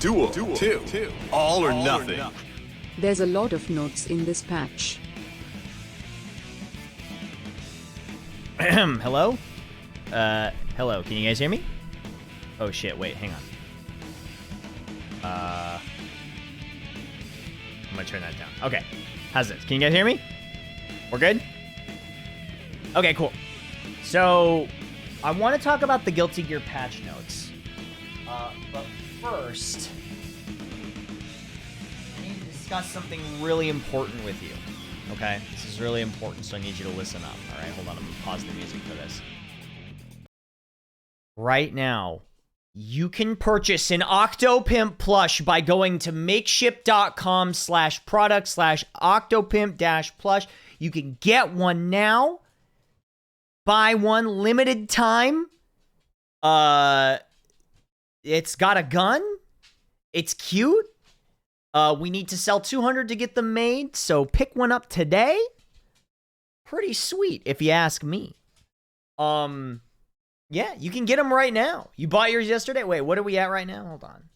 Duel 2. All or nothing. There's a lot of notes in this patch. Hello? Hello, can you guys hear me? Oh shit, wait, hang on. I'm gonna turn that down. Okay, how's this? Can you guys hear me? We're good? Okay, cool. So, I want to talk about the Guilty Gear patch notes. But first, I need to discuss something really important with you. Okay? This is really important, so I need you to listen up. Alright, hold on, I'm gonna pause the music for this. Right now, you can purchase an Octopimp plush by going to makeship.com/product/Octopimp-plush. You can get one now. Buy one, limited time. It's got a gun. It's cute. We need to sell 200 to get them made, so pick one up today. Pretty sweet, if you ask me. Yeah, you can get them right now. You bought yours yesterday? Wait, what are we at right now? Hold on.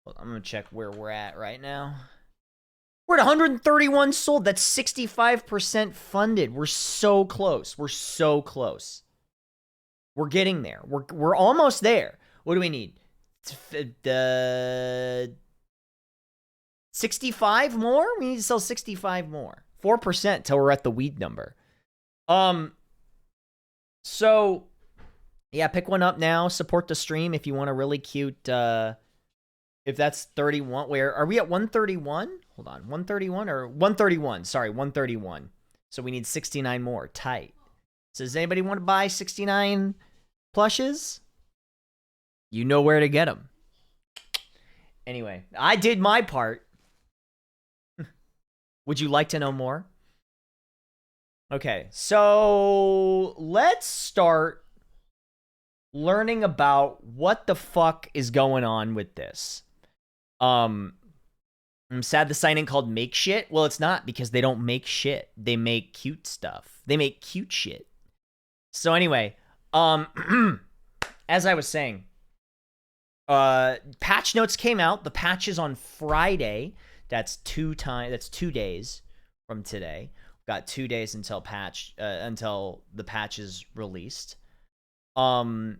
Well, I'm gonna check where we're at right now. We're at 131 sold. That's 65% funded. We're so close. We're so close. We're getting there. We're almost there. What do we need? 65 more? We need to sell 65 more. 4% till we're at the weed number. So, yeah, pick one up now. Support the stream if you want a really cute, if that's 31. Where are we at 131? Hold on, 131 or 131? Sorry, 131. So we need 69 more. Tight. So does anybody want to buy 69 plushes? You know where to get them. Anyway, I did my part. Would you like to know more? Okay, so let's start learning about what the fuck is going on with this. I'm sad the sign in called Make Shit. Well, it's not, because they don't make shit. They make cute stuff. They make cute shit. So anyway, as I was saying, patch notes came out. The patch is on Friday. That's 2 days from today. We've got 2 days until until the patch is released. I've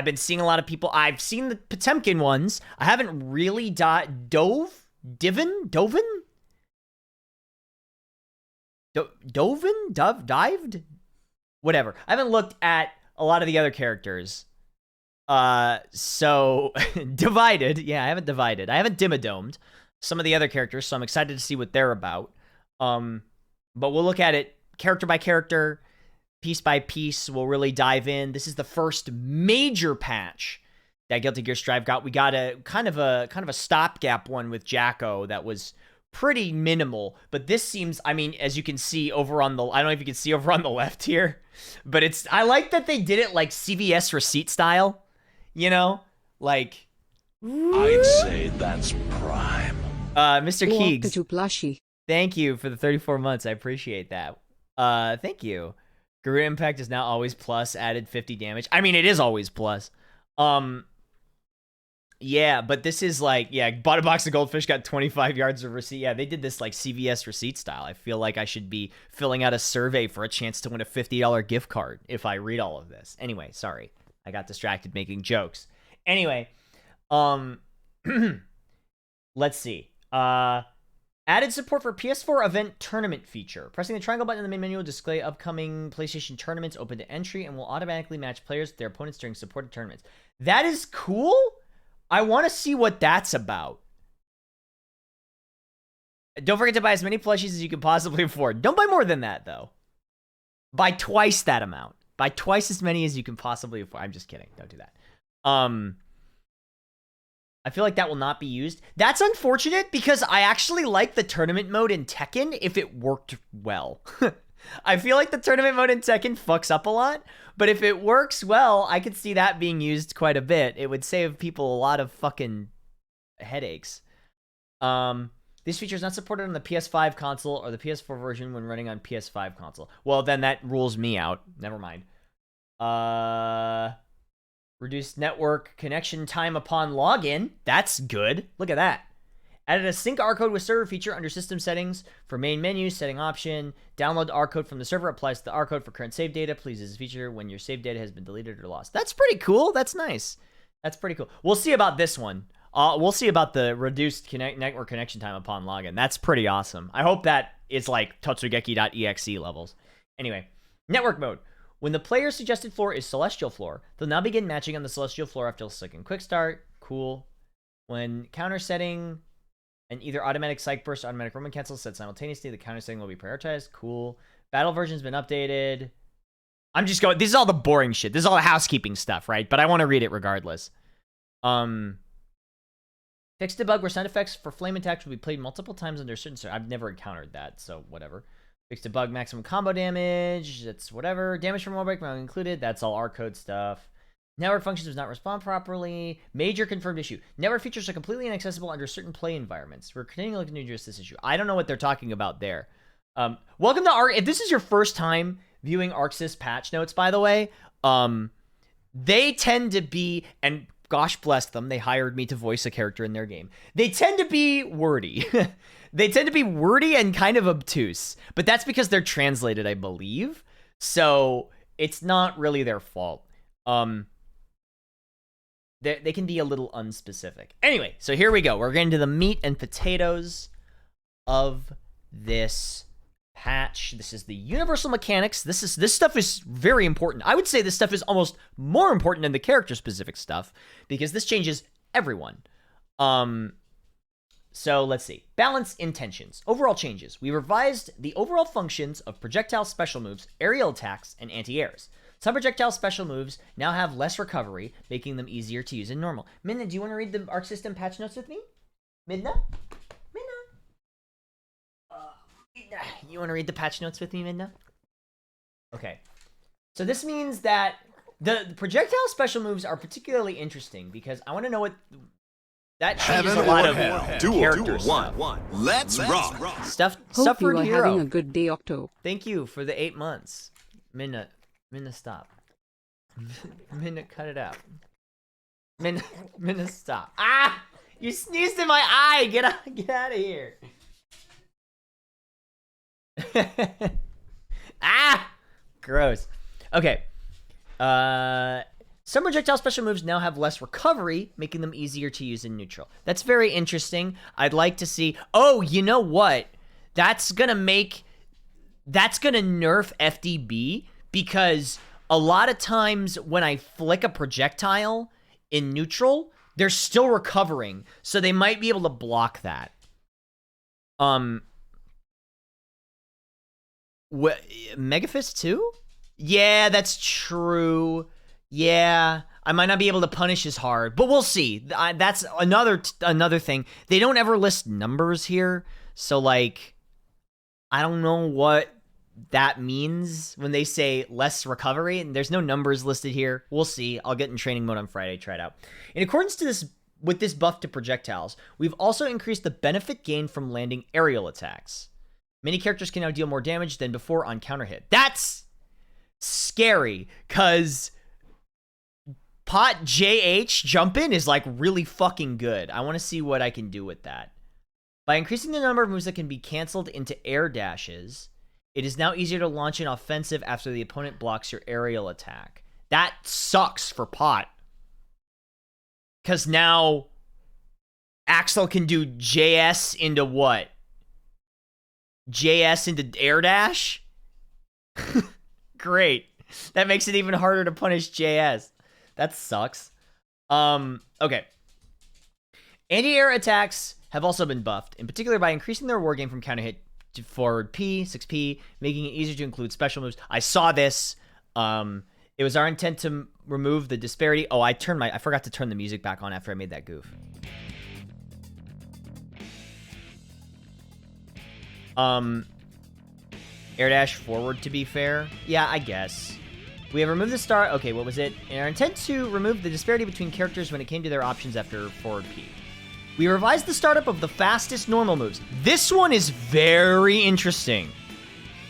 been seeing a lot of people. I've seen the Potemkin ones. I haven't really dived? Whatever. I haven't looked at a lot of the other characters. So, divided. Yeah, I haven't divided. I haven't dimmadomed some of the other characters, so I'm excited to see what they're about. But we'll look at it character by character, piece by piece. We'll really dive in. This is the first major patch that Guilty Gear Strive got. We got a kind of a stopgap one with Jacko that was pretty minimal, but this seems, I mean, as you can see over on the, I don't know if you can see over on the left here, but I like that they did it like CVS receipt style, you know, like, I'd say that's prime. Walk Mr. Keegs, to plushie. thank you for the 34 months. I appreciate that. Thank you. Guru Impact is now always plus, added 50 damage. I mean, it is always plus. Yeah, but this is like, yeah, bought a box of goldfish, got 25 yards of receipt. Yeah, they did this like CVS receipt style. I feel like I should be filling out a survey for a chance to win a $50 gift card if I read all of this. Anyway, sorry. I got distracted making jokes. Anyway, let's see. Added support for PS4 event tournament feature. Pressing the triangle button in the main menu will display upcoming PlayStation tournaments open to entry and will automatically match players with their opponents during supported tournaments. That is cool. I want to see what that's about. Don't forget to buy as many plushies as you can possibly afford. Don't buy more than that, though. Buy twice that amount. Buy twice as many as you can possibly afford. I'm just kidding. Don't do that. I feel like that will not be used. That's unfortunate because I actually like the tournament mode in Tekken if it worked well. I feel like the tournament mode in Tekken fucks up a lot, but if it works well, I could see that being used quite a bit. It would save people a lot of fucking headaches. This feature is not supported on the PS5 console or the PS4 version when running on PS5 console. Well, then that rules me out. Never mind. Reduced network connection time upon login. That's good. Look at that. Added a sync R code with server feature under system settings for main menu, setting option. Download R code from the server, applies to the R code for current save data. Please use this feature when your save data has been deleted or lost. That's pretty cool. That's nice. That's pretty cool. We'll see about this one. We'll see about the reduced network connection time upon login. That's pretty awesome. I hope that it's like Totsugeki.exe levels. Anyway, network mode. When the player's suggested floor is Celestial Floor, they'll now begin matching on the Celestial Floor after a second quick start. Cool. When counter setting and either automatic Psych Burst or automatic Roman Cancel set simultaneously, the counter setting will be prioritized. Cool. Battle version's been updated. I'm just going, this is all the boring shit. This is all the housekeeping stuff, right? But I want to read it regardless. Fixed debug where sound effects for flame attacks will be played multiple times under certain... I've never encountered that, so whatever. Fixed debug maximum combo damage. That's whatever. Damage from wall break not included. That's all R code stuff. Network functions does not respond properly. Major confirmed issue. Network features are completely inaccessible under certain play environments. We're continuing to address this issue. I don't know what they're talking about there. Welcome to Arc. If this is your first time viewing ArcSys patch notes, by the way, they tend to be, and gosh bless them, they hired me to voice a character in their game. They tend to be wordy. They tend to be wordy and kind of obtuse, but that's because they're translated, I believe. So it's not really their fault. They can be a little unspecific. Anyway, so here we go. We're getting to the meat and potatoes of this patch. This is the universal mechanics. This stuff is very important. I would say this stuff is almost more important than the character specific stuff because this changes everyone. So let's see. Balance intentions. Overall changes. We revised the overall functions of projectile special moves, aerial attacks, and anti-airs. Some projectile special moves now have less recovery, making them easier to use in normal. Midna, do you want to read the Arc System patch notes with me? Midna? You want to read the patch notes with me, Midna? Okay. So this means that the projectile special moves are particularly interesting because I want to know what... That changes a lot of character stuff. Let's rock. Hope Suffered you are hero. having a good day, Octo. Thank you for the 8 months. Minna, stop. Minna, cut it out. Minna, stop. Ah! You sneezed in my eye! Get out of here. Ah! Gross. Okay. Some projectile special moves now have less recovery, making them easier to use in neutral. That's very interesting. I'd like to see... Oh, you know what? That's gonna nerf FDB, because a lot of times when I flick a projectile in neutral, they're still recovering, so they might be able to block that. Megafist 2? Yeah, that's true. Yeah, I might not be able to punish as hard, but we'll see. That's another thing. They don't ever list numbers here, so like, I don't know what that means when they say less recovery, and there's no numbers listed here. We'll see. I'll get in training mode on Friday, try it out. In accordance to with this buff to projectiles, we've also increased the benefit gained from landing aerial attacks. Many characters can now deal more damage than before on counter hit. That's scary, because Pot JH jump in is like really fucking good. I want to see what I can do with that. By increasing the number of moves that can be canceled into air dashes, it is now easier to launch an offensive after the opponent blocks your aerial attack. That sucks for Pot, because now Axel can do JS into what? JS into air dash? Great. That makes it even harder to punish JS. That sucks. Okay. Anti-air attacks have also been buffed, in particular by increasing their war game from counter hit to forward P, 6P, making it easier to include special moves. I saw this. It was our intent to remove the disparity. Oh, I forgot to turn the music back on after I made that goof. Air dash forward, to be fair. Yeah, I guess. We have removed the star. Okay, what was it? In our intent to remove the disparity between characters when it came to their options after forward P. We revised the startup of the fastest normal moves. This one is very interesting.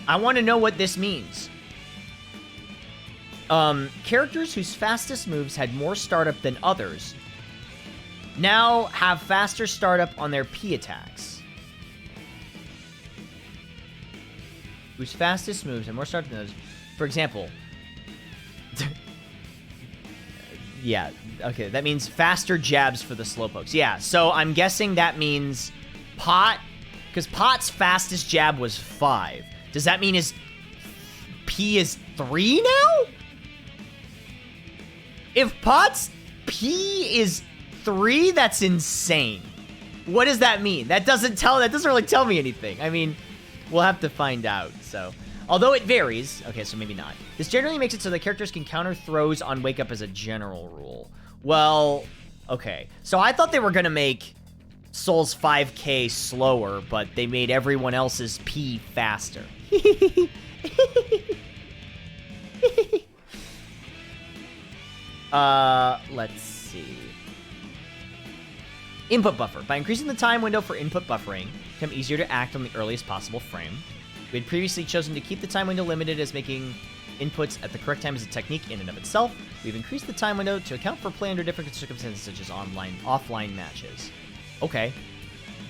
I want to know what this means. Characters whose fastest moves had more startup than others now have faster startup on their P attacks. Whose fastest moves had more startup than others. For example... yeah, okay, that means faster jabs for the slowpokes. Yeah, so I'm guessing that means Pot... Because Pot's fastest jab was 5. Does that mean his P is 3 now? If Pot's P is 3, that's insane. What does that mean? That doesn't really tell me anything. I mean, we'll have to find out, so. Although it varies. Okay, so maybe not. This generally makes it so that characters can counter throws on Wake Up as a general rule. Well, okay. So I thought they were gonna make Soul's 5k slower, but they made everyone else's P faster. Let's see. Input buffer. By increasing the time window for input buffering, it becomes easier to act on the earliest possible frame. We had previously chosen to keep the time window limited, as making inputs at the correct time is a technique in and of itself. We've increased the time window to account for play under different circumstances, such as offline matches. Okay.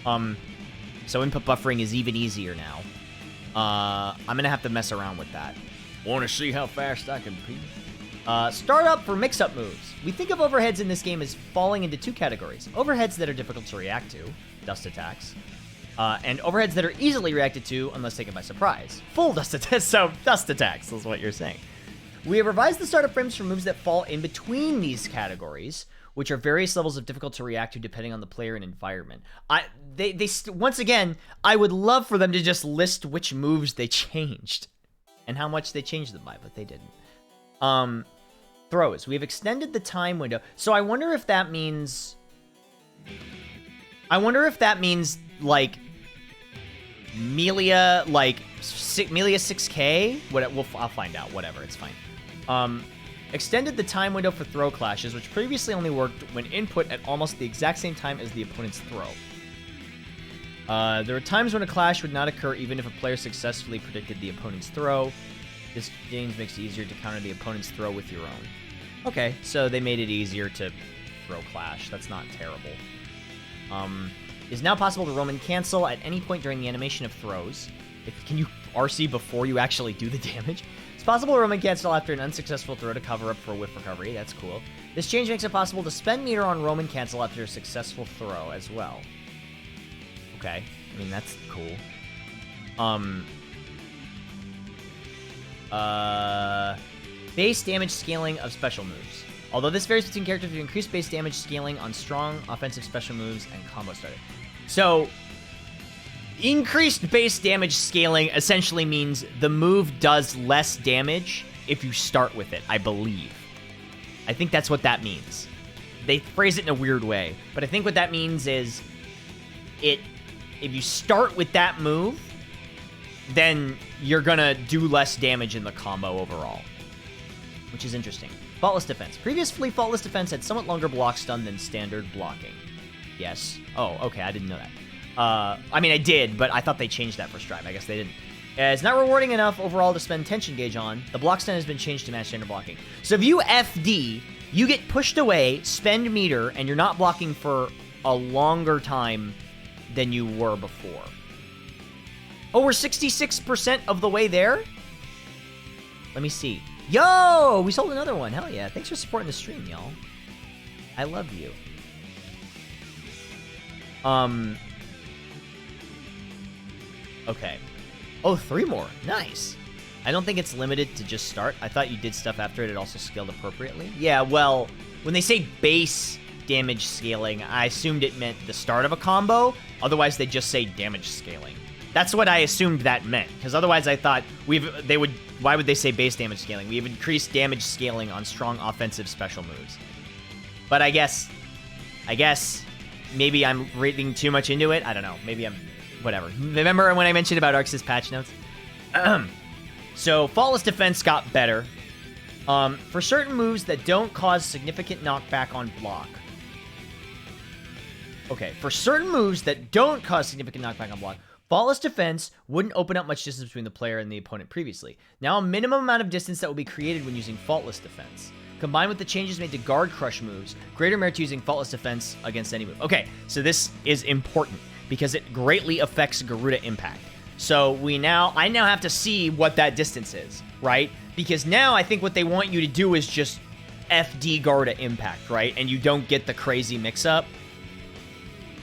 So input buffering is even easier now. I'm gonna have to mess around with that. Want to see how fast I can pee? Startup for mix-up moves. We think of overheads in this game as falling into 2 categories. Overheads that are difficult to react to, dust attacks, and overheads that are easily reacted to unless taken by surprise. Full dust attacks, so dust attacks is what you're saying. We have revised the startup frames for moves that fall in between these categories, which are various levels of difficult to react to depending on the player and environment. Once again, I would love for them to just list which moves they changed and how much they changed them by, but they didn't. Throws. We have extended the time window. So I wonder if that means... like, Melia, Melia 6k? I'll find out. Whatever, it's fine. Extended the time window for throw clashes, which previously only worked when input at almost the exact same time as the opponent's throw. There are times when a clash would not occur even if a player successfully predicted the opponent's throw. This change makes it easier to counter the opponent's throw with your own. Okay, so they made it easier to throw clash. That's not terrible. It is now possible to Roman cancel at any point during the animation of throws. Can you RC before you actually do the damage? It's possible to Roman cancel after an unsuccessful throw to cover up for a whiff recovery. That's cool. This change makes it possible to spend meter on Roman cancel after a successful throw as well. Okay, I mean, that's cool. Base damage scaling of special moves. Although this varies between characters, we increase base damage scaling on strong offensive special moves and combo starter. So, increased base damage scaling essentially means the move does less damage if you start with it, I believe. I think that's what that means. They phrase it in a weird way, but I think what that means is if you start with that move, then you're gonna do less damage in the combo overall, which is interesting. Faultless defense. Previously, faultless defense had somewhat longer block stun than standard blocking. Yes. Oh, okay, I didn't know that. I mean, I did, but I thought they changed that for Strive. I guess they didn't. It's not rewarding enough overall to spend tension gauge on. The block stun has been changed to match standard blocking. So if you FD, you get pushed away, spend meter, and you're not blocking for a longer time than you were before. Oh, we're 66% of the way there? Let me see. Yo! We sold another one. Hell yeah. Thanks for supporting the stream, y'all. I love you. Okay. Oh, 3 more. Nice. I don't think it's limited to just start. I thought you did stuff after it also scaled appropriately. Yeah, well, when they say base damage scaling, I assumed it meant the start of a combo. Otherwise, they just say damage scaling. That's what I assumed that meant, because otherwise I thought why would they say base damage scaling? We have increased damage scaling on strong offensive special moves. But I guess maybe I'm reading too much into it. I don't know. Maybe I'm whatever. Remember when I mentioned about Arx's patch notes? So faultless defense got better. For certain moves that don't cause significant knockback on block. Okay, for certain moves that don't cause significant knockback on block, Faultless defense wouldn't open up much distance between the player and the opponent previously. Now a minimum amount of distance that will be created when using faultless defense. Combined with the changes made to guard crush moves, greater merit to using faultless defense against any move. Okay, so this is important because it greatly affects Garuda impact. So I now have to see what that distance is, right? Because now I think what they want you to do is just FD Garuda impact, right? And you don't get the crazy mix-up.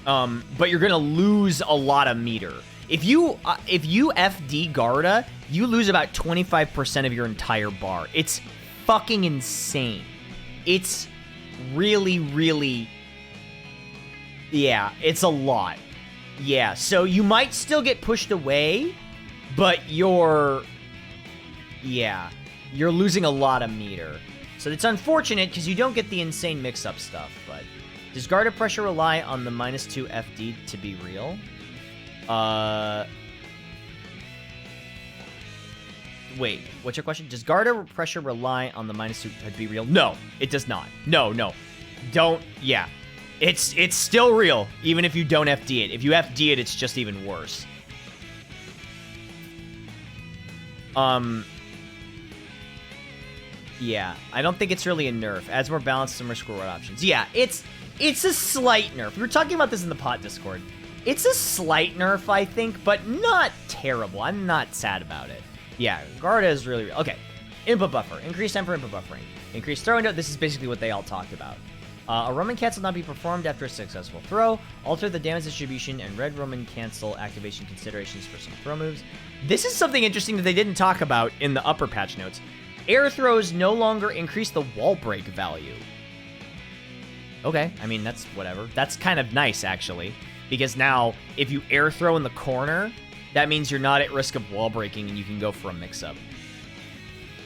But you're gonna lose a lot of meter. If you FD Garuda, you lose about 25% of your entire bar. It's fucking insane. It's really, really... Yeah, it's a lot. Yeah, so you might still get pushed away, but you're losing a lot of meter. So it's unfortunate because you don't get the insane mix-up stuff, but... Does Garuda pressure rely on the -2 FD to be real? Wait, what's your question? Does Garuda pressure rely on the -2 to be real? No, it does not. No. Don't, yeah. It's still real, even if you don't FD it. If you FD it, it's just even worse. Yeah, I don't think it's really a nerf. Adds more balance to more score options. Yeah, it's a slight nerf. We were talking about this in the pot Discord. It's a slight nerf, I think, but not terrible. I'm not sad about it. Yeah, Garuda is really real. Okay, input buffer. Increased time for input buffering. Increased throw window. This is basically what they all talked about. A Roman cancel not be performed after a successful throw. Alter the damage distribution and red Roman cancel activation considerations for some throw moves. This is something interesting that they didn't talk about in the upper patch notes. Air throws no longer increase the wall break value. Okay, I mean, that's whatever. That's kind of nice, actually. Because now, if you air throw in the corner, that means you're not at risk of wall breaking and you can go for a mix-up.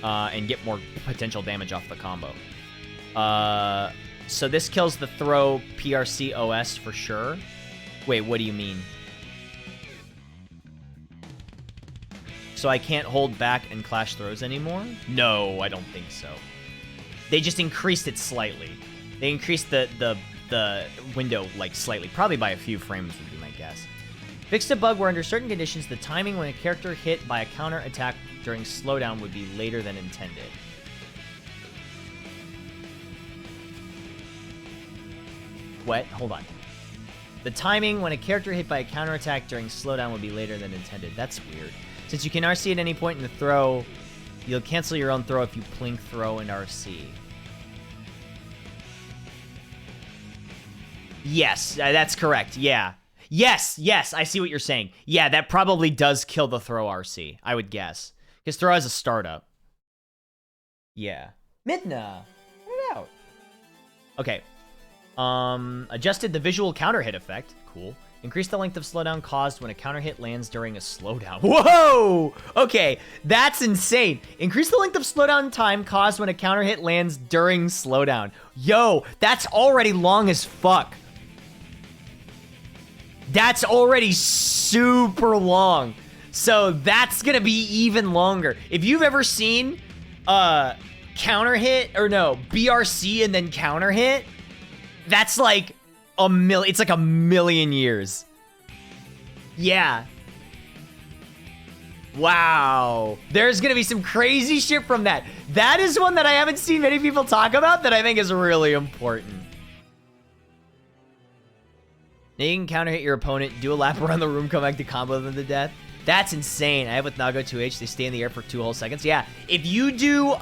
And get more potential damage off the combo. So this kills the throw PRC OS for sure. Wait, what do you mean? So I can't hold back and clash throws anymore? No, I don't think so. They just increased it slightly. They increased the window, like, slightly. Probably by a few frames would be my guess. Fixed a bug where under certain conditions, the timing when a character hit by a counter attack during slowdown would be later than intended. What? Hold on. The timing when a character hit by a counterattack during slowdown would be later than intended. That's weird. Since you can RC at any point in the throw, you'll cancel your own throw if you plink throw and RC. Yes, that's correct. Yeah. Yes, I see what you're saying. Yeah, that probably does kill the throw RC, I would guess. Because throw has a startup. Yeah. Midna. Get it out. Okay. Adjusted the visual counter hit effect. Cool. Increase the length of slowdown caused when a counter hit lands during a slowdown. Whoa! Okay, that's insane. Increase the length of slowdown time caused when a counter hit lands during slowdown. Yo, that's already long as fuck. That's already super long. So that's gonna be even longer. If you've ever seen counter hit, or no, BRC and then counter hit, that's like it's like a million years. Yeah. Wow. There's gonna be some crazy shit from that. That is one that I haven't seen many people talk about that I think is really important. Now you can counter hit your opponent, do a lap around the room, come back to combo them to death. That's insane. I have with Nago 2H, they stay in the air for 2 whole seconds. Yeah, if you do,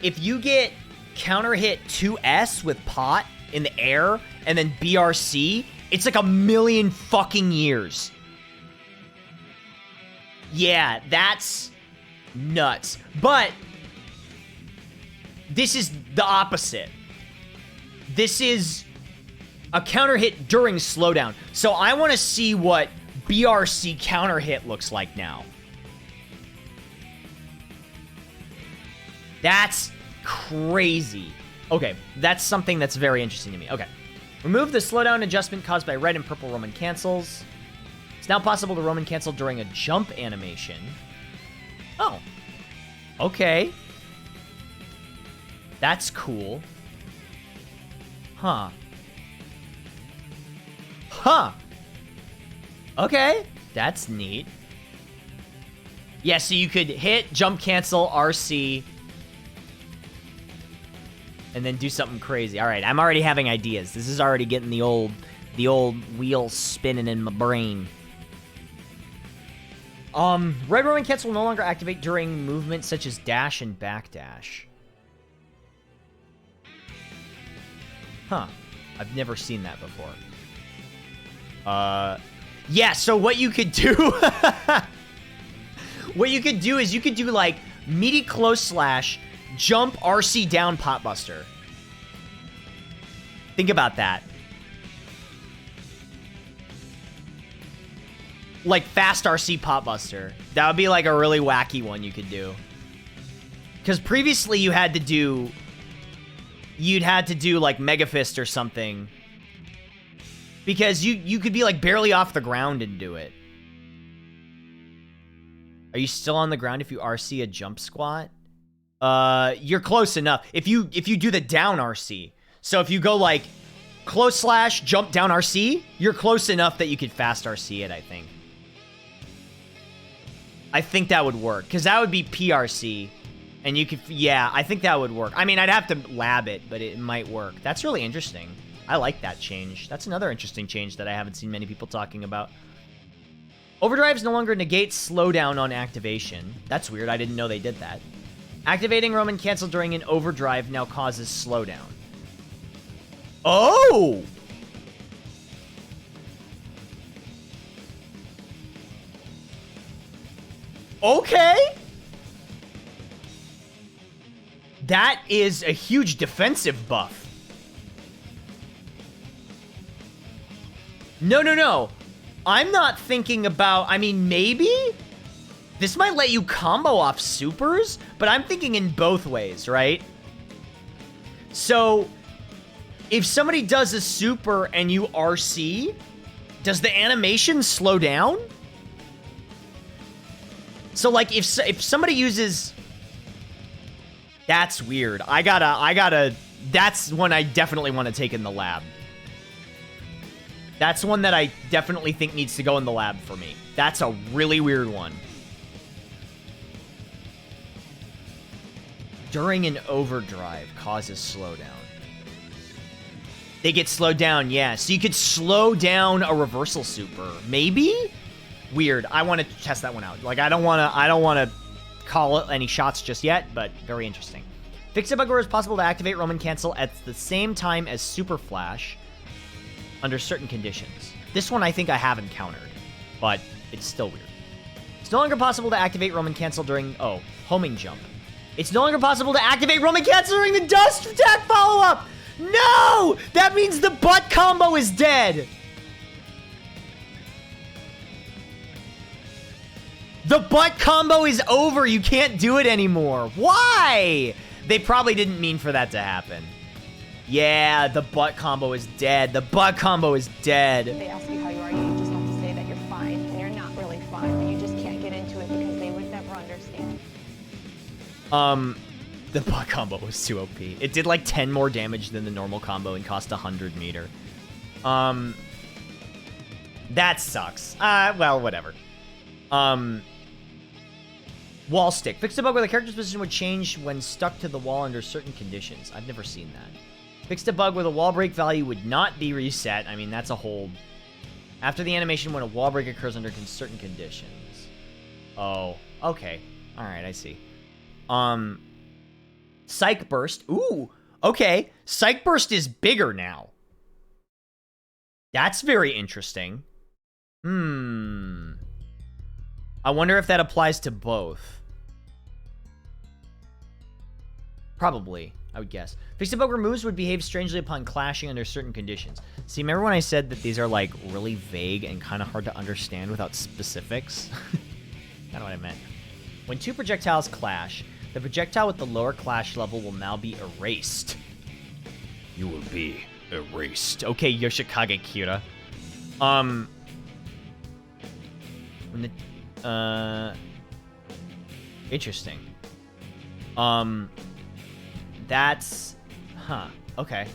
if you get counter hit 2S with pot in the air and then BRC, it's like a million fucking years. Yeah, that's nuts. But this is the opposite. This is a counter hit during slowdown. So I want to see what BRC counter hit looks like now. That's crazy. Okay, that's something that's very interesting to me. Okay. Remove the slowdown adjustment caused by red and purple Roman cancels. It's now possible to Roman cancel during a jump animation. Oh. Okay. That's cool. Huh. Huh. Okay. That's neat. Yeah, so you could hit, jump, cancel, RC, and then do something crazy. All right, I'm already having ideas. This is already getting the old wheel spinning in my brain. Red Roman Cancel will no longer activate during movements such as dash and backdash. Huh. I've never seen that before. Yeah, so what you could do... what you could do is you could do, like, meaty close slash, jump, RC down, potbuster. Think about that. Like, fast RC potbuster. That would be, like, a really wacky one you could do. Because previously you had to do... You'd had to do, like, Mega Fist or something. Because you could be, like, barely off the ground and do it. Are you still on the ground if you RC a jump squat? You're close enough. If you do the down RC. So if you go, like, close slash, jump down RC, you're close enough that you could fast RC it, I think. I think that would work. Because that would be PRC. And you could, yeah, I think that would work. I mean, I'd have to lab it, but it might work. That's really interesting. I like that change. That's another interesting change that I haven't seen many people talking about. Overdrives no longer negates slowdown on activation. That's weird. I didn't know they did that. Activating Roman Cancel during an overdrive now causes slowdown. Oh! Okay! That is a huge defensive buff. No. I'm not thinking about... I mean, maybe? This might let you combo off supers, but I'm thinking in both ways, right? So, if somebody does a super and you RC, does the animation slow down? So, like, if somebody uses... That's weird. I gotta... That's one I definitely want to take in the lab. That's one that I definitely think needs to go in the lab for me. That's a really weird one. During an overdrive causes slowdown. They get slowed down, yeah. So you could slow down a reversal super. Maybe? Weird. I want to test that one out. Like, I don't want to call it any shots just yet, but very interesting. Fix a bug where it's possible to activate Roman Cancel at the same time as Super Flash under certain conditions. This one I think I have encountered, but it's still weird. It's no longer possible to activate Roman Cancel during... Oh, homing jump. It's no longer possible to activate Roman Cancel during the dust attack follow-up! No! That means the butt combo is dead! The butt combo is over. You can't do it anymore. Why? They probably didn't mean for that to happen. Yeah, the butt combo is dead. The butt combo is dead. They ask you how you are, you just have to say that you're fine, and you're not really fine, and you just can't get into it because they would never understand. The butt combo was too OP. It did like 10 more damage than the normal combo and cost 100 meter. That sucks. Well, whatever. Wall stick. Fixed a bug where the character's position would change when stuck to the wall under certain conditions. I've never seen that. Fixed a bug where the wall break value would not be reset. I mean, that's a hold. After the animation when a wall break occurs under certain conditions. Oh, okay. Alright, I see. Psych Burst. Ooh, okay. Psych Burst is bigger now. That's very interesting. I wonder if that applies to both. Probably, I would guess. Fixed a bug where moves would behave strangely upon clashing under certain conditions. See, remember when I said that these are, like, really vague and kind of hard to understand without specifics? Kind of what I meant. When two projectiles clash, the projectile with the lower clash level will now be erased. You will be erased. Okay, Yoshikage Kira. When the... Interesting. That's... Huh. Okay.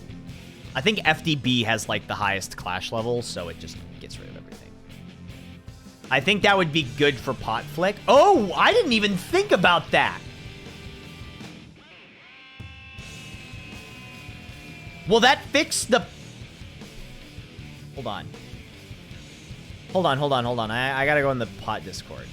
I think FDB has, like, the highest clash level, so it just gets rid of everything. I think that would be good for pot flick. Oh, I didn't even think about that. Will that fix the... Hold on. Hold on. I gotta go in the pot Discord.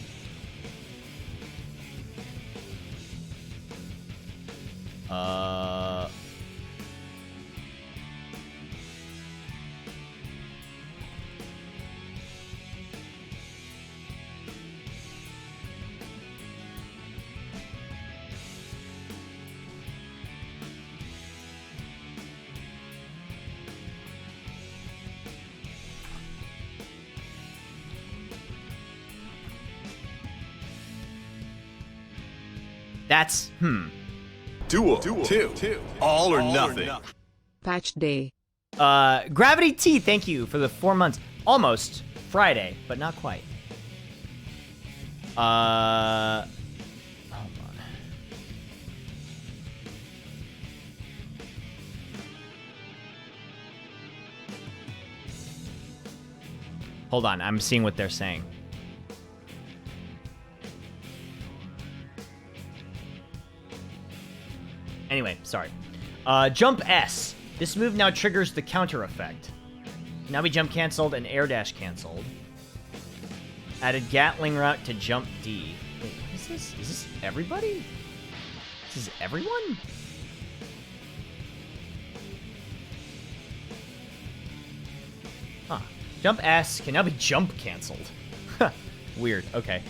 That's, Duel. Two. All or nothing. Patch day. Gravity T, thank you for the 4 months. Almost Friday, but not quite. Hold on. Hold on, I'm seeing what they're saying. Anyway, sorry. Jump S. This move now triggers the counter effect. Now be jump canceled and air dash canceled. Added Gatling route to jump D. Wait, what is this? Is this everybody? This is everyone? Huh. Jump S can now be jump canceled. Weird. Okay.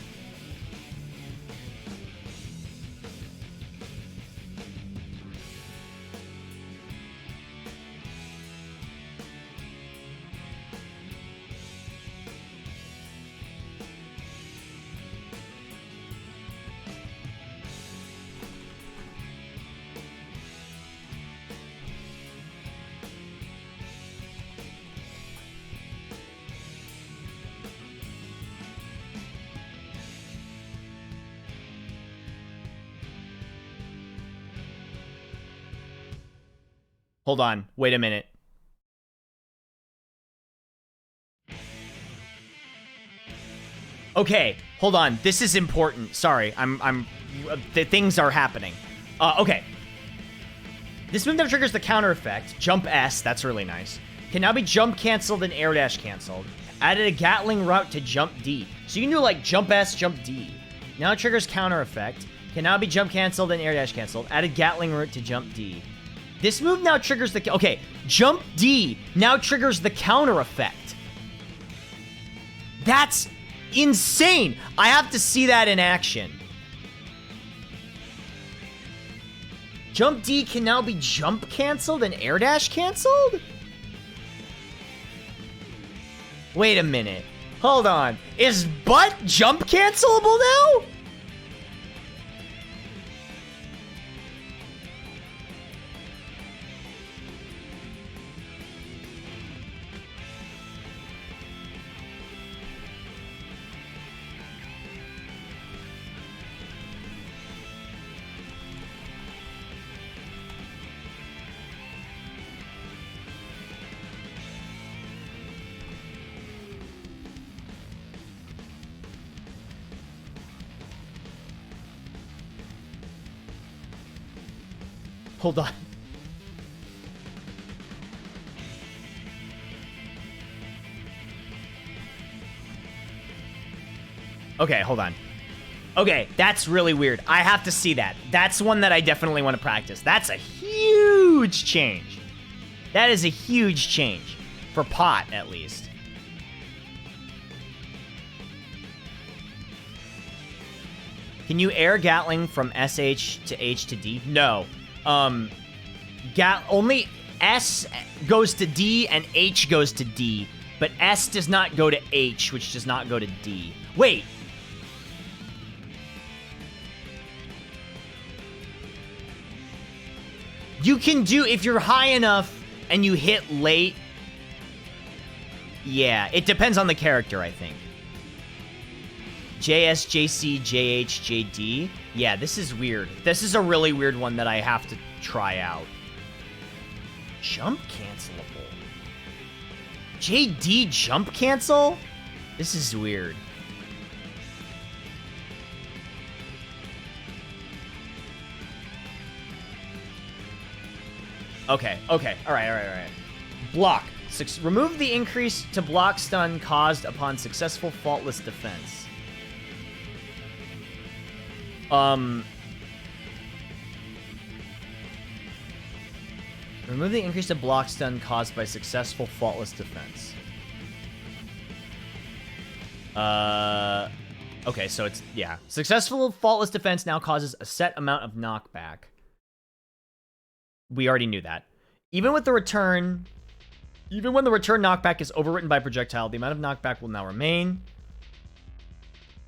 Hold on. Wait a minute. Okay, hold on. This is important. Sorry, the things are happening. Okay. This move that triggers the counter effect, jump S, that's really nice, can now be jump canceled and air dash canceled. Added a Gatling route to jump D. So you can do like jump S, jump D. Now it triggers counter effect, can now be jump canceled and air dash canceled. Added Gatling route to jump D. This move now triggers the... Okay, jump D now triggers the counter effect. That's insane. I have to see that in action. Jump D can now be jump canceled and air dash canceled? Wait a minute. Hold on. Is butt jump cancelable now? Hold on. Okay, hold on. Okay, that's really weird. I have to see that. That's one that I definitely want to practice. That's a huge change. That is a huge change. For pot, at least. Can you air Gatling from SH to H to D? No. Only S goes to D and H goes to D, but S does not go to H, which does not go to D. Wait. You can do, if you're high enough and you hit late. Yeah, it depends on the character, I think. JS, JC, JH, JD. Yeah, this is weird. This is a really weird one that I have to try out. Jump cancelable. JD jump cancel? This is weird. Okay. All right. Block. Remove the increase to block stun caused upon successful faultless defense. Remove the increase to block stun caused by successful faultless defense. Okay, so it's, yeah. Successful faultless defense now causes a set amount of knockback. We already knew that. Even when the return knockback is overwritten by projectile, the amount of knockback will now remain.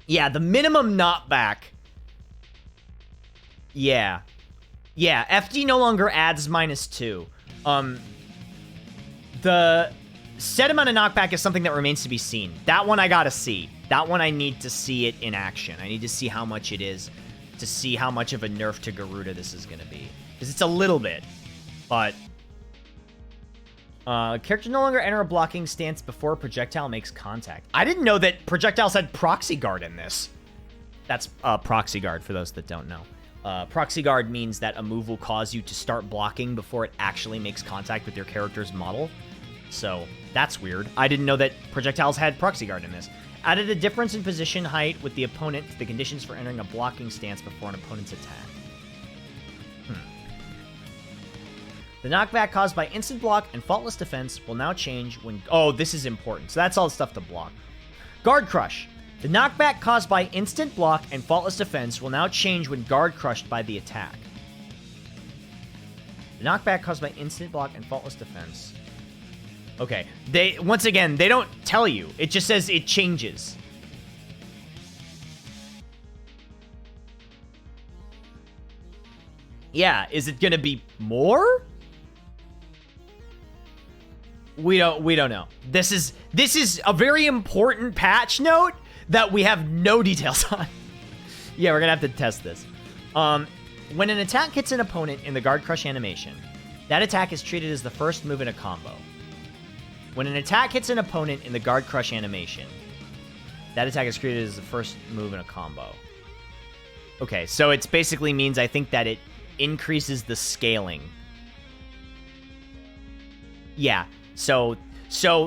Yeah, the minimum knockback. Yeah. Yeah, FD no longer adds -2. The set amount of knockback is something that remains to be seen. That one I gotta see. That one I need to see it in action. I need to see how much it is, to see how much of a nerf to Garuda this is gonna be. Because it's a little bit, but... character no longer enter a blocking stance before a projectile makes contact. I didn't know that projectiles had proxy guard in this. That's proxy guard for those that don't know. Proxy guard means that a move will cause you to start blocking before it actually makes contact with your character's model. So that's weird. I didn't know that projectiles had proxy guard in this. Added a difference in position height with the opponent to the conditions for entering a blocking stance before an opponent's attack. The knockback caused by instant block and faultless defense will now change when... Oh, this is important. So that's all the stuff to block. Guard Crush. The knockback caused by instant block and faultless defense will now change when guard crushed by the attack. The knockback caused by instant block and faultless defense. Okay. Once again, they don't tell you. It just says it changes. Yeah, is it gonna be more? We don't know. This is a very important patch note that we have no details on. Yeah, we're gonna have to test this. When an attack hits an opponent in the Guard Crush animation, that attack is treated as the first move in a combo. When an attack hits an opponent in the Guard Crush animation, that attack is treated as the first move in a combo. Okay, so it basically means, I think, that it increases the scaling. Yeah, so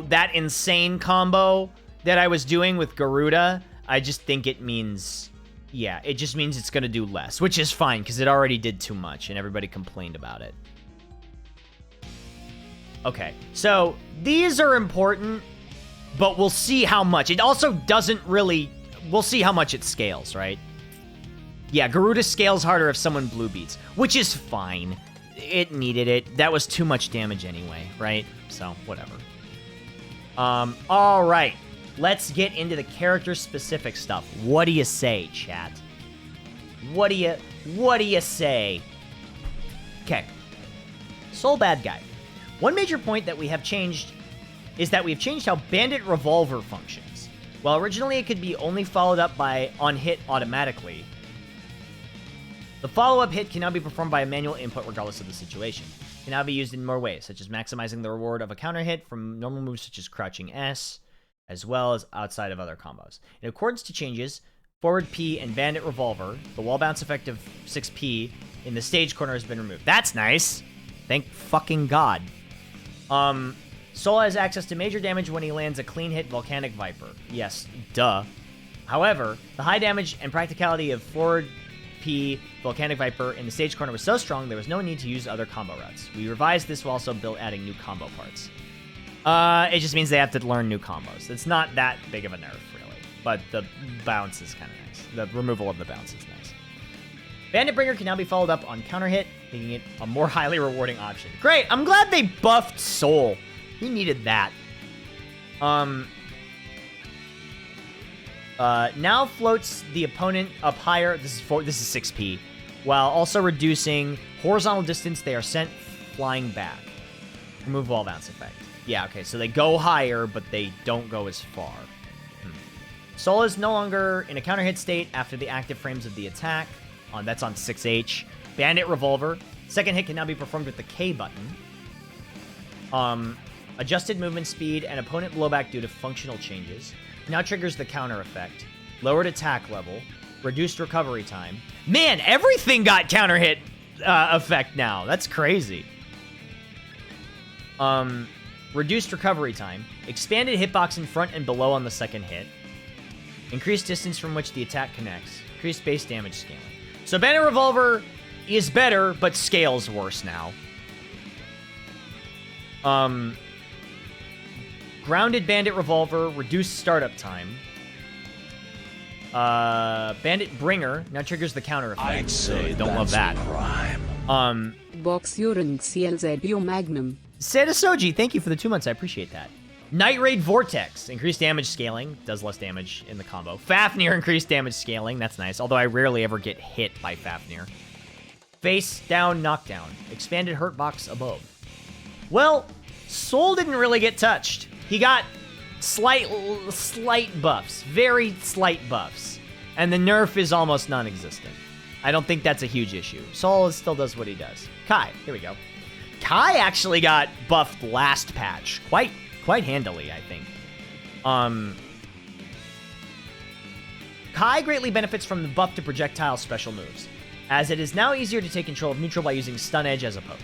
that insane combo that I was doing with Garuda, I just think it means... Yeah, it just means it's going to do less, which is fine, because it already did too much, and everybody complained about it. Okay, so these are important, but we'll see how much. It also doesn't really... We'll see how much it scales, right? Yeah, Garuda scales harder if someone blue beats, which is fine. It needed it. That was too much damage anyway, right? So, whatever. All right. Let's get into the character-specific stuff. What do you say, chat? What do you say? Okay. Soul Bad Guy. One major point that we have changed is that we've changed how Bandit Revolver functions. While originally it could be only followed up by on hit automatically, the follow-up hit can now be performed by a manual input regardless of the situation. It can now be used in more ways, such as maximizing the reward of a counter hit from normal moves such as crouching S, as well as outside of other combos. In accordance to changes, forward P and Bandit Revolver, the wall bounce effect of 6P in the stage corner has been removed. That's nice! Thank fucking God. Soul has access to major damage when he lands a clean hit Volcanic Viper. Yes, duh. However, the high damage and practicality of forward P Volcanic Viper in the stage corner was so strong there was no need to use other combo routes. We revised this while also adding new combo parts. It just means they have to learn new combos. It's not that big of a nerf, really. But the bounce is kind of nice. The removal of the bounce is nice. Bandit Bringer can now be followed up on counter hit, making it a more highly rewarding option. Great! I'm glad they buffed Soul. He needed that. Now floats the opponent up higher. This is 6P, while also reducing horizontal distance they are sent flying back. Remove wall bounce effect. Yeah, okay, so they go higher, but they don't go as far. Soul is no longer in a counter hit state after the active frames of the attack. That's on 6H. Bandit Revolver. Second hit can now be performed with the K button. Adjusted movement speed and opponent blowback due to functional changes. Now triggers the counter effect. Lowered attack level. Reduced recovery time. Man, everything got counter hit effect now. That's crazy. Reduced recovery time. Expanded hitbox in front and below on the second hit. Increased distance from which the attack connects. Increased base damage scaling. So Bandit Revolver is better, but scales worse now. Grounded Bandit Revolver, reduced startup time. Bandit Bringer now triggers the counter effect. I'd say don't love that. Box Urine CLZU Magnum. Santa Soji, thank you for the 2 months. I appreciate that. Night Raid Vortex, increased damage scaling, does less damage in the combo. Fafnir, increased damage scaling, that's nice, although I rarely ever get hit by Fafnir. Face down knockdown, expanded hurt box above. Well, Soul didn't really get touched. He got slight buffs, very slight buffs, and the nerf is almost non-existent. I don't think that's a huge issue. Soul still does what he does. Kai, here we go. Kai actually got buffed last patch, quite handily, I think. Kai greatly benefits from the buff to projectile special moves, as it is now easier to take control of neutral by using Stun Edge as a poke.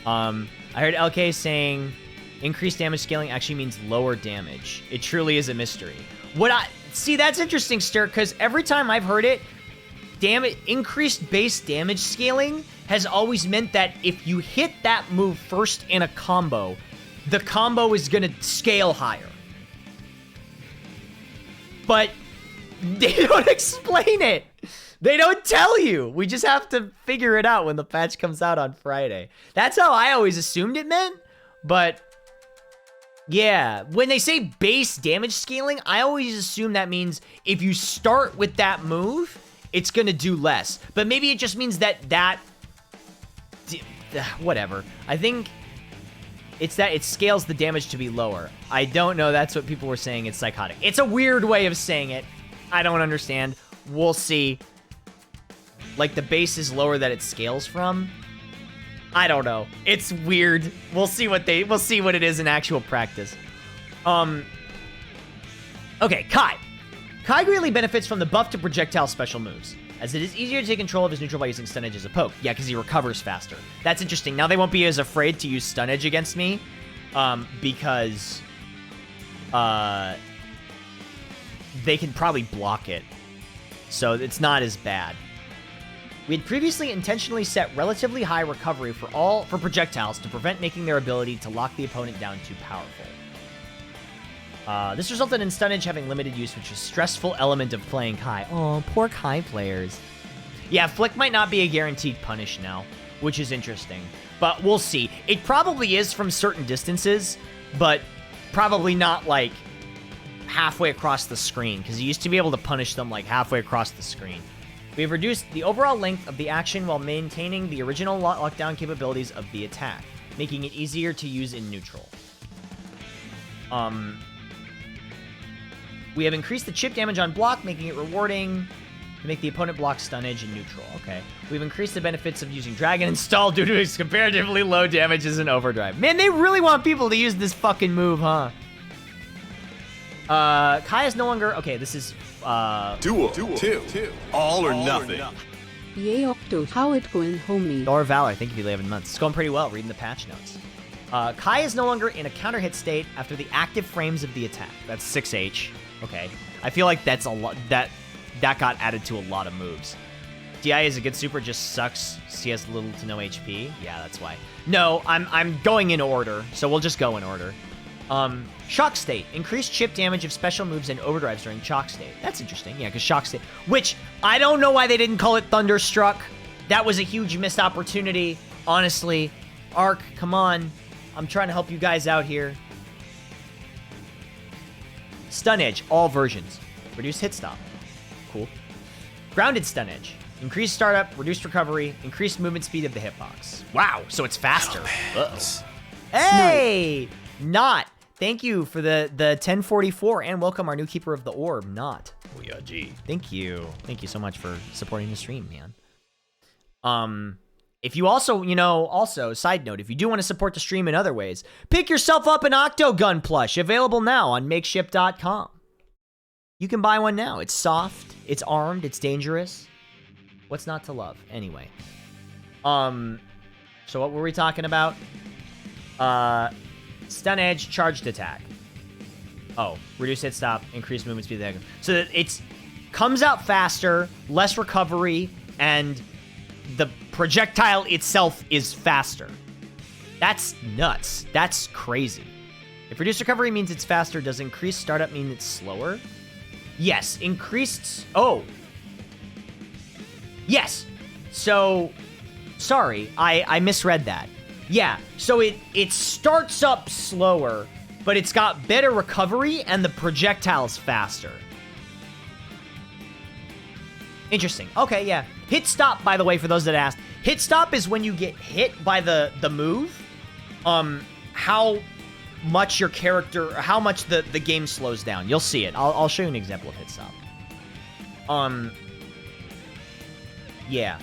I heard LK saying increased damage scaling actually means lower damage. It truly is a mystery. See, that's interesting, Stir, because every time I've heard it, increased base damage scaling has always meant that if you hit that move first in a combo, the combo is going to scale higher. But they don't explain it. They don't tell you. We just have to figure it out when the patch comes out on Friday. That's how I always assumed it meant. But yeah, when they say base damage scaling, I always assume that means if you start with that move, it's going to do less. But maybe it just means that whatever. I think it's that it scales the damage to be lower. I don't know. That's what people were saying. It's psychotic. It's a weird way of saying it. I don't understand. We'll see. Like, the base is lower that it scales from. I don't know. It's weird. We'll see what it is in actual practice. Okay, Kai. Kai greatly benefits from the buff to projectile special moves, as it is easier to take control of his neutral by using Stun Edge as a poke. Yeah, because he recovers faster. That's interesting. Now they won't be as afraid to use Stun Edge against me, because they can probably block it. So it's not as bad. We had previously intentionally set relatively high recovery for projectiles to prevent making their ability to lock the opponent down too powerful. This resulted in Stun Edge having limited use, which is a stressful element of playing Kai. Oh, poor Kai players. Yeah, Flick might not be a guaranteed punish now, which is interesting. But we'll see. It probably is from certain distances, but probably not, like, halfway across the screen, because you used to be able to punish them, like, halfway across the screen. We have reduced the overall length of the action while maintaining the original lockdown capabilities of the attack, making it easier to use in neutral. We have increased the chip damage on block, making it rewarding to make the opponent block Stun Edge in neutral. Okay. We've increased the benefits of using Dragon Install due to its comparatively low damage as an overdrive. Man, they really want people to use this fucking move, huh? Kai is no longer... Okay, this is... Duel 2. All or nothing. Yay Octo, how it going homie? Door of Valor, thank you for the 11 months. It's going pretty well, reading the patch notes. Kai is no longer in a counter hit state after the active frames of the attack. That's 6H. Okay. I feel like that's a lot... That got added to a lot of moves. DI is a good super, just sucks. He has little to no HP. Yeah, that's why. No, I'm going in order, so we'll just go in order. Shock State. Increased chip damage of special moves and overdrives during Shock State. That's interesting. Yeah, because Shock State... Which, I don't know why they didn't call it Thunderstruck. That was a huge missed opportunity. Honestly. Arc, come on. I'm trying to help you guys out here. Stun Edge. All versions. Reduced hit stop. Cool. Grounded Stun Edge. Increased startup, reduced recovery, increased movement speed of the hitbox. Wow, so it's faster. Uh-oh. Hey! Not. Thank you for the 1044 and welcome our new keeper of the orb, Not. Oh yeah, gee. Thank you. Thank you so much for supporting the stream, man. If you also, side note, if you do want to support the stream in other ways, pick yourself up an Octogun plush, available now on makeship.com. You can buy one now. It's soft, it's armed, it's dangerous. What's not to love? Anyway. So what were we talking about? Stun edge, charged attack. Oh, reduce hit stop, increase movement speed. So that it's comes out faster, less recovery, and the projectile itself is faster. That's nuts. That's crazy. If reduced recovery means it's faster, does increased startup mean it's slower? Yes, increased... Oh. Yes. So, sorry, I misread that. Yeah, so it starts up slower, but it's got better recovery, and the projectile's faster. Interesting. Okay, yeah. Hit stop, by the way, for those that asked. Hit stop is when you get hit by the move. How much your character, how much the game slows down. You'll see it. I'll show you an example of hit stop. Yeah.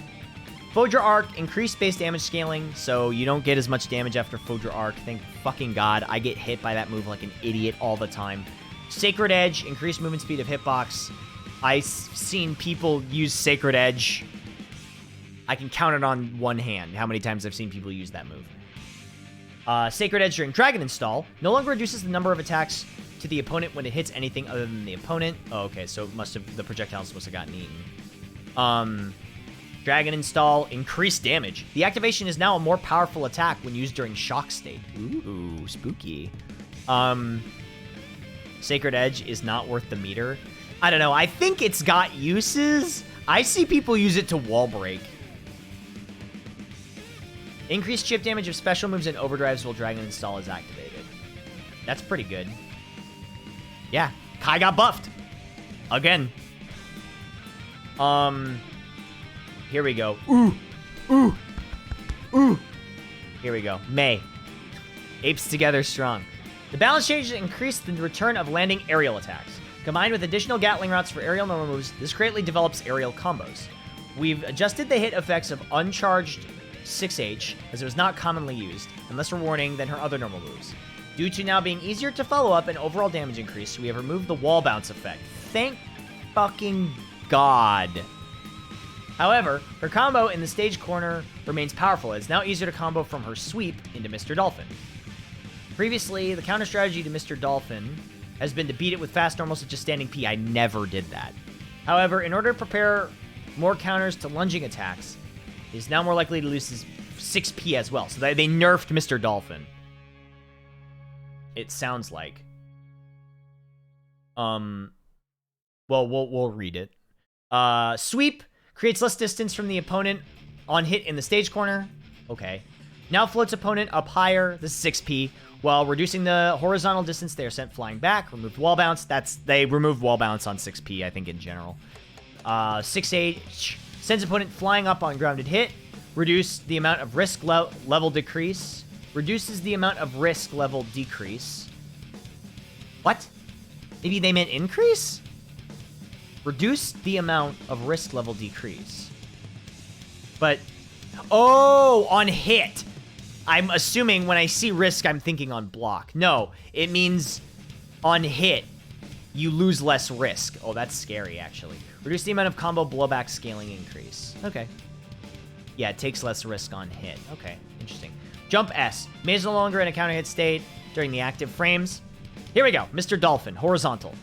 Fodra Arc, increased base damage scaling, so you don't get as much damage after Fodra Arc. Thank fucking God. I get hit by that move like an idiot all the time. Sacred Edge, increased movement speed of hitbox. I've seen people use Sacred Edge. I can count it on one hand how many times I've seen people use that move. Sacred Edge during Dragon Install no longer reduces the number of attacks to the opponent when it hits anything other than the opponent. Oh, okay, so it must have, the projectiles must have gotten eaten. Dragon Install, increased damage. The activation is now a more powerful attack when used during shock state. Ooh, spooky. Sacred Edge is not worth the meter. I don't know. I think it's got uses. I see people use it to wall break. Increased chip damage of special moves and overdrives while Dragon Install is activated. That's pretty good. Yeah, Kai got buffed. Again. Here we go. Ooh. Here we go. May. Apes together strong. The balance changes increase the return of landing aerial attacks. Combined with additional Gatling routes for aerial normal moves, this greatly develops aerial combos. We've adjusted the hit effects of uncharged 6H, as it was not commonly used, and less rewarding than her other normal moves. Due to now being easier to follow up and overall damage increase, we have removed the wall bounce effect. Thank fucking God. However, her combo in the stage corner remains powerful. It's now easier to combo from her sweep into Mr. Dolphin. Previously, the counter strategy to Mr. Dolphin has been to beat it with fast normals such as standing P. I never did that. However, in order to prepare more counters to lunging attacks, he is now more likely to lose his 6P as well. So they nerfed Mr. Dolphin. It sounds like. Well, we'll read it. Sweep creates less distance from the opponent on hit in the stage corner. Okay. Now floats opponent up higher. This is 6P. While reducing the horizontal distance, they are sent flying back. Removed wall bounce. They removed wall bounce on 6P, I think, in general. 6H sends opponent flying up on grounded hit. Reduce the amount of risk level decrease. Reduces the amount of risk level decrease. What? Maybe they meant increase? Reduce the amount of risk level decrease. But, oh, on hit. I'm assuming when I see risk, I'm thinking on block. No, it means on hit, you lose less risk. Oh, that's scary, actually. Reduce the amount of combo blowback scaling increase. Okay. Yeah, it takes less risk on hit. Okay, interesting. Jump S. May is no longer in a counter hit state during the active frames. Here we go. Mr. Dolphin, horizontal.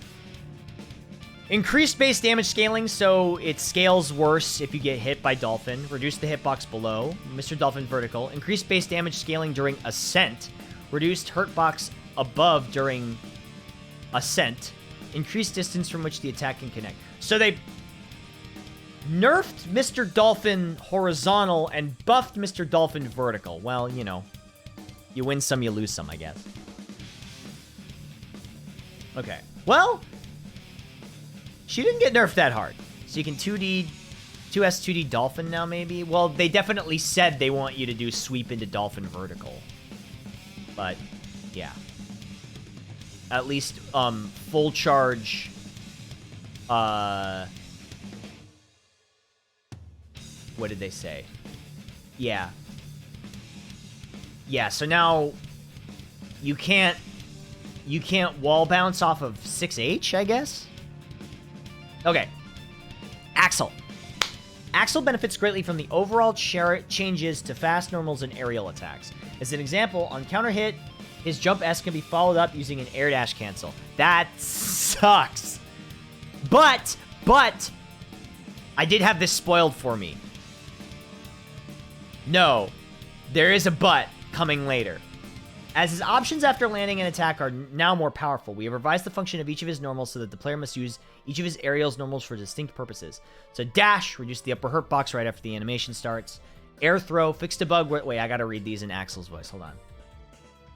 Increased base damage scaling, so it scales worse if you get hit by Dolphin. Reduce the hitbox below. Mr. Dolphin, vertical. Increased base damage scaling during ascent. Reduced hurtbox above during ascent. Increased distance from which the attack can connect. So they nerfed Mr. Dolphin horizontal and buffed Mr. Dolphin vertical. Well, you know, you win some, you lose some, I guess. Okay. Well, she didn't get nerfed that hard. So you can 2S 2D Dolphin now, maybe? Well, they definitely said they want you to do sweep into Dolphin vertical. But, yeah. At least, full charge, what did they say? Yeah. Yeah, so now you can't wall bounce off of 6H, I guess? Okay. Axel. Axel benefits greatly from the overall changes to fast normals and aerial attacks. As an example, on counter hit, his jump S can be followed up using an air dash cancel. That sucks. But, I did have this spoiled for me. No, there is a but coming later. As his options after landing an attack are now more powerful, we have revised the function of each of his normals so that the player must use each of his aerials normals for distinct purposes. So dash, reduce the upper hurt box right after the animation starts. Air throw, fixed a bug. Wait, I gotta read these in Axel's voice. Hold on.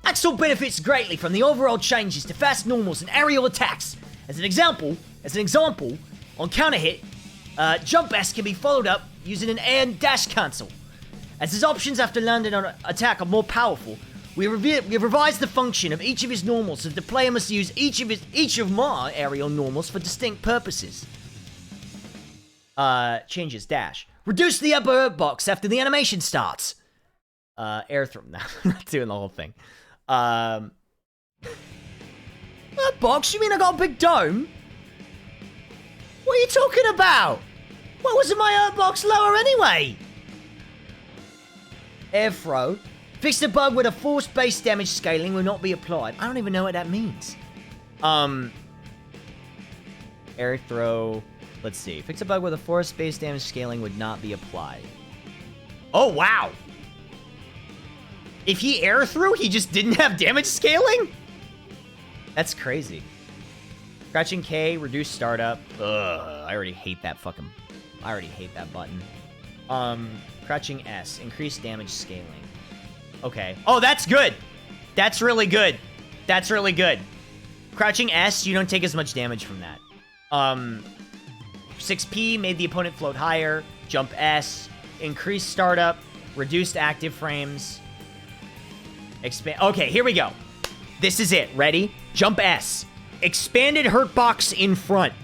Axel benefits greatly from the overall changes to fast normals and aerial attacks. As an example, on counter hit, jump S can be followed up using an air and dash cancel. As his options after landing on an attack are more powerful, we have revised the function of each of his normals so that the player must use each of my aerial normals for distinct purposes. Changes dash. Reduce the upper hurt box after the animation starts. Air throw. No, I'm not doing the whole thing. Hurt box? You mean I got a big dome? What are you talking about? Why wasn't my hurt box lower anyway? Air throw. Fix the bug with a force base damage scaling will not be applied. I don't even know what that means. Air throw. Let's see. Fix a bug with a force base damage scaling would not be applied. Oh, wow. If he air threw, he just didn't have damage scaling? That's crazy. Crouching K, reduce startup. Ugh, I already hate that button. Crouching S, increase damage scaling. Okay. Oh, that's good. That's really good. That's really good. Crouching S, you don't take as much damage from that. 6P made the opponent float higher. Jump S, increased startup, reduced active frames. Expand. Okay, here we go. This is it. Ready? Jump S. Expanded hurt box in front.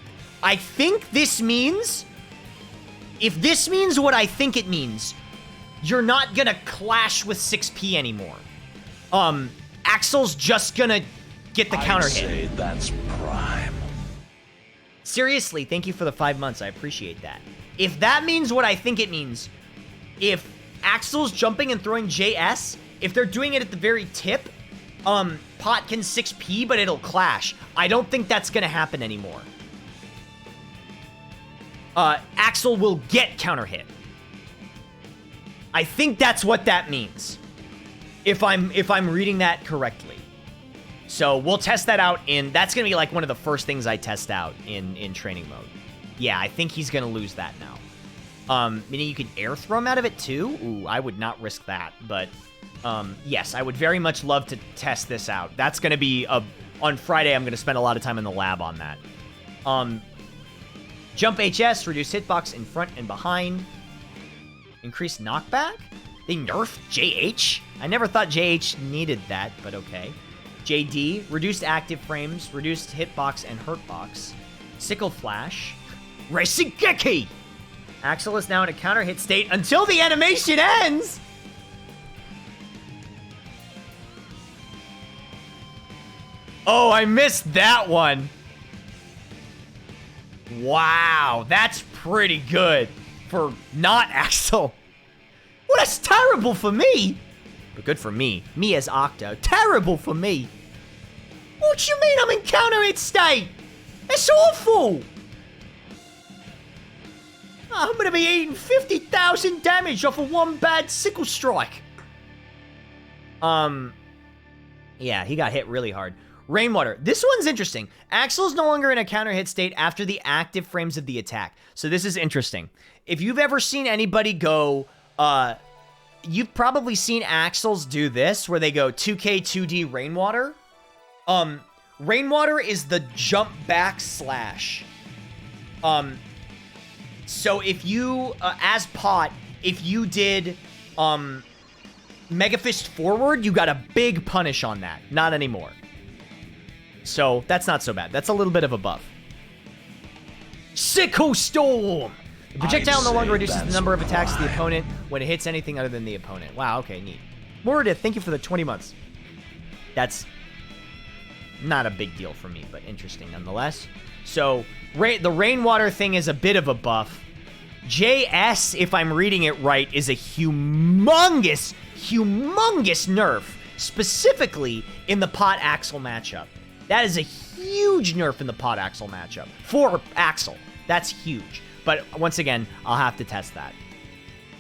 I think this means... If this means what I think it means, you're not gonna clash with 6P anymore. Axel's just gonna get the counter hit. I'd say that's prime. Seriously, thank you for the 5 months. I appreciate that. If that means what I think it means, if Axel's jumping and throwing JS, if they're doing it at the very tip, Pot can 6P, but it'll clash. I don't think that's gonna happen anymore. Axel will get counter hit. I think that's what that means. If I'm reading that correctly. So we'll test that out that's gonna be like one of the first things I test out in training mode. Yeah, I think he's gonna lose that now. Meaning you can air throw him out of it too? Ooh, I would not risk that, but yes, I would very much love to test this out. That's gonna be on Friday, I'm gonna spend a lot of time in the lab on that. Jump HS, reduce hitbox in front and behind. Increase knockback? They nerfed JH? I never thought JH needed that, but okay. JD, reduced active frames, reduced hitbox and hurtbox. Sickle Flash. Reisigeki! Axel is now in a counter hit state until the animation ends! Oh, I missed that one. Wow, that's pretty good for not Axel. Well, that's terrible for me. But good for me. Me as Octo. Terrible for me. What you mean I'm in counter hit state? It's awful. I'm gonna be eating 50,000 damage off of one bad sickle strike. Yeah, he got hit really hard. Rainwater. This one's interesting. Axel's no longer in a counter hit state after the active frames of the attack. So this is interesting. If you've ever seen anybody go, you've probably seen Axel's do this, where they go 2K, 2D Rainwater. Rainwater is the jump back slash. So if you, as Pot, if you did, Mega Fist forward, you got a big punish on that. Not anymore. So, that's not so bad. That's a little bit of a buff. Sickle Storm! The projectile no longer reduces the number of attacks to the opponent when it hits anything other than the opponent. Wow, okay, neat. Moradith, thank you for the 20 months. That's not a big deal for me, but interesting nonetheless. So, the Rainwater thing is a bit of a buff. JS, if I'm reading it right, is a humongous nerf, specifically in the pot Axel matchup. That is a huge nerf in the pot Axel matchup. For Axel. That's huge. But once again, I'll have to test that.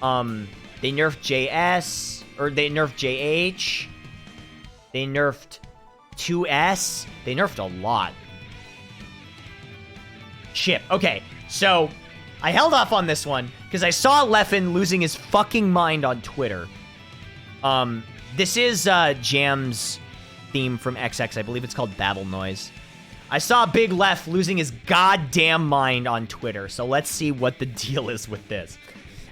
They nerfed JS, or they nerfed JH. They nerfed 2S. They nerfed a lot. Chip. Okay, so I held off on this one because I saw Leffen losing his fucking mind on Twitter. This is Jam's theme from XX. I believe it's called Babble Noise. I saw Big Left losing his goddamn mind on Twitter, so let's see what the deal is with this.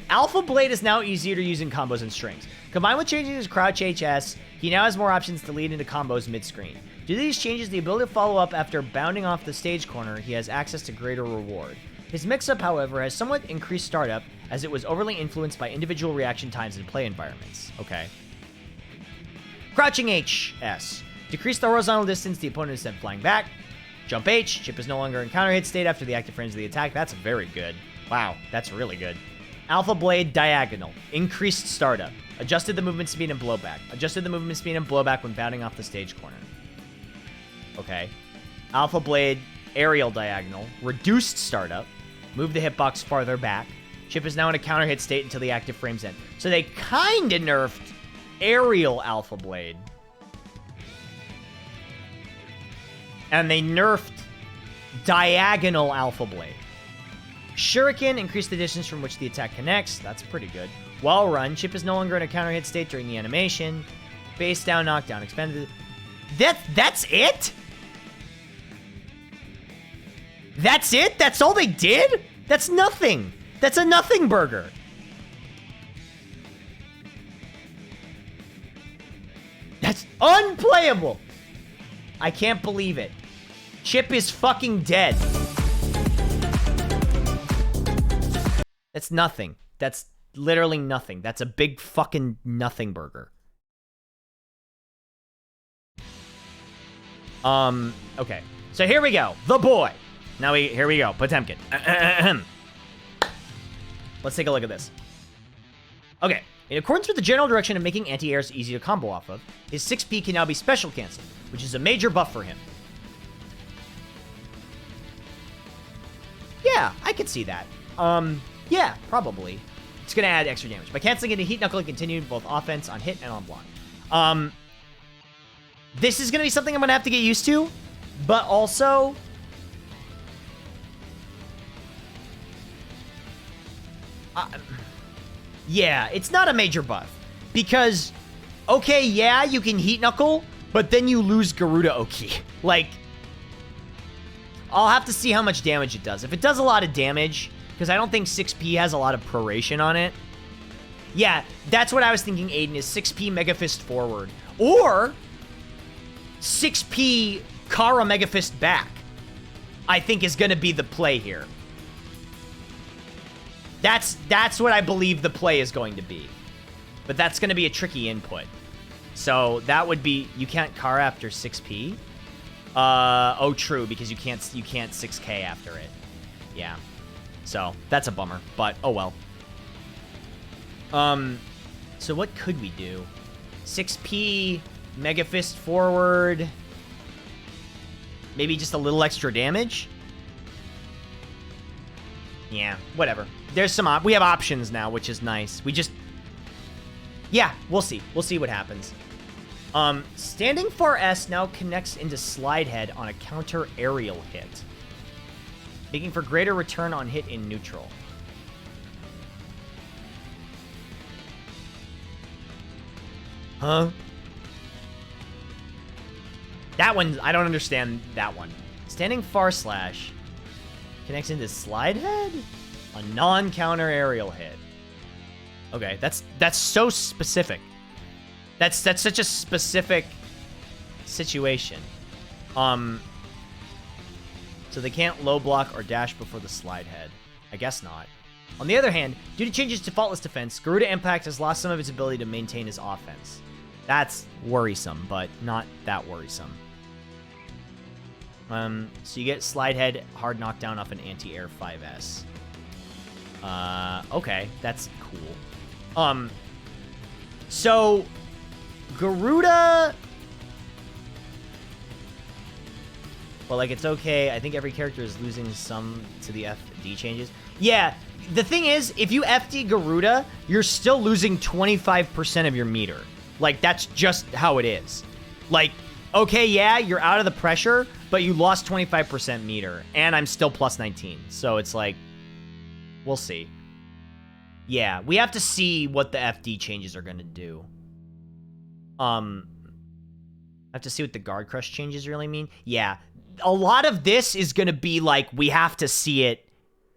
Alpha Blade is now easier to use in combos and strings. Combined with changing his crouch HS, he now has more options to lead into combos mid-screen. Due to these changes, the ability to follow up after bounding off the stage corner, he has access to greater reward. His mix-up, however, has somewhat increased startup, as it was overly influenced by individual reaction times in play environments. Okay. Crouching HS. Decrease the horizontal distance the opponent is sent flying back. Jump H. Chip is no longer in counter hit state after the active frames of the attack. That's very good. Wow, that's really good. Alpha Blade Diagonal. Increased startup. Adjusted the movement speed and blowback. Adjusted the movement speed and blowback when bounding off the stage corner. Okay. Alpha Blade Aerial Diagonal. Reduced startup. Move the hitbox farther back. Chip is now in a counter hit state until the active frames end. So they kinda nerfed Aerial Alpha Blade. And they nerfed Diagonal Alpha Blade. Shuriken increased the distance from which the attack connects. That's pretty good. Wall Run. Chip is no longer in a counter hit state during the animation. Base down, knockdown, expanded. That's it? That's it? That's all they did? That's nothing. That's a nothing burger. That's unplayable. I can't believe it. Chip is fucking dead. That's nothing. That's literally nothing. That's a big fucking nothing burger. Okay. So here we go. The boy. Here we go. Potemkin. Let's take a look at this. Okay. In accordance with the general direction of making anti-airs easy to combo off of, his 6P can now be special canceled, which is a major buff for him. Yeah, I could see that. Yeah, probably. It's gonna add extra damage. By canceling it, Heat Knuckle and continue both offense on hit and on block. This is gonna be something I'm gonna have to get used to, but also... yeah, it's not a major buff. Because, okay, yeah, you can Heat Knuckle, but then you lose Garuda Oki. Like, I'll have to see how much damage it does. If it does a lot of damage, because I don't think 6P has a lot of proration on it. Yeah, that's what I was thinking, Aiden, is 6P Mega Fist forward. Or 6P Kara Mega Fist back, I think is going to be the play here. That's what I believe the play is going to be. But that's going to be a tricky input. So that would be... You can't Kara after 6P? Oh, true, because you can't 6K after it. Yeah. So, that's a bummer, but oh well. So what could we do? 6P, Mega Fist forward. Maybe just a little extra damage? Yeah, whatever. There's some we have options now, which is nice. We just... yeah, we'll see. We'll see what happens. Standing far S now connects into Slide Head on a counter aerial hit, making for greater return on hit in neutral. Huh? That one, I don't understand that one. Standing far slash connects into Slide Head? A non-counter aerial hit. Okay, that's so specific. That's such a specific situation. So they can't low block or dash before the Slide Head. I guess not. On the other hand, due to changes to Faultless Defense, Garuda Impact has lost some of its ability to maintain his offense. That's worrisome, but not that worrisome. So you get Slide Head, hard knockdown off an anti-air 5S. Okay, that's cool. So Garuda. Well, like, it's okay. I think every character is losing some to the FD changes. Yeah, the thing is, if you FD Garuda, you're still losing 25% of your meter. Like, that's just how it is. Like, okay, yeah, you're out of the pressure, but you lost 25% meter, and I'm still plus 19. So it's like, we'll see. Yeah, we have to see what the FD changes are going to do. I have to see what the guard crush changes really mean. Yeah, a lot of this is going to be like, we have to see it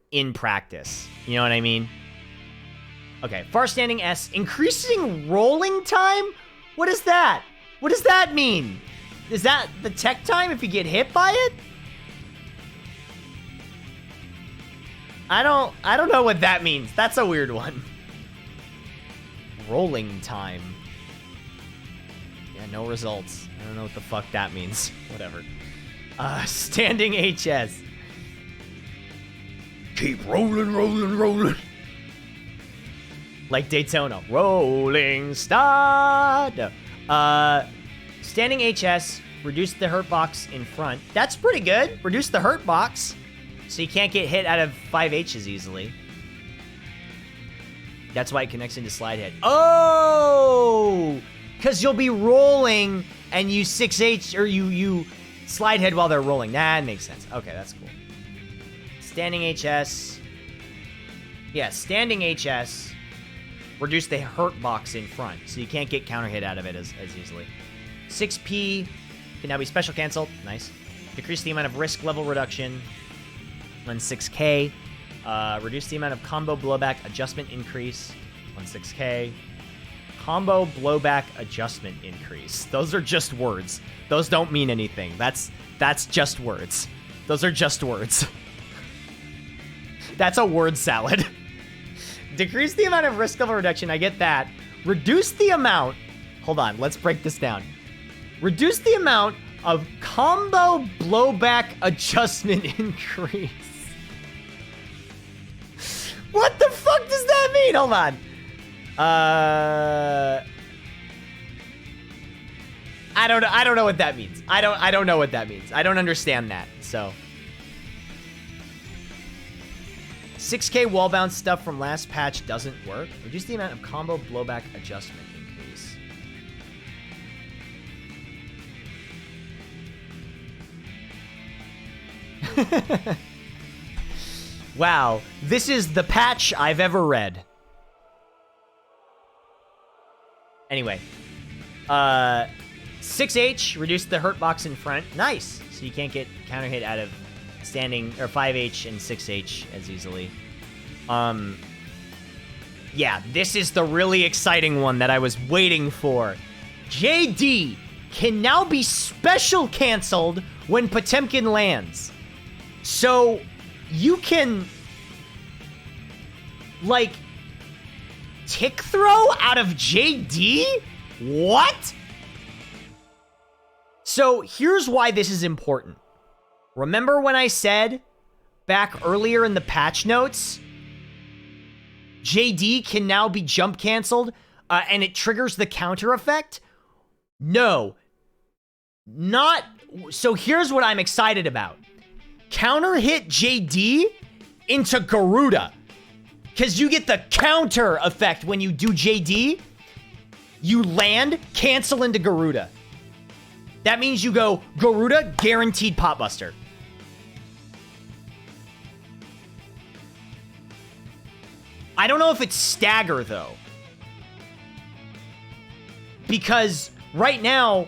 in practice. You know what I mean? Okay, far standing S. Increasing rolling time? What is that? What does that mean? Is that the tech time if you get hit by it? I don't know what that means. That's a weird one. Rolling time. Yeah, no results. I don't know what the fuck that means. Whatever. Standing HS. Keep rolling, rolling, rolling. Like Daytona. Rolling start. Standing HS. Reduce the hurt box in front. That's pretty good. Reduce the hurt box. So you can't get hit out of 5 H's easily. That's why it connects into slide head. Oh! Because you'll be rolling and you 6H, or you slide head while they're rolling. That makes sense. Okay, that's cool. Standing HS. Yeah, standing HS. Reduce the hurt box in front. So you can't get counter hit out of it as easily. 6P can now be special canceled. Nice. Decrease the amount of risk level reduction. On 6K. Reduce the amount of combo blowback adjustment increase. On 6K. Combo blowback adjustment increase. Those are just words. Those don't mean anything. That's just words. Those are just words. That's a word salad. Decrease the amount of risk level reduction. I get that. Reduce the amount. Hold on. Let's break this down. Reduce the amount of combo blowback adjustment increase. What the fuck does that mean? Hold on. I don't know what that means. I don't know what that means. I don't understand that. So 6K wall bounce stuff from last patch doesn't work. Reduce the amount of combo blowback adjustment increase. Wow, this is the patch I've ever read. Anyway, 6H, reduce the hurt box in front. Nice. So you can't get counter hit out of standing, or 5H and 6H as easily. Yeah, this is the really exciting one that I was waiting for. JD can now be special canceled when Potemkin lands. So you can, like, tick throw out of JD? What? So here's why this is important. Remember when I said back earlier in the patch notes, JD can now be jump canceled and it triggers the counter effect? No. Not. So here's what I'm excited about. Counter hit JD into Garuda. Because you get the counter effect when you do JD. You land, cancel into Garuda. That means you go Garuda, guaranteed Pot Buster. I don't know if it's stagger, though. Because right now,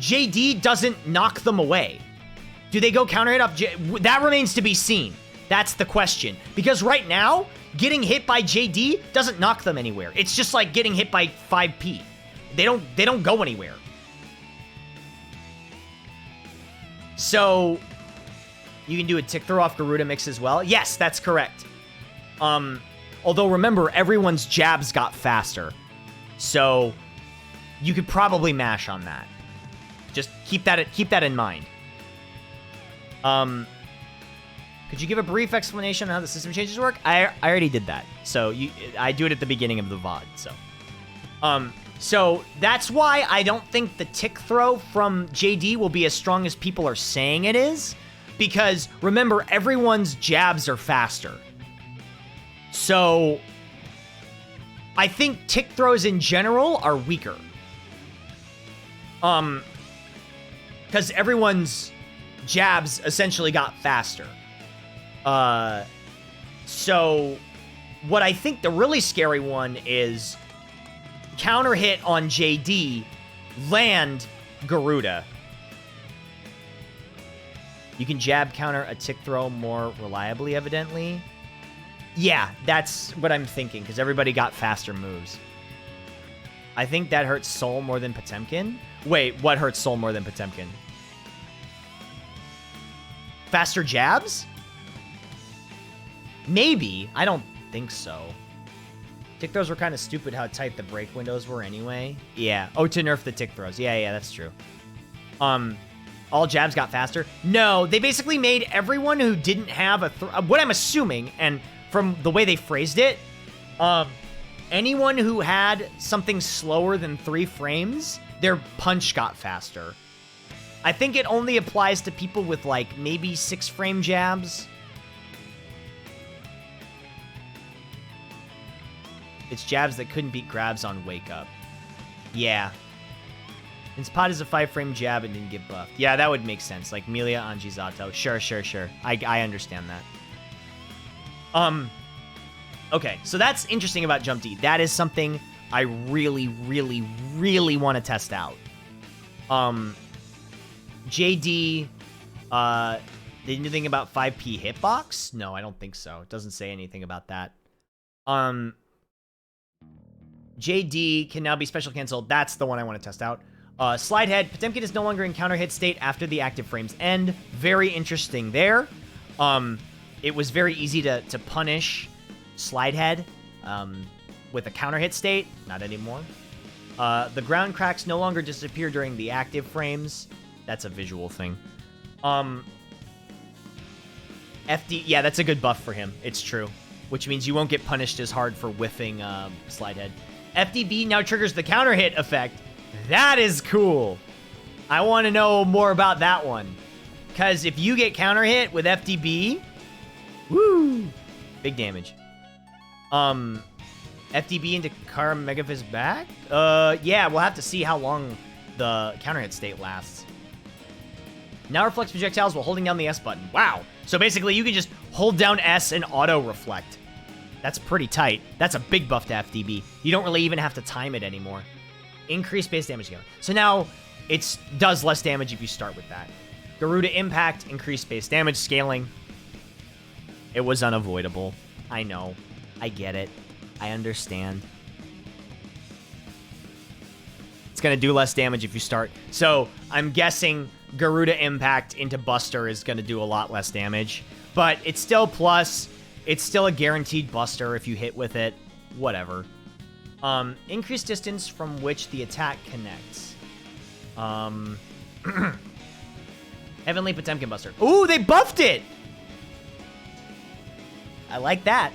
JD doesn't knock them away. Do they go counter hit off that remains to be seen. That's the question. Because right now, getting hit by JD doesn't knock them anywhere. It's just like getting hit by 5P. They don't go anywhere. So, you can do a tick throw off Garuda mix as well. Yes, that's correct. Although remember, everyone's jabs got faster. So, you could probably mash on that. Just keep that in mind. Could you give a brief explanation on how the system changes work? I already did that. So I do it at the beginning of the VOD. So that's why I don't think the tick throw from JD will be as strong as people are saying it is. Because remember, everyone's jabs are faster. So I think tick throws in general are weaker. Because everyone's jabs essentially got faster. So what I think the really scary one is counter hit on JD, land Garuda. You can jab counter a tick throw more reliably, evidently. Yeah, that's what I'm thinking, because everybody got faster moves. I think that hurts Soul more than Potemkin. Wait, what hurts Soul more than Potemkin? Faster jabs? Maybe. I don't think so. Tick throws were kind of stupid how tight the break windows were anyway. Yeah. Oh, to nerf the tick throws. Yeah, that's true. All jabs got faster? No, they basically made everyone who didn't have a... what I'm assuming, and from the way they phrased it, anyone who had something slower than 3 frames, their punch got faster. I think it only applies to people with, like, maybe 6-frame jabs. It's jabs that couldn't beat grabs on Wake Up. Yeah. And Spot is a 5-frame jab and didn't get buffed. Yeah, that would make sense. Like Melia on Jizato. Sure. I understand that. Okay, so that's interesting about Jump D. That is something I really want to test out. JD, did anything about 5P hitbox? No, I don't think so. It doesn't say anything about that. JD can now be special canceled. That's the one I want to test out. Slide head. Potemkin is no longer in counter hit state after the active frames end. Very interesting there. It was very easy to punish slide head with a counter hit state. Not anymore. The ground cracks no longer disappear during the active frames. That's a visual thing. FD, yeah, that's a good buff for him. It's true. Which means you won't get punished as hard for whiffing slide head. FDB now triggers the counter hit effect. That is cool. I want to know more about that one. Because if you get counter hit with FDB, woo, big damage. FDB into Kara Megafist back? Yeah, we'll have to see how long the counter hit state lasts. Now reflects projectiles while holding down the S button. Wow. So basically you can just hold down S and auto reflect. That's pretty tight. That's a big buff to FDB. You don't really even have to time it anymore. Increased base damage scaling. So now it does less damage if you start with that. Garuda Impact, increased base damage scaling. It was unavoidable. I know. I get it. I understand. It's going to do less damage if you start. So I'm guessing Garuda Impact into Buster is going to do a lot less damage. But it's still plus. It's still a guaranteed Buster if you hit with it. Whatever. Increased distance from which the attack connects. Heavenly Potemkin Buster. Ooh, they buffed it! I like that.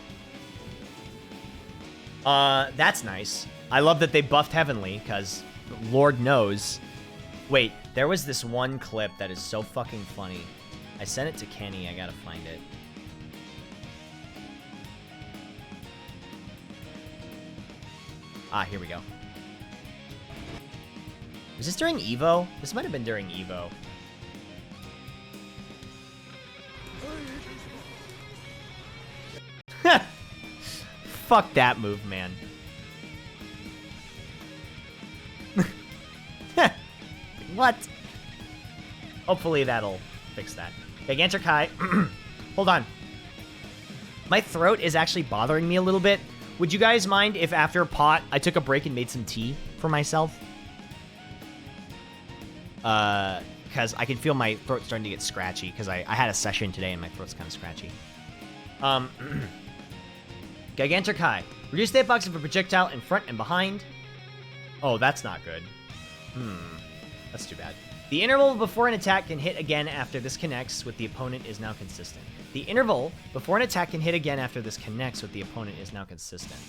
That's nice. I love that they buffed Heavenly, because Lord knows. Wait, there was this one clip that is so fucking funny. I sent it to Kenny. I gotta find it. Ah, here we go. Was this during Evo? This might have been during Evo. Fuck that move, man. What? Hopefully that'll fix that. Gigantic High. Hold on. My throat is actually bothering me a little bit. Would you guys mind if after a pot, I took a break and made some tea for myself? Because I can feel my throat starting to get scratchy, because I had a session today and my throat's kind of scratchy. Gigantic High. Reduce the hitbox of a projectile in front and behind. Oh, that's not good. That's too bad. The interval before an attack can hit again after this connects with the opponent is now consistent. The interval before an attack can hit again after this connects with the opponent is now consistent.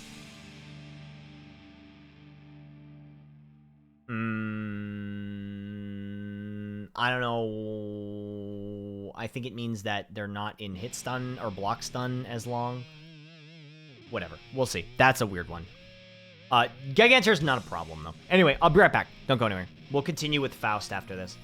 I don't know. I think it means that they're not in hit stun or block stun as long. Whatever. We'll see. That's a weird one. Gigantor's not a problem, though. Anyway, I'll be right back. Don't go anywhere. We'll continue with Faust after this.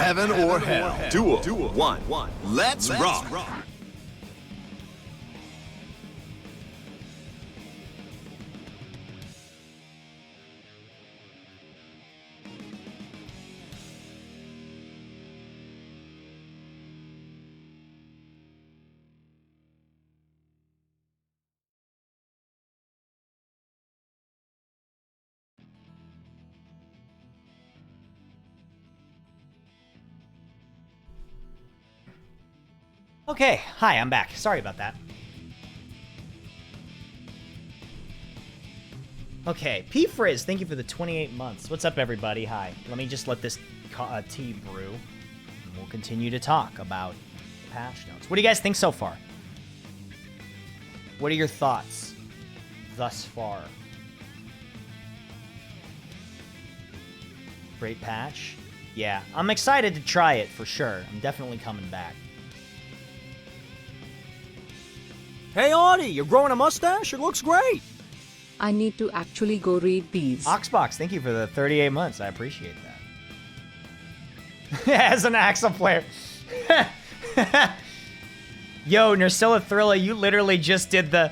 Heaven or hell. Duel 1. Let's rock. Okay, hi, I'm back. Sorry about that. Okay, P Frizz, thank you for the 28 months. What's up, everybody? Hi. Let me just let this tea brew, and we'll continue to talk about the patch notes. What do you guys think so far? What are your thoughts thus far? Great patch? Yeah, I'm excited to try it for sure. I'm definitely coming back. Hey, Audie, you're growing a mustache? It looks great. I need to actually go read these. Oxbox, thank you for the 38 months. I appreciate that. As an Axel player. Yo, Nursilla Thrilla, you literally just did the...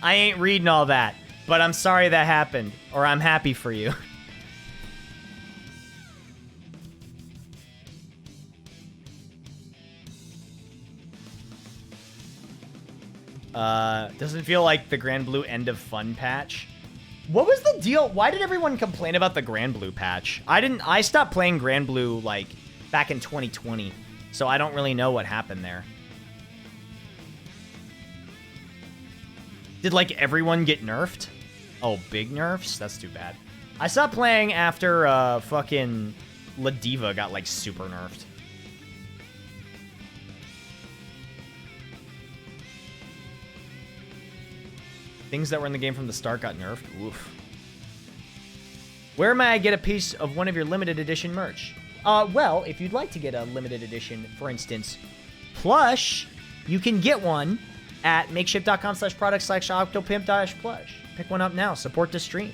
I ain't reading all that, but I'm sorry that happened, or I'm happy for you. Doesn't feel like the Grand Blue End of Fun patch. What was the deal? Why did everyone complain about the Grand Blue patch? I stopped playing Grand Blue, like, back in 2020, so I don't really know what happened there. Did, like, everyone get nerfed? Oh, big nerfs? That's too bad. I stopped playing after, fucking La Diva got, like, super nerfed. Things that were in the game from the start got nerfed. Oof. Where may I get a piece of one of your limited edition merch? Well, if you'd like to get a limited edition, for instance, plush, you can get one at makeshift.com/product/octopimp-plush. Pick one up now. Support the stream.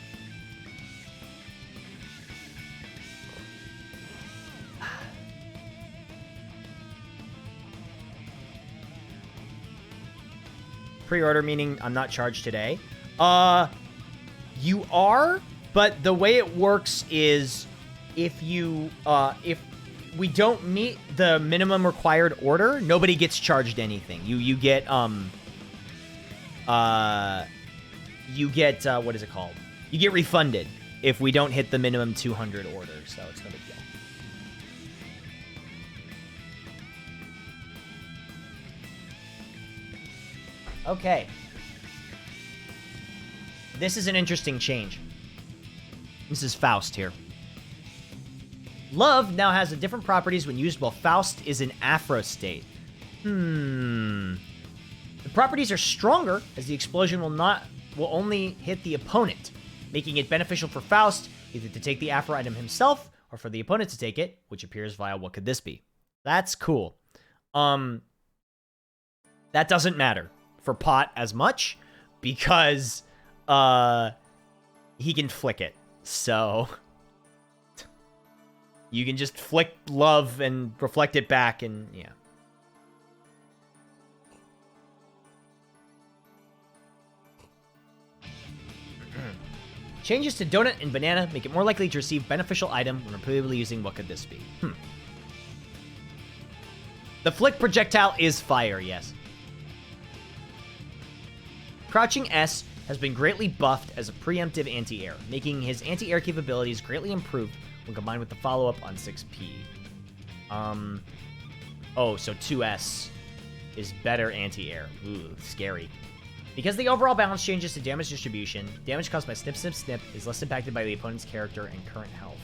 Pre-order meaning I'm not charged today. You are, but the way it works is if we don't meet the minimum required order, nobody gets charged anything. You get what is it called? You get refunded if we don't hit the minimum 200 orders, so it's no big deal. Okay. This is an interesting change. This is Faust here. Love now has different properties when used while Faust is in Afro state. The properties are stronger as the explosion will only hit the opponent, making it beneficial for Faust either to take the Afro item himself or for the opponent to take it, which appears via what could this be? That's cool. That doesn't matter for Pot as much because he can flick it. So you can just flick love and reflect it back, and yeah. Changes to Donut and Banana make it more likely to receive beneficial item when repeatedly using what could this be? The flick projectile is fire, yes. Crouching S has been greatly buffed as a preemptive anti-air, making his anti-air capabilities greatly improved when combined with the follow-up on 6P. Oh, so 2S is better anti-air. Ooh, scary. Because the overall balance changes to damage distribution, damage caused by snip, snip, snip is less impacted by the opponent's character and current health.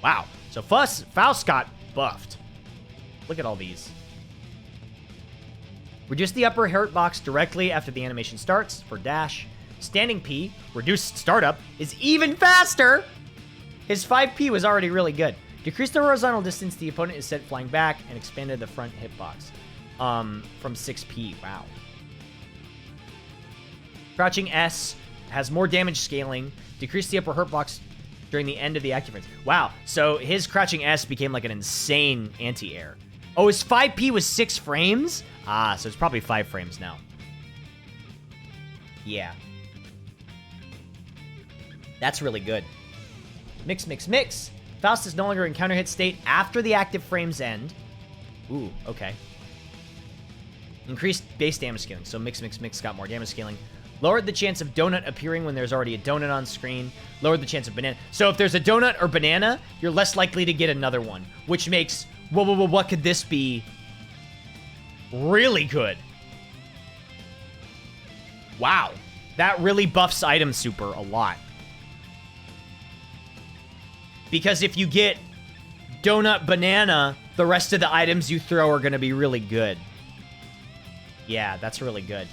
Wow, so Faust got buffed. Look at all these. Reduce the upper hurt box directly after the animation starts for dash. Standing P, reduced startup, is even faster! His 5P was already really good. Decrease the horizontal distance the opponent is sent flying back and expanded the front hitbox. From 6P, wow. Crouching S has more damage scaling. Decrease the upper hurt box during the end of the active frames. Wow, so his crouching S became like an insane anti-air. Oh, his 5P was 6 frames? Ah, so it's probably 5 frames now. Yeah. That's really good. Mix, mix, mix. Faust is no longer in counter hit state after the active frames end. Ooh, okay. Increased base damage scaling. So mix, mix, mix got more damage scaling. Lowered the chance of donut appearing when there's already a donut on screen. Lowered the chance of banana. So if there's a donut or banana, you're less likely to get another one, which makes, whoa, what could this be? Really good. Wow. That really buffs item super a lot. Because if you get donut banana, the rest of the items you throw are going to be really good. Yeah, that's really good.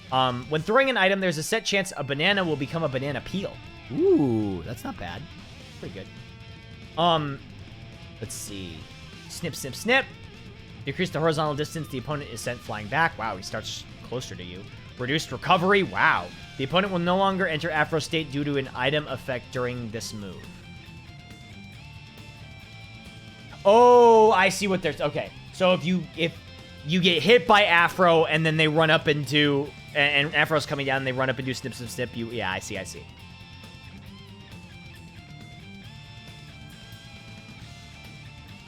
When throwing an item, there's a set chance a banana will become a banana peel. Ooh, that's not bad. Pretty good. Let's see. Snip, snip, snip. Decrease the horizontal distance the opponent is sent flying back. Wow, he starts closer to you. Reduced recovery. Wow. The opponent will no longer enter Afro state due to an item effect during this move. Oh, I see what there's... Okay. So if you get hit by Afro and then they run up into... And Afro's coming down and they run up and do snip, snip, snip. Yeah, I see.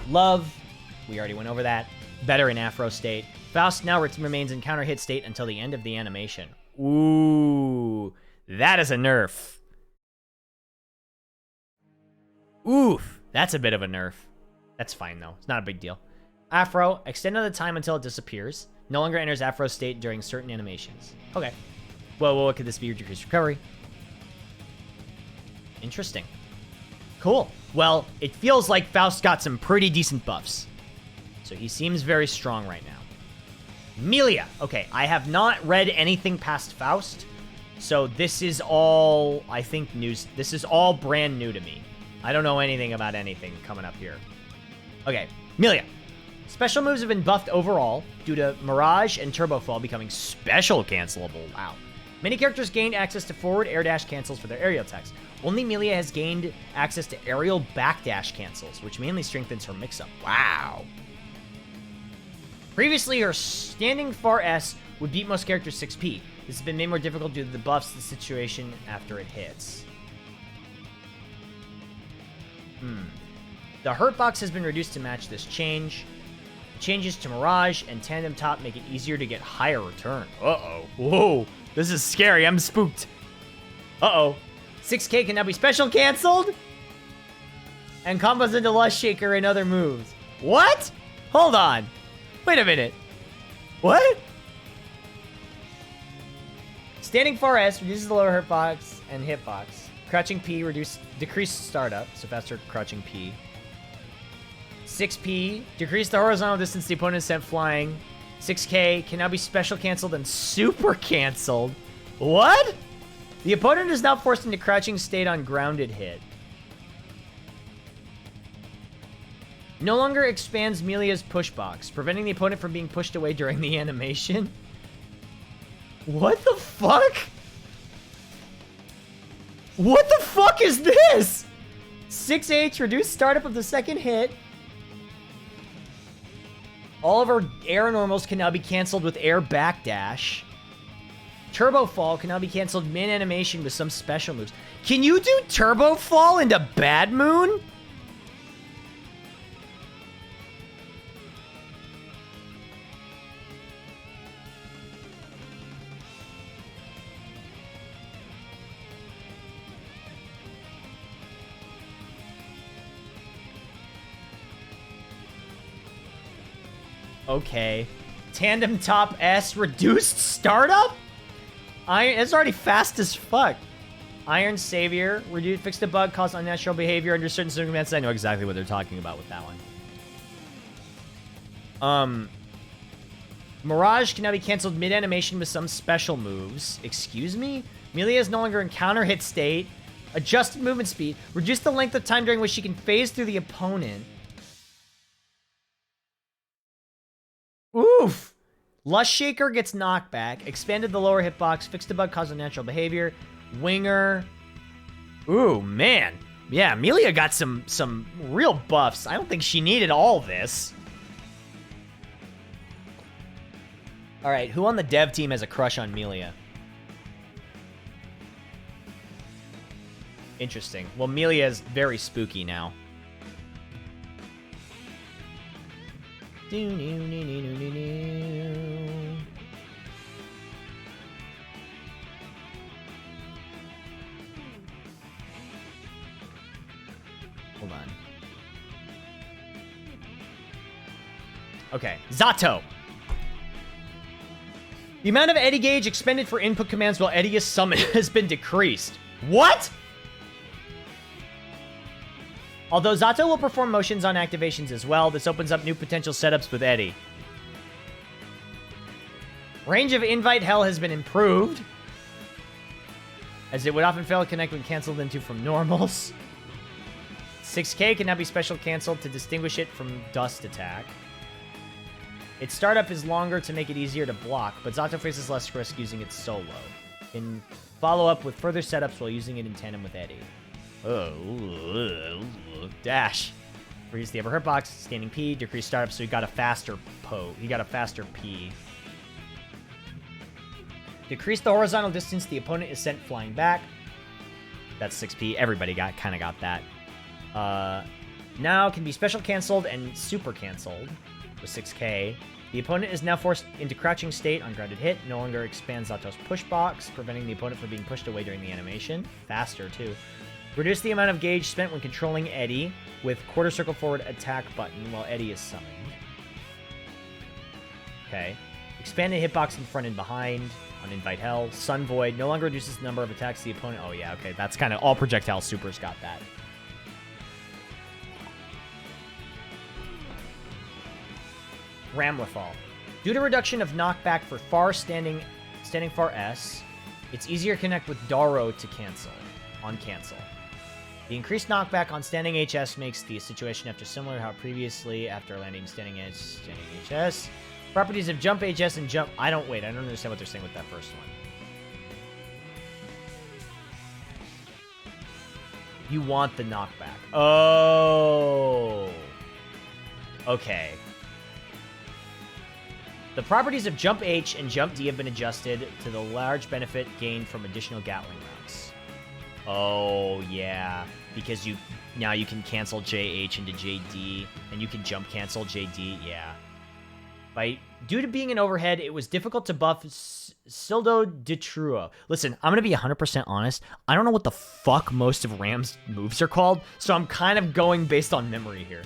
Love. We already went over that. Better in Afro state. Faust now remains in counter hit state until the end of the animation. Ooh. That is a nerf. Oof. That's a bit of a nerf. That's fine, though. It's not a big deal. Afro, extend the time until it disappears. No longer enters Afro state during certain animations. Okay. Well, what could this be? Decreased recovery. Interesting. Cool. Well, it feels like Faust got some pretty decent buffs. So he seems very strong right now. Melia. Okay, I have not read anything past Faust. So this is all, I think, news. This is all brand new to me. I don't know anything about anything coming up here. Okay, Melia. Special moves have been buffed overall due to Mirage and Turbo Fall becoming special cancelable. Wow. Many characters gained access to forward air dash cancels for their aerial attacks. Only Melia has gained access to aerial backdash cancels, which mainly strengthens her mix-up. Wow. Previously, her standing far S would beat most characters 6p. This has been made more difficult due to the buffs to the situation after it hits. The hurt box has been reduced to match this change. Changes to Mirage and Tandem Top make it easier to get higher return. Uh-oh. Whoa. This is scary. I'm spooked. Uh-oh. 6K can now be special canceled? And combos into Lust Shaker and other moves. What? Hold on. Wait a minute. What? Standing far S reduces the lower hurt box and hitbox. Crouching P decreased startup, so faster crouching P. 6P, decrease the horizontal distance the opponent is sent flying. 6K can now be special canceled and super canceled. What? The opponent is now forced into crouching state on grounded hit. No longer expands Melia's push box, preventing the opponent from being pushed away during the animation. What the fuck? What the fuck is this? 6H, reduce startup of the second hit. All of our air normals can now be canceled with air backdash. Turbo Fall can now be canceled mid-animation with some special moves. Can you do Turbo Fall into Bad Moon? Okay. Tandem Top S reduced startup? It's already fast as fuck. Iron Savior. Fix the bug, cause unnatural behavior under certain circumstances. I know exactly what they're talking about with that one. Mirage can now be canceled mid-animation with some special moves. Excuse me? Melia is no longer in counter hit state. Adjusted movement speed. Reduce the length of time during which she can phase through the opponent. Oof! Lust Shaker gets knockback. Expanded the lower hitbox. Fixed the bug, caused unnatural behavior. Winger. Ooh, man. Yeah, Amelia got some real buffs. I don't think she needed all this. All right, who on the dev team has a crush on Amelia? Interesting. Well, Amelia is very spooky now. Hold on. Okay, Zato. The amount of Eddie gauge expended for input commands while Eddie is summoned has been decreased. What? Although Zato will perform motions on activations as well, this opens up new potential setups with Eddie. Range of Invite Hell has been improved, as it would often fail to connect when canceled into from normals. 6K can now be special canceled to distinguish it from Dust Attack. Its startup is longer to make it easier to block, but Zato faces less risk using it solo. Can follow up with further setups while using it in tandem with Eddie. Dash. Reduce the upper hurt box, standing P, decrease startup, so he got a faster He got a faster P. Decrease the horizontal distance the opponent is sent flying back. That's 6P. Everybody kind of got that. Now can be special canceled and super canceled with 6K. The opponent is now forced into crouching state on grounded hit. No longer expands Zato's push box, preventing the opponent from being pushed away during the animation. Faster, too. Reduce the amount of gauge spent when controlling Eddie with quarter circle forward attack button while Eddie is summoned. Okay. Expanded hitbox in front and behind on Invite Hell. Sun Void no longer reduces the number of attacks the opponent... Oh, yeah, okay. That's kind of... All projectile supers got that. Ramlethal. Due to reduction of knockback for standing far S, it's easier to connect with Daro to cancel. On cancel. The increased knockback on standing HS makes the situation after similar to how previously after landing standing HS. Properties of jump HS and jump... I don't understand what they're saying with that first one. You want the knockback. Oh. Okay. The properties of jump H and jump D have been adjusted to the large benefit gained from additional Gatling rounds. Oh, yeah. Because now you can cancel JH into JD, and you can jump cancel JD, yeah. Due to being an overhead, it was difficult to buff Sildo Detruo. Listen, I'm going to be 100% honest. I don't know what the fuck most of Ram's moves are called, so I'm kind of going based on memory here.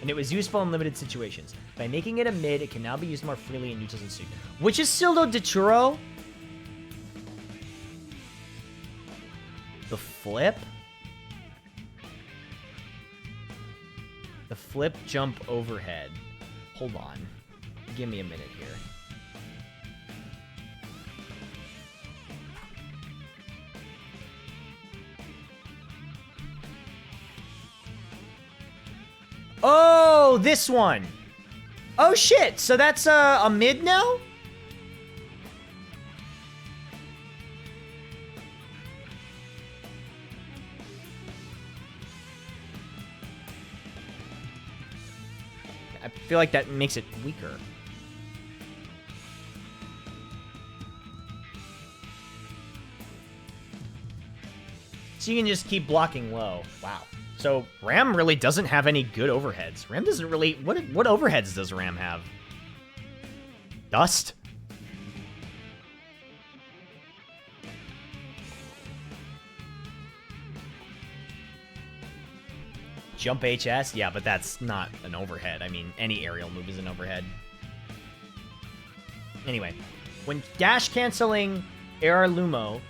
And it was useful in limited situations. By making it a mid, it can now be used more freely in neutrals and suit. Which is Sildo Detruo? The flip? The flip jump overhead. Hold on. Give me a minute here. Oh, this one. Oh, shit. So that's a mid now? I feel like that makes it weaker. So you can just keep blocking low. Wow. So Ram really doesn't have any good overheads. Ram doesn't really... What overheads does Ram have? Dust? Jump HS? Yeah, but that's not an overhead. I mean, any aerial move is an overhead. Anyway, when dash canceling Air Lumo,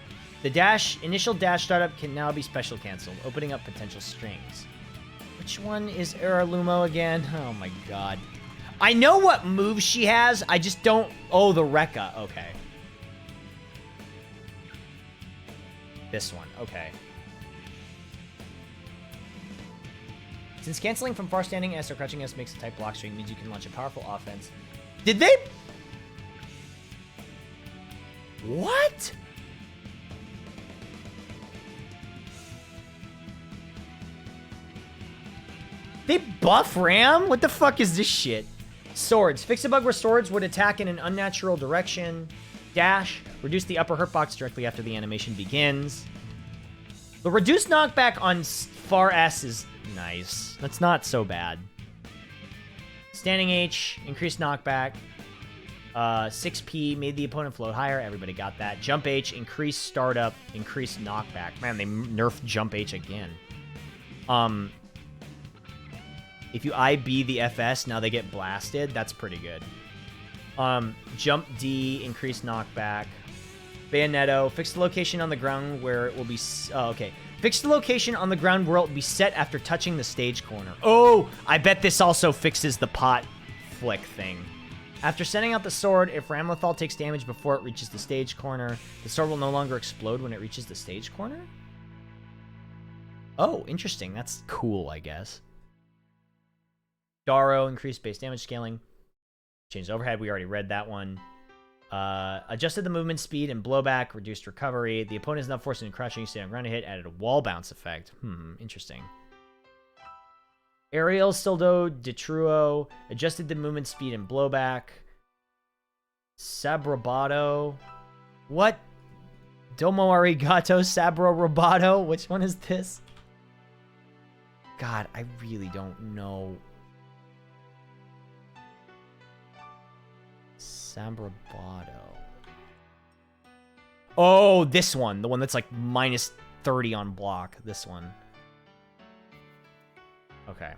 the initial dash startup can now be special canceled, opening up potential strings. Which one is Aralumo again? Oh my god. I know what moves she has, I just don't... Oh, the Rekka. Okay. This one. Okay. Since canceling from far standing S or crouching S makes a type block string, means you can launch a powerful offense. Did they... What? They buff Ram? What the fuck is this shit? Swords. Fix a bug where swords would attack in an unnatural direction. Dash. Reduce the upper hurt box directly after the animation begins. The reduced knockback on far S is nice. That's not so bad. Standing H. Increased knockback. 6P. Made the opponent float higher. Everybody got that. Jump H. Increased startup. Increased knockback. Man, they nerfed Jump H again. If you IB the FS, now they get blasted. That's pretty good. Jump D, increased knockback. Bayonetto, fix the location on the ground where it will be... Oh, okay. Fix the location on the ground where it will be set after touching the stage corner. Oh, I bet this also fixes the pot flick thing. After sending out the sword, if Ramlethal takes damage before it reaches the stage corner, the sword will no longer explode when it reaches the stage corner? Oh, interesting. That's cool, I guess. Daro, increased base damage scaling. Changed overhead. We already read that one. Adjusted the movement speed and blowback. Reduced recovery. The opponent is not forced into crouching. Stay on ground hit. Added a wall bounce effect. Interesting. Aerial Sildo Detruo. Adjusted the movement speed and blowback. Sabrobato. What? Domo Arigato Sabrobato? Which one is this? God, I really don't know. Sabrobato. Oh, this one. The one that's like minus 30 on block. This one. Okay.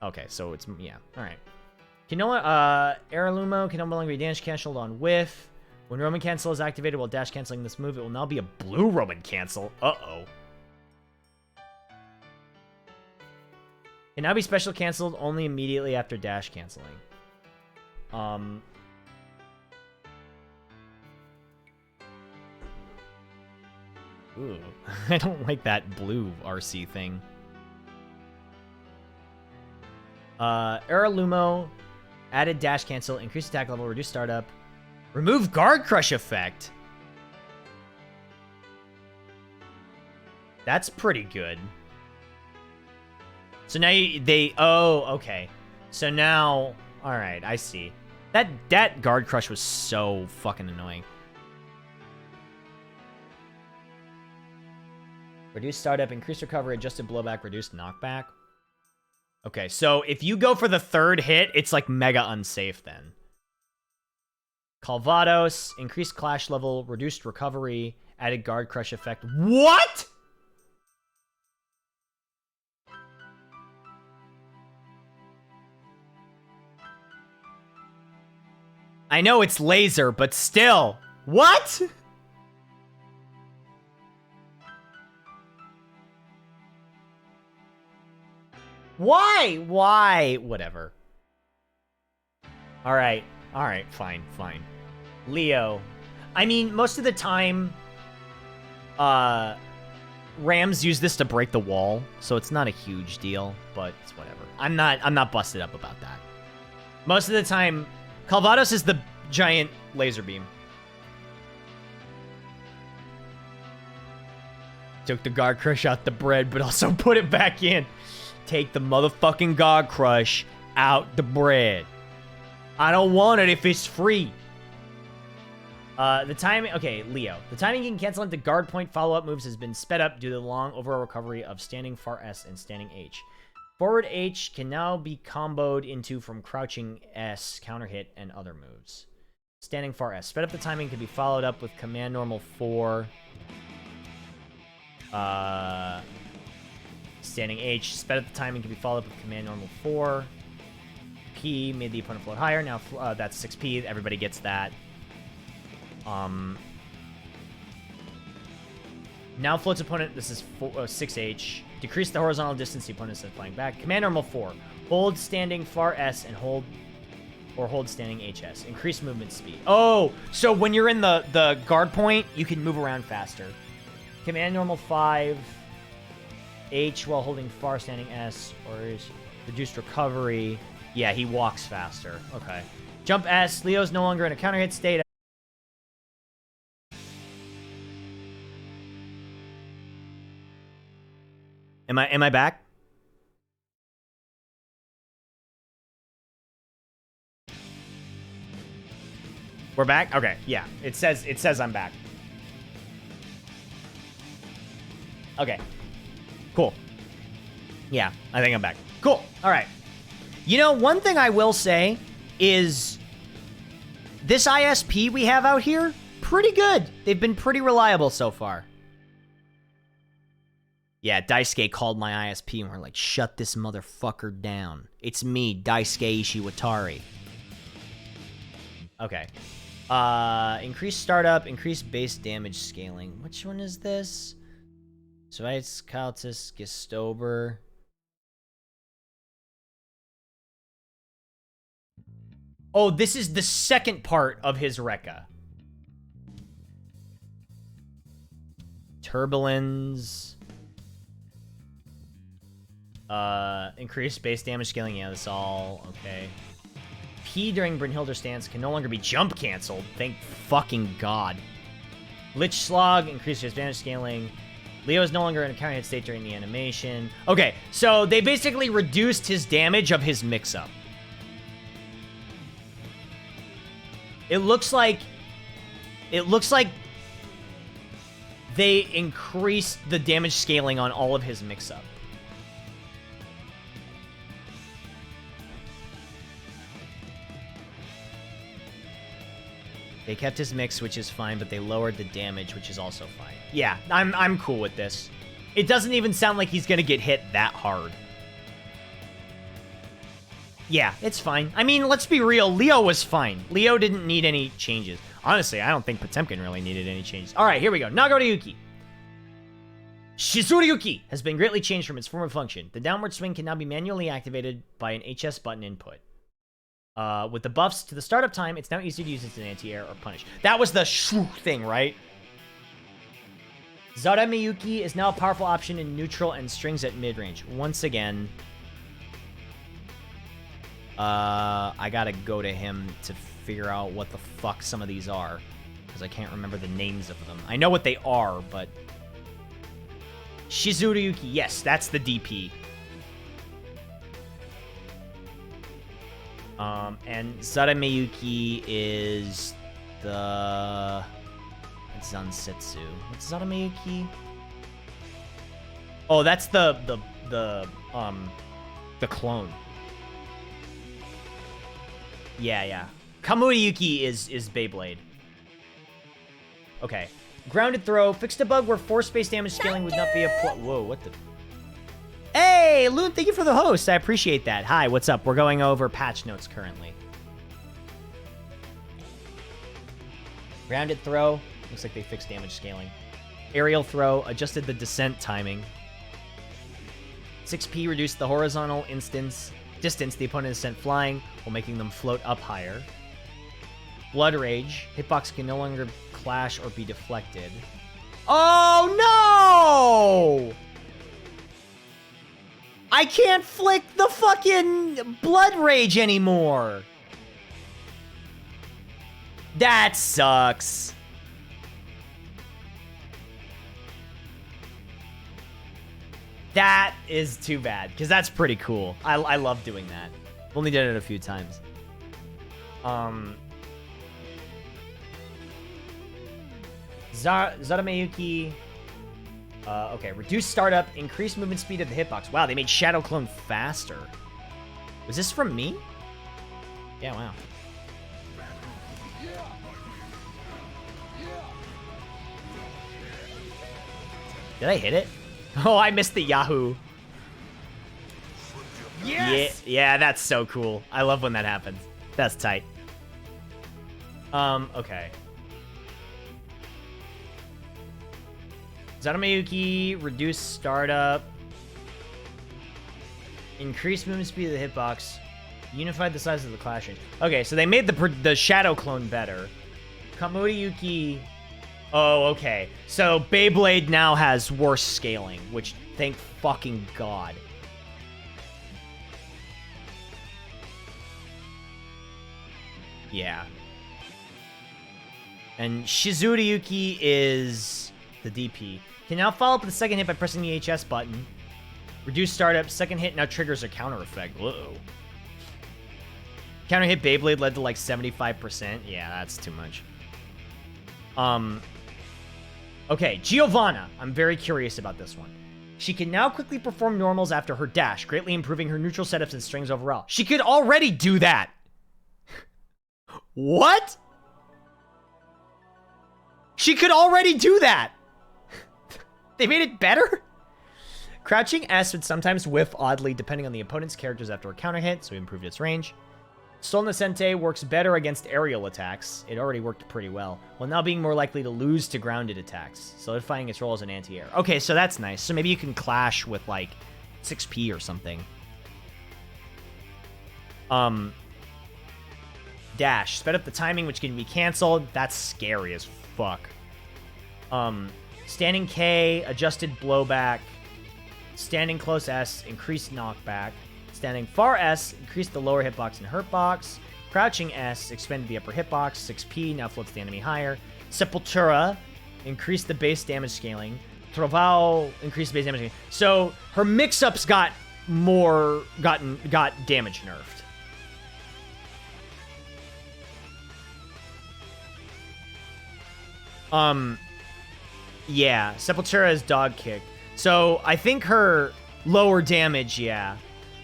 Okay, so it's... Yeah. Alright. Aralumo can no longer be dash canceled on whiff. When Roman Cancel is activated while dash canceling this move, it will now be a blue Roman Cancel. Uh-oh. Can now be special canceled only immediately after dash canceling. Ooh, I don't like that blue RC thing. Aralumo, added dash cancel, increased attack level, reduce startup, remove guard crush effect. That's pretty good. So now oh, okay. So now, all right, I see. That guard crush was so fucking annoying. Reduced startup, increased recovery, adjusted blowback, reduced knockback. Okay, so if you go for the third hit, it's like mega unsafe then. Calvados, increased clash level, reduced recovery, added guard crush effect. What? I know it's laser, but still. What? Why? Why? Whatever. Alright. Alright, fine, fine. Leo. I mean, most of the time, Rams use this to break the wall, so it's not a huge deal, but it's whatever. I'm not busted up about that. Most of the time, Calvados is the giant laser beam. Took the guard crush out the bread, but also put it back in. Take the motherfucking guard crush out the bread. I don't want it if it's free. The timing... Okay, Leo. The timing you can cancel into guard point follow-up moves has been sped up due to the long overall recovery of standing far S and standing H. Forward H can now be comboed into from crouching S, counter hit, and other moves. Standing far S. Sped up the timing can be followed up with command normal 4. Standing H. Sped up the timing can be followed up with command normal 4. P made the opponent float higher. Now that's 6P. Everybody gets that. Now floats opponent. This is 6H. Decrease the horizontal distance the opponent is flying back. Command normal 4. Hold standing far S and hold standing HS. Increase movement speed. Oh, so when you're in the guard point, you can move around faster. Command normal 5. H while holding far standing S, or is reduced recovery. Yeah, he walks faster. Okay. Jump S. Leo's no longer in a counter hit state. Am I back? We're back? Okay, yeah. It says I'm back. Okay. Cool. Yeah, I think I'm back. Cool. All right. You know, one thing I will say is this ISP we have out here, pretty good. They've been pretty reliable so far. Yeah, Daisuke called my ISP and we're like, shut this motherfucker down. It's me, Daisuke Ishiwatari. Okay. Increase startup, increase base damage scaling. Which one is this? Schweiz, Kaltis, Gestober. Oh, this is the second part of his Rekka. Turbulence. Increased base damage scaling. Yeah, that's all. Okay. P during Brynhilder's stance can no longer be jump canceled. Thank fucking God. Lich Slog. Increased base damage scaling. Leo is no longer in a counter hit state during the animation. Okay, so they basically reduced his damage of his mix-up. It looks like they increased the damage scaling on all of his mix-up. They kept his mix, which is fine, but they lowered the damage, which is also fine. Yeah, I'm cool with this. It doesn't even sound like he's gonna get hit that hard. Yeah, it's fine. I mean, let's be real. Leo was fine. Leo didn't need any changes. Honestly, I don't think Potemkin really needed any changes. All right, here we go. Nagoriyuki. Shizuryuki has been greatly changed from its former function. The downward swing can now be manually activated by an HS button input. With the buffs to the startup time, it's now easier to use it as an anti-air or punish. That was the shoo thing, right? Zarameyuki is now a powerful option in neutral and strings at mid-range. Once again, I gotta go to him to figure out what the fuck some of these are, because I can't remember the names of them. I know what they are, but... Shizuryuki, yes, that's the DP. And Zarameyuki is the... Zansetsu. What's Zarameyuki? Oh, that's the clone. Yeah. Kamuriyuki is Beyblade. Okay. Grounded throw. Fixed a bug where force space damage scaling would not be a whoa, what the... Hey, Loon, thank you for the host. I appreciate that. Hi, what's up? We're going over patch notes currently. Grounded throw. Looks like they fixed damage scaling. Aerial throw. Adjusted the descent timing. 6P reduced the horizontal distance the opponent is sent flying while making them float up higher. Blood Rage. Hitbox can no longer clash or be deflected. Oh, no! I can't flick the fucking Blood Rage anymore. That sucks. That is too bad, because that's pretty cool. I love doing that. Only did it a few times. Zarameyuki. Okay, reduce startup, increase movement speed of the hitbox. Wow, they made Shadow Clone faster. Was this from me? Yeah, wow. Did I hit it? Oh, I missed the Yahoo. Yes! Yeah, that's so cool. I love when that happens. That's tight. Okay. Zarameyuki, reduce startup. Increase movement speed of the hitbox. Unified the size of the clash range. Okay, so they made the Shadow Clone better. Kamuriyuki... Oh, okay. So Beyblade now has worse scaling, which, thank fucking God. Yeah. And Shizuryuki is the DP. Can now follow up with the second hit by pressing the HS button. Reduce startup. Second hit now triggers a counter effect. Whoa. Counter hit Beyblade led to like 75%. Yeah, that's too much. Okay, Giovanna. I'm very curious about this one. She can now quickly perform normals after her dash, greatly improving her neutral setups and strings overall. She could already do that. What? She could already do that. They made it better? Crouching S would sometimes whiff oddly depending on the opponent's characters after a counter hit, so we improved its range. Sol Nascente works better against aerial attacks. It already worked pretty well, while now being more likely to lose to grounded attacks, solidifying its role as an anti-air. Okay, so that's nice. So maybe you can clash with, like, 6P or something. Dash. Sped up the timing, which can be canceled. That's scary as fuck. Standing K, adjusted blowback. Standing close S, increased knockback. Standing far S, increased the lower hitbox and hurtbox. Crouching S, expanded the upper hitbox. 6P, now floats the enemy higher. Sepultura, increased the base damage scaling. Trovao, increased the base damage scaling. So her mix-ups got damage nerfed. Yeah, Sepultura is dog kick. So I think her lower damage, yeah.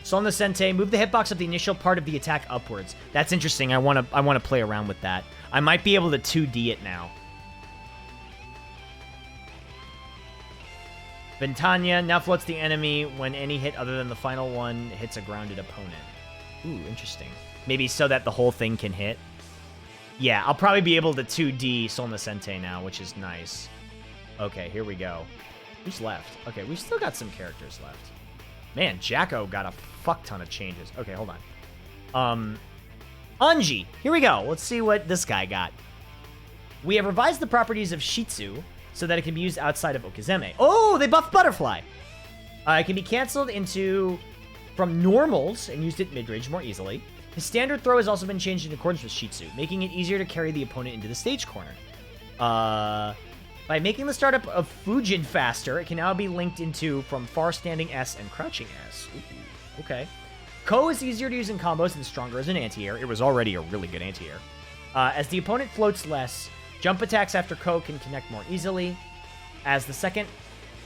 Sol Nascente, move the hitbox of the initial part of the attack upwards. That's interesting. I want to play around with that. I might be able to 2D it now. Ventania now floats the enemy when any hit other than the final one hits a grounded opponent. Ooh, interesting. Maybe so that the whole thing can hit. Yeah, I'll probably be able to 2D Sol Nascente now, which is nice. Okay, here we go. Who's left? Okay, we've still got some characters left. Man, Jacko got a fuck ton of changes. Okay, hold on. Anji. Here we go. Let's see what this guy got. We have revised the properties of Shitsu so that it can be used outside of Okizeme. Oh, they buffed Butterfly. It can be canceled from normals and used at mid-range more easily. His standard throw has also been changed in accordance with Shitsu, making it easier to carry the opponent into the stage corner. By making the startup of Fujin faster, it can now be linked into from far standing S and crouching S. Ooh, okay. Ko is easier to use in combos and stronger as an anti-air. It was already a really good anti-air. As the opponent floats less, jump attacks after Ko can connect more easily. As the second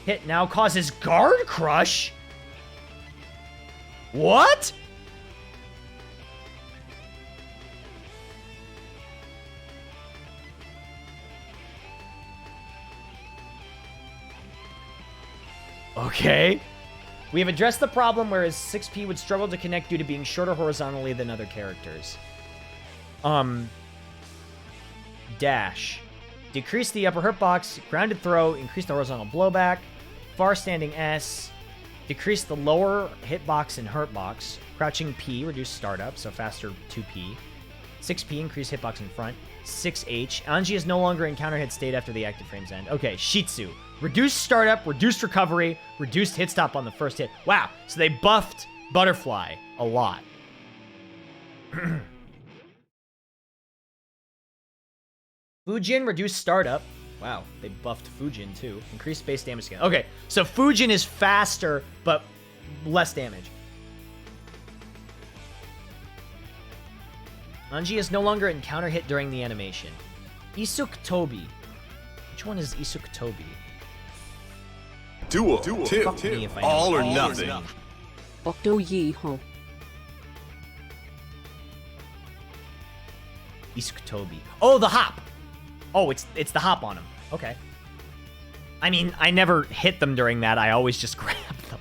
hit now causes Guard Crush? What? Okay. We have addressed the problem whereas 6P would struggle to connect due to being shorter horizontally than other characters. Dash. Decrease the upper hurtbox, grounded throw, increase the horizontal blowback, far standing S, decrease the lower hitbox and hurtbox, crouching P, reduce startup, so faster 2P, 6P, increase hitbox in front, 6H. Anji is no longer in counter hit state after the active frames end. Okay, Shitsu. Reduced startup, reduced recovery, reduced hit stop on the first hit. Wow, so they buffed Butterfly a lot. Fujin, reduced startup. Wow, they buffed Fujin too. Increased base damage scale. Okay, so Fujin is faster, but less damage. Anji is no longer in counter hit during the animation. Isuk Tobi. Which one is Isuk Tobi? Duel. Fuck me if I know All or it. nothing. Octo Yi Ho. Isuk Tobi. Oh, the hop. Oh, it's the hop on him. Okay. I mean, I never hit them during that. I always just grab them.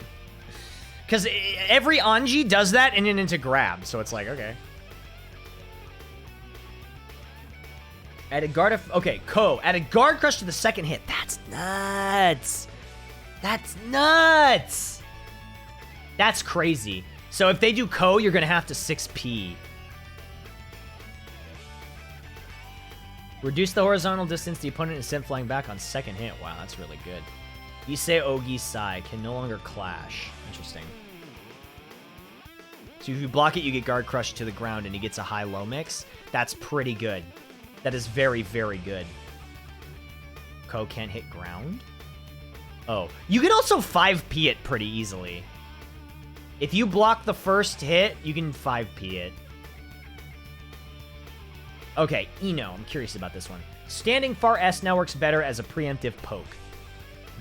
Because every Anji does that and then into grab. So it's like, okay. Added guard... Okay, Ko. Added guard crush to the second hit. That's nuts. That's nuts. That's crazy. So if they do Ko, you're going to have to 6P. Reduce the horizontal distance the opponent is sent flying back on second hit. Wow, that's really good. Issei Ogi Sai can no longer clash. Interesting. So if you block it, you get guard crushed to the ground and he gets a high-low mix. That's pretty good. That is very, very good. Ko can't hit ground? Oh. You can also 5P it pretty easily. If you block the first hit, you can 5P it. Okay, Eno. I'm curious about this one. Standing far S now works better as a preemptive poke.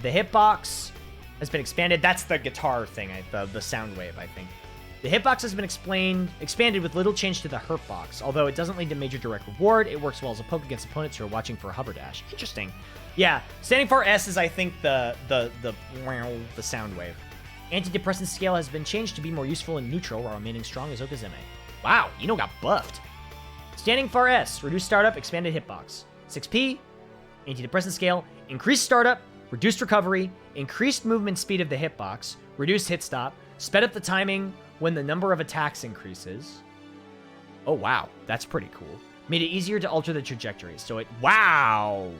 The hitbox has been expanded. That's the guitar thing, the sound wave, I think. The hitbox has been expanded with little change to the hurt box. Although it doesn't lead to major direct reward, it works well as a poke against opponents who are watching for a hover dash. Interesting. Yeah, standing far S is, I think, the sound wave. Antidepressant scale has been changed to be more useful in neutral while remaining strong as Okazeme. Wow, Eno got buffed. Standing far S, reduced startup, expanded hitbox. 6P, antidepressant scale, increased startup, reduced recovery, increased movement speed of the hitbox, reduced hit stop, sped up the timing when the number of attacks increases. Oh, wow. That's pretty cool. Made it easier to alter the trajectory. So it... Wow!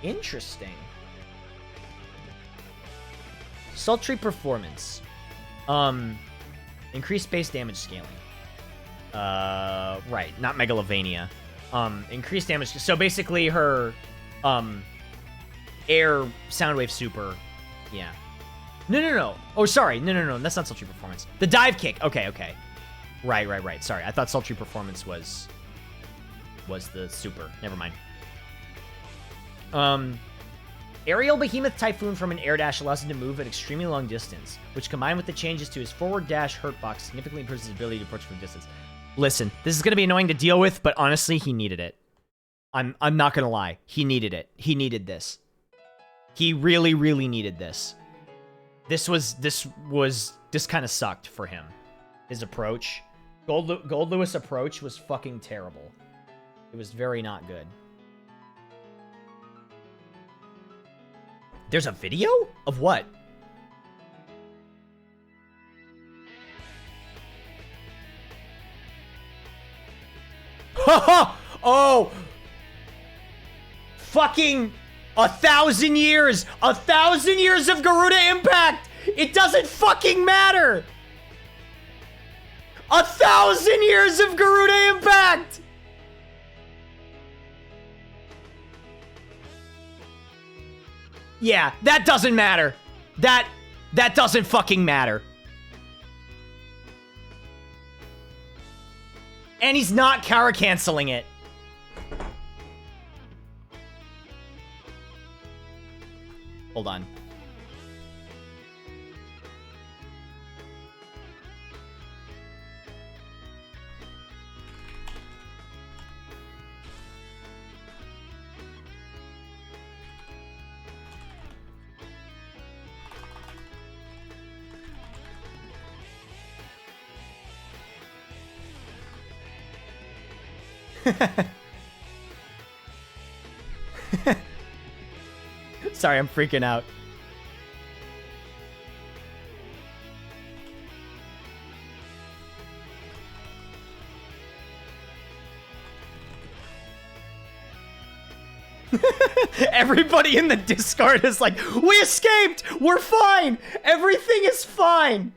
Interesting. Sultry performance. Increased base damage scaling. Right. Not Megalovania. Increased damage... So basically her... air soundwave super. Yeah. No. Oh, sorry. No. That's not sultry performance. The dive kick. Okay. Right. Sorry. I thought sultry performance was the super. Never mind. Aerial Behemoth Typhoon from an air dash allows him to move at extremely long distance, which combined with the changes to his forward dash hurt box significantly improves his ability to approach from distance. Listen, this is going to be annoying to deal with, but honestly, he needed it. I'm not going to lie. He needed it. He needed this. He really, really needed this. This kind of sucked for him. His approach. Gold Lewis approach was fucking terrible. It was very not good. There's a video? Of what? Oh! Fucking 1,000 years! 1,000 years of Garuda Impact! It doesn't fucking matter! 1,000 years of Garuda Impact! Yeah, that doesn't matter. That doesn't fucking matter. And he's not Kara canceling it. Hold on. Sorry, I'm freaking out. Everybody in the Discord is like, we escaped! We're fine! Everything is fine!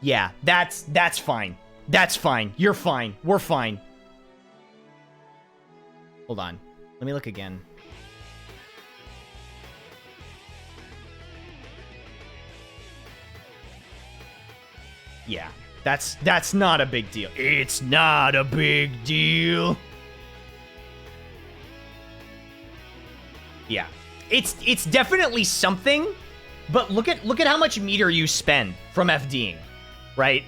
Yeah, that's fine. That's fine. You're fine. We're fine. Hold on. Let me look again. Yeah, that's not a big deal. It's not a big deal. Yeah. It's definitely something, but look at how much meter you spend from FDing. Right?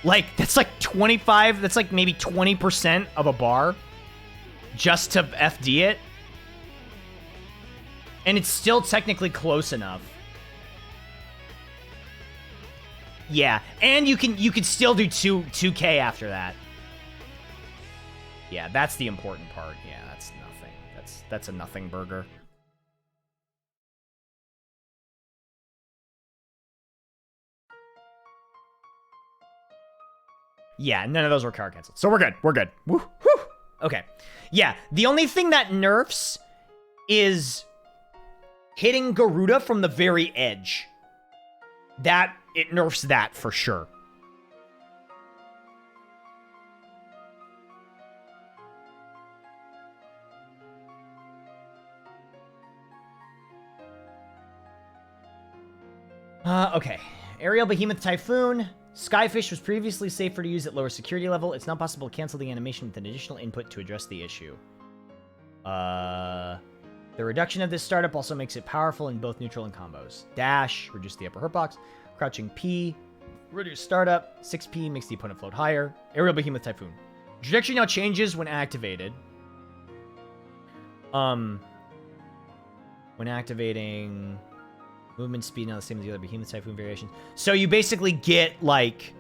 Like, that's like 25, that's like maybe 20% of a bar just to FD it. And it's still technically close enough. Yeah, and you can still do 2K after that. Yeah, that's the important part. Yeah, that's nothing. That's a nothing burger. Yeah, none of those were card canceled. So we're good. We're good. Woo, whew. Okay. Yeah, the only thing that nerfs is hitting Garuda from the very edge. it nerfs that for sure. Okay. Aerial Behemoth Typhoon. Skyfish was previously safer to use at lower security level. It's not possible to cancel the animation with an additional input to address the issue. The reduction of this startup also makes it powerful in both neutral and combos. Dash, reduce the upper hurt box. Crouching P, reduce startup. 6P makes the opponent float higher. Aerial Behemoth Typhoon. Trajectory now changes when activated. When activating... Movement speed now the same as the other Behemoth Typhoon variations. So you basically get, like...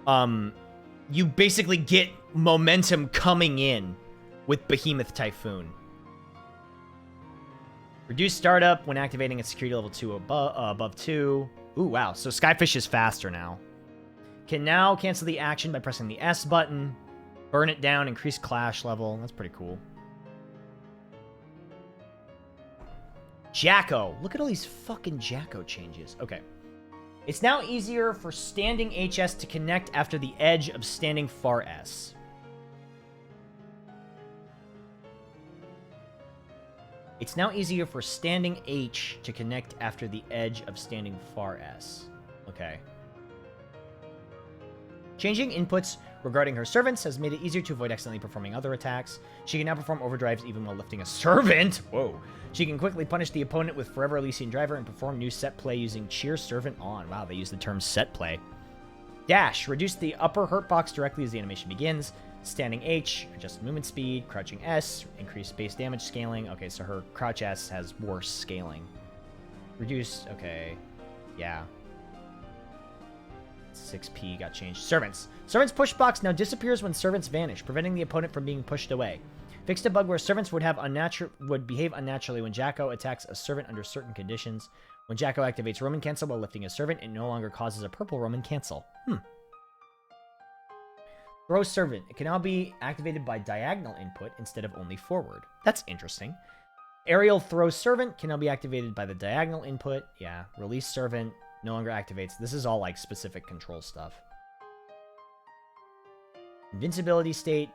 You basically get momentum coming in with Behemoth Typhoon. Reduce startup when activating at security level 2 above 2. Ooh, wow. So Skyfish is faster now. Can now cancel the action by pressing the S button. Burn it down, increase clash level. That's pretty cool. Jacko. Look at all these fucking Jacko changes. Okay. It's now easier for standing HS to connect after the edge of standing far S. It's now easier for standing H to connect after the edge of standing far S. Okay. Changing inputs regarding her servants has made it easier to avoid accidentally performing other attacks. She can now perform overdrives even while lifting a servant. Whoa. She can quickly punish the opponent with Forever Elysian Driver and perform new set play using Cheer Servant On. Wow, they use the term set play. Dash. Reduce the upper hurt box directly as the animation begins. Standing H. Adjust movement speed. Crouching S. Increase base damage scaling. Okay, so her crouch S has worse scaling. Reduce. Okay. Yeah. 6P got changed. Servants. Servants push box now disappears when servants vanish, preventing the opponent from being pushed away. Fixed a bug where servants would behave unnaturally when Jacko attacks a servant under certain conditions. When Jacko activates Roman Cancel while lifting a servant, it no longer causes a purple Roman Cancel. Throw Servant. It can now be activated by diagonal input instead of only forward. That's interesting. Aerial Throw Servant can now be activated by the diagonal input. Yeah. Release Servant. No longer activates. This is all like specific control stuff. Invincibility state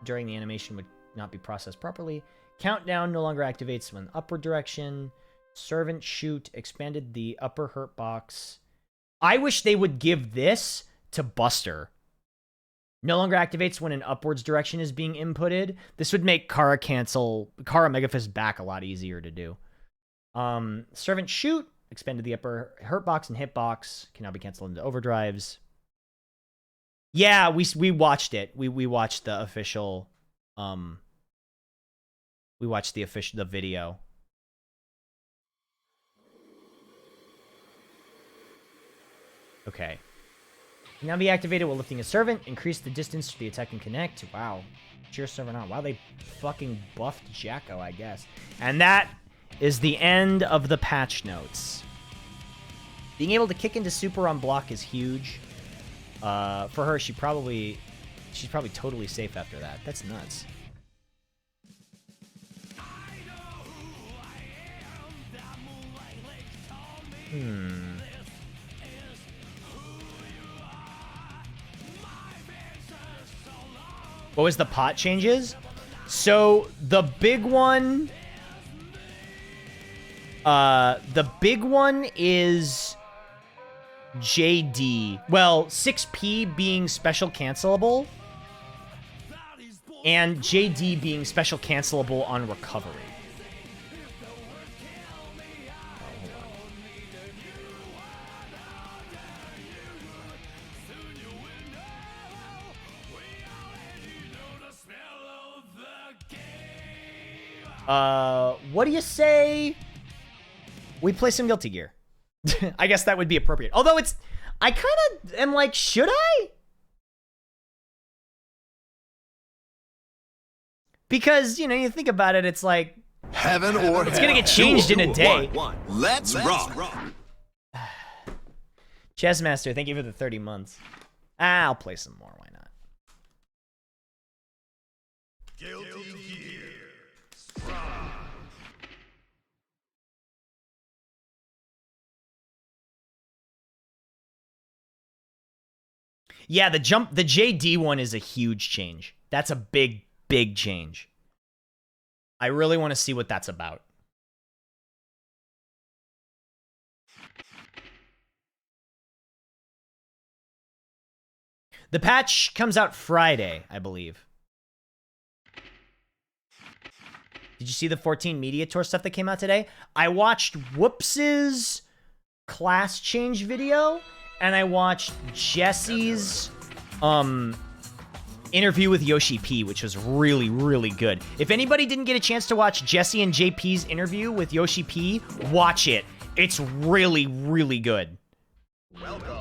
during the animation would not be processed properly. Countdown no longer activates when upward direction. Servant Shoot expanded the upper hurt box. I wish they would give this to Buster. No longer activates when an upwards direction is being inputted. This would make Kara Megafist back a lot easier to do. Servant Shoot expanded the upper hurt box and hitbox. Can now be canceled into overdrives. Yeah, we watched it. We watched the official we watched the video. Okay. Can now be activated while lifting a servant. Increase the distance the attack can connect. Wow. Cheer servant on. Wow, they fucking buffed Jacko, I guess. And that is the end of the patch notes. Being able to kick into super on block is huge. For her, she's probably totally safe after that. That's nuts. What was the pot changes? So the big one is JD. Well, 6P being special cancelable and JD being special cancelable on recovery. What do you say we play some Guilty Gear? I guess that would be appropriate. Although I kind of am like, should I? Because, you know, you think about it, it's like... Heaven or it's gonna get changed in a day. Let's rock. Chessmaster, thank you for the 30 months. I'll play some more, why not? Guilty Gear. Yeah, the JD one is a huge change. That's a big, big change. I really want to see what that's about. The patch comes out Friday, I believe. Did you see the 14 Media Tour stuff that came out today? I watched Whoops's class change video, and I watched Jesse's interview with Yoshi P, which was really, really good. If anybody didn't get a chance to watch Jesse and JP's interview with Yoshi P, watch it. It's really, really good. Welcome.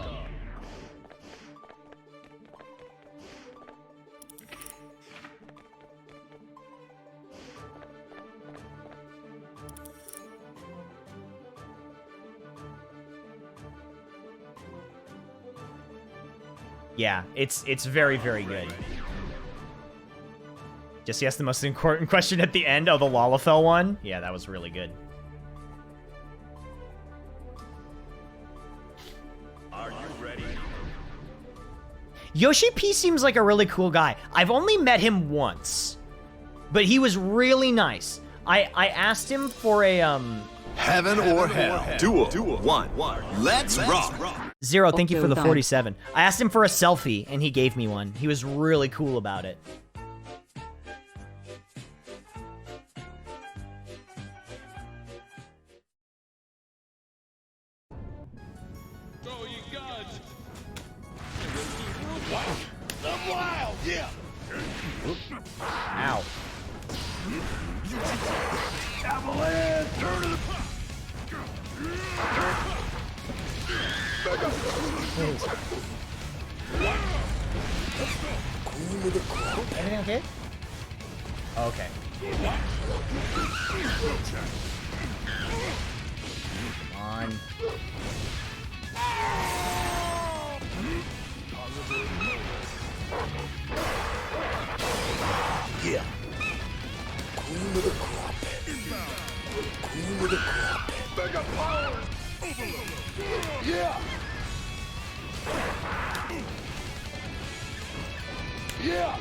Yeah, it's very, very good. Jesse asked the most important question at the end. Oh, the Lalafell one? Yeah, that was really good. Are you ready? Yoshi P seems like a really cool guy. I've only met him once, but he was really nice. I asked him for a Heaven or hell. Duel. One. Let's rock. Zero, thank you for the Octopimp. 47. I asked him for a selfie, and he gave me one. He was really cool about it. Ow. Everything okay? Okay. Come on. Yeah. Queen of the crop. Queen of the crop. Mega power. Overload. Yeah. Yeah.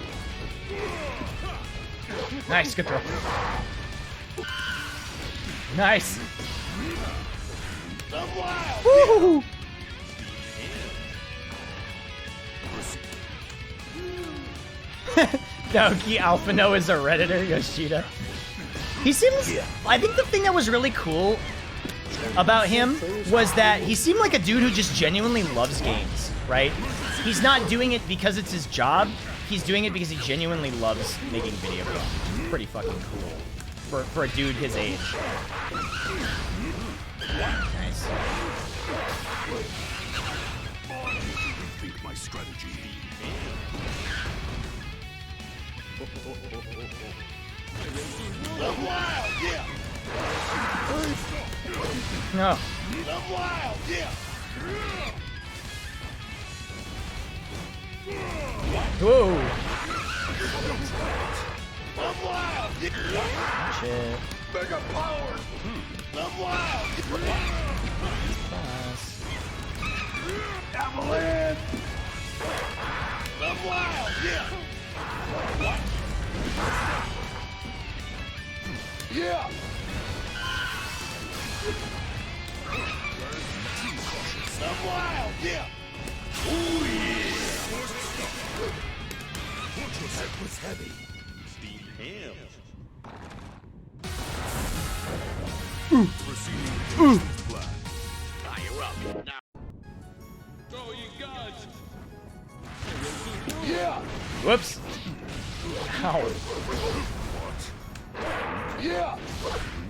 Nice, good throw. Nice. Woo! Naoki Alphino is a Redditor, Yoshida. He seems... I think the thing that was really cool about him was that he seemed like a dude who just genuinely loves games, right? He's not doing it because it's his job. He's doing it because he genuinely loves making video games. Pretty fucking cool for a dude his age. Nice. Think my strategy. No. Whoa. Shit. Mega power. Pass. Avalanche. Yeah. That was heavy. Steve Hams. Fire up. Yeah. Whoops. Ow. Yeah.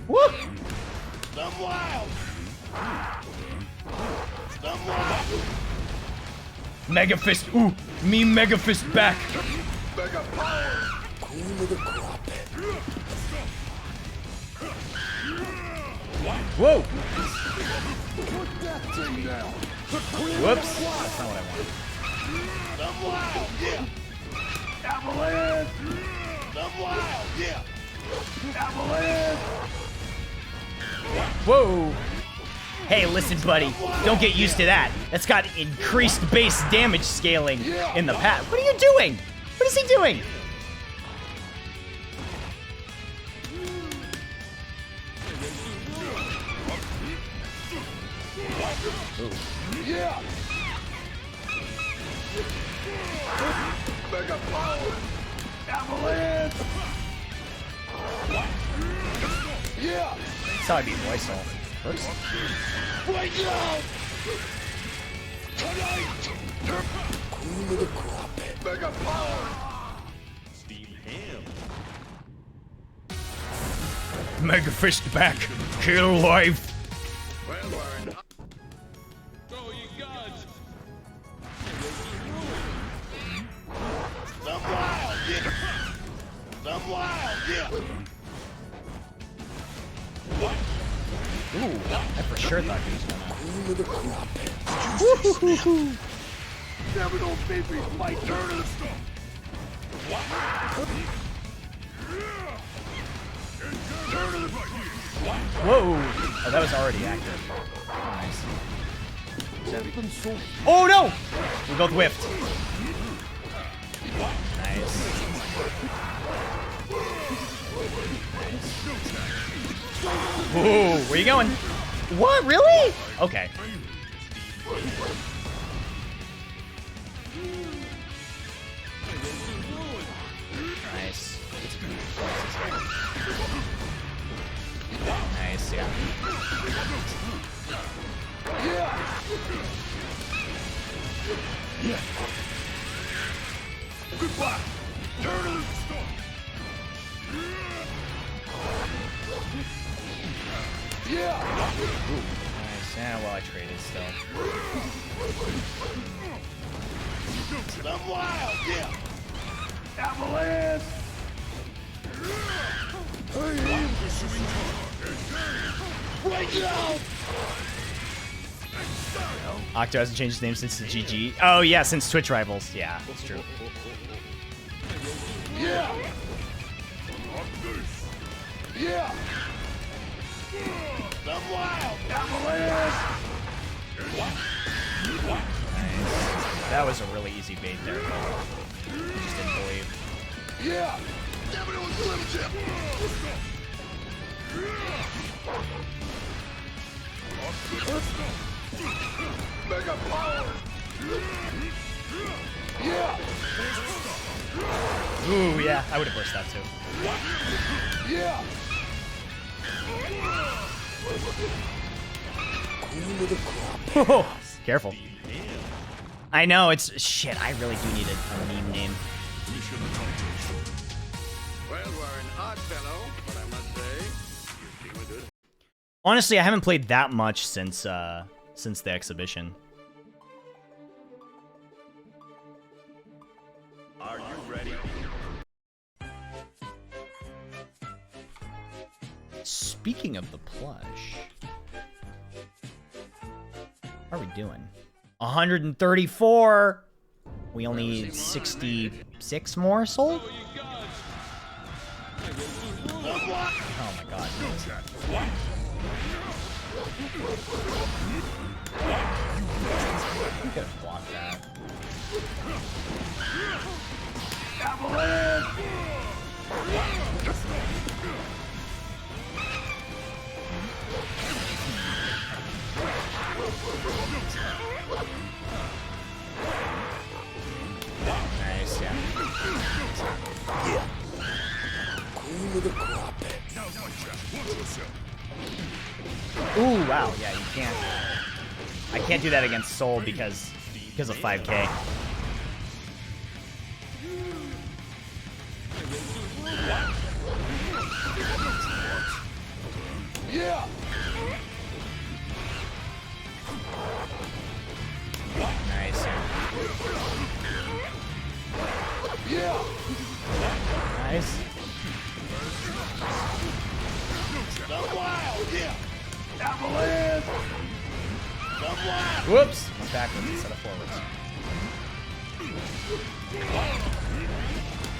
Woo. Mega Fist. Ooh, me Mega Fist back. Mega power. Queen of the crop. Whoa. Put that thing down. Whoops. That's not what I wanted. Avalanche. Avalanche. Whoa. Hey, listen, buddy. Don't get used to that. That's got increased base damage scaling in the past. What are you doing? What is he doing? Yeah. Mega power. Avalanche. Yeah. That's how I beat Moisel. Whoops. Wake up. Tonight. Cream of the crop. Mega power. Mega Fist back. Kill life. Ooh, I for sure thought he was gonna. Cream of the crop. Never those babies my turn. Whoa! Oh, that was already active. Oh, nice. Oh no! We both whiffed. Nice. Ooh, where you going? What? Really? Okay. Nice. Nice, yeah. Goodbye. Turn of the storm. Yeah. Nice. Yeah, well, I traded still. I'm wild. Yeah. Avalanche. Wake up. Octo hasn't changed his name since the GG. Oh, yeah, since Twitch Rivals. Yeah, that's true. Yeah. Yeah. I'm wild. Avalanche. Nice. That was a really easy bait there. I just didn't believe. Yeah. Damn it, it was Slim Jim. Mega power. Yeah. Ooh, yeah, I would have pushed that too. Yeah. Cream of the crop. Oh, careful. I know, it's... Shit, I really do need a meme name. Well, we're an odd fellow, but I must say, you seem good. Honestly, I haven't played that much since the exhibition. Are you ready? Speaking of the plush, how are we doing? 134. We only need 66 more sold. Oh my god. You could have blocked that. Nice, yeah. Yeah. Cream of the crop. Ooh, wow, yeah, you can't. I can't do that against Soul because of 5K. Yeah. Nice. Yeah. Nice. The wild. Yeah. Avalanche. The wild. Whoops. Went backwards instead of forwards.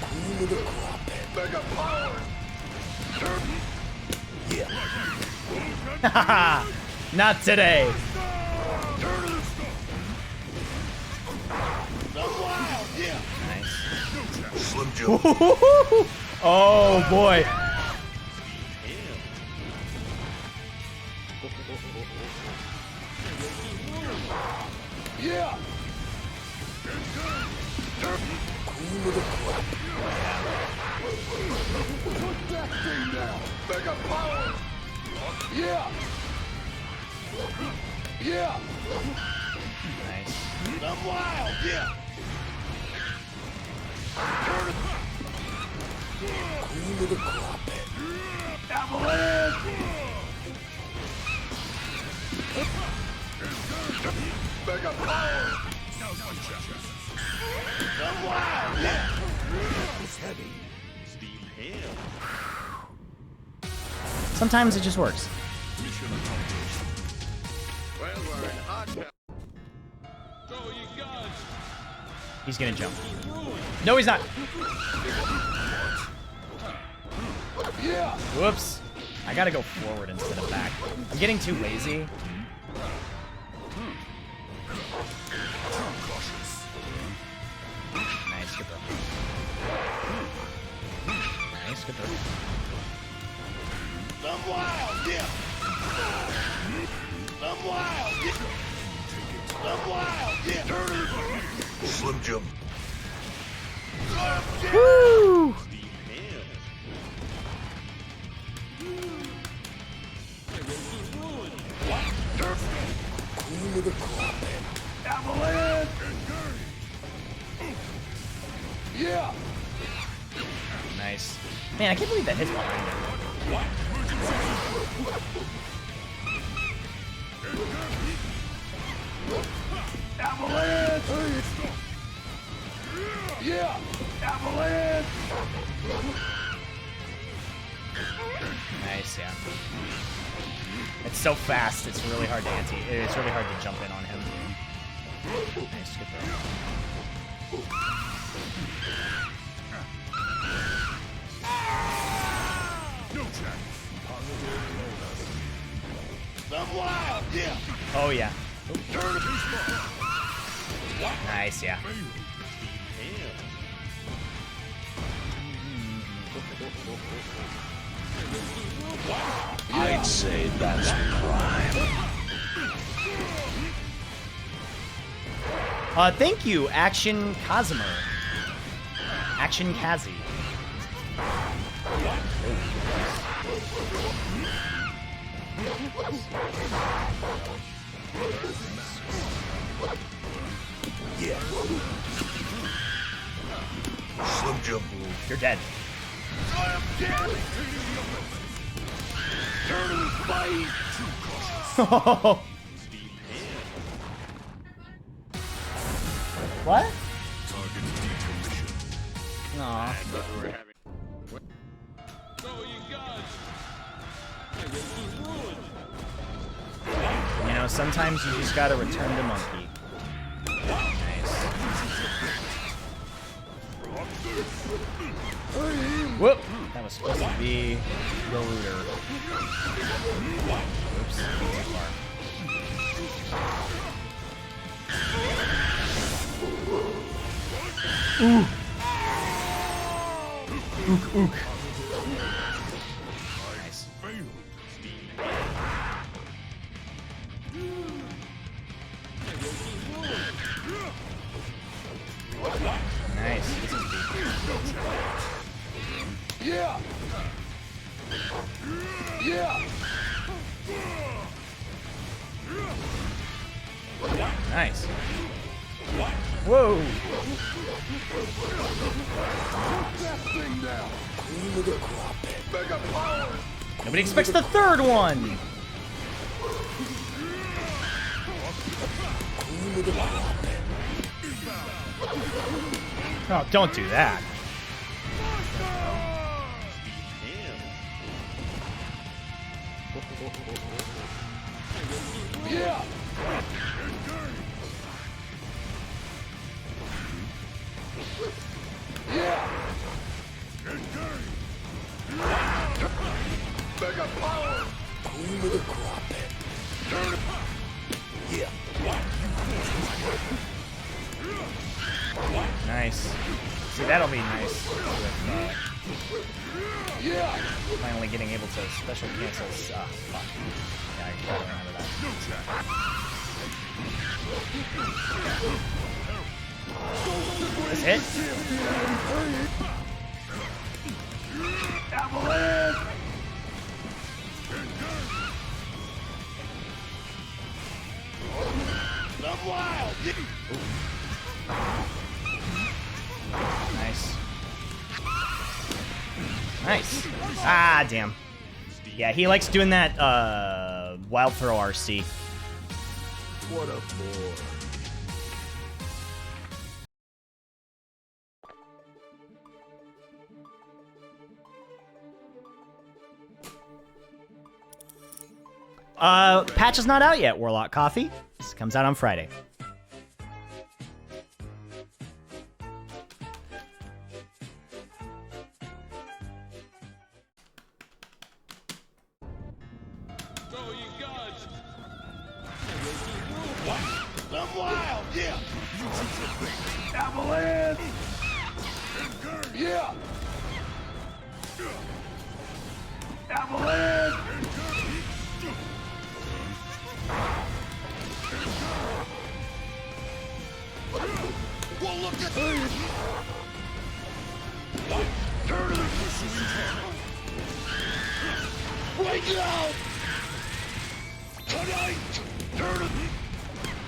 Cream of the crop. Mega power. Yeah. Not today. Nice. Slim Jim. Oh boy. Yeah. Queen of the crop. Put that thing down. Mega power. Yeah. Yeah. Nice. I'm wild. Yeah. Queen of the crop. Avalanche. Mega power. I'm wild. Yeah. It's heavy. Sometimes it just works. Well, we're in hot. He's gonna jump. No, he's not. Yeah. Whoops. I gotta go forward instead of back. I'm getting too lazy. Nice, good throw. Nice, good throw. I'm wild. Yeah. I'm wild. Yeah. I'm wild. Yeah. Slim Jim. Woo! Queen of the crop. Avalanche. Yeah. Nice. Man, I can't believe that hits behind him. Avalanche. Yeah. Avalanche. Nice, yeah. It's so fast, it's really hard to it's really hard to jump in on him. Nice, good throw. I'm wild. Yeah. Oh yeah. Nice, yeah. I'd say that's prime. Thank you, Action Cosmer. Action Kazi. Yeah. Slim Jim. You're dead. What? Aw. You know, sometimes you just gotta return to monkey. Nice. Whoop! That was supposed to be the looter. Oops. Too far. Ooh! Ook, ook. Nice. Nice. This is deep. Yeah. Yeah. Nice. Whoa! That thing down. Queen of the crop. Mega power. Nobody expects the third one! Queen of the crop. Oh, don't do that. Yeah. Yeah. Mega power. Queen of the crop. That'll be nice with finally getting able to special cancel stuff. Fuck. Yeah, I gotta remember that. This hit? Nice. Nice. Ah, damn. Yeah, he likes doing that, wild throw RC. What a bore. Patch is not out yet, Warlock Coffee. This comes out on Friday.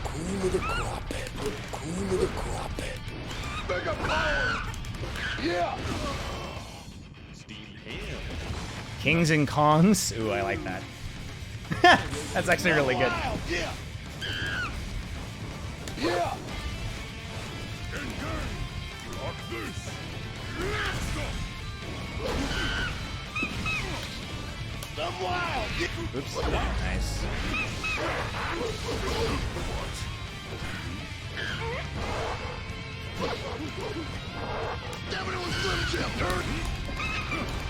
Queen of the crop. Queen of the crop. Mega power. Yeah. Kings and Kongs. Ooh, I like that. That's actually really good. Yeah. Yeah. Oops. Nice.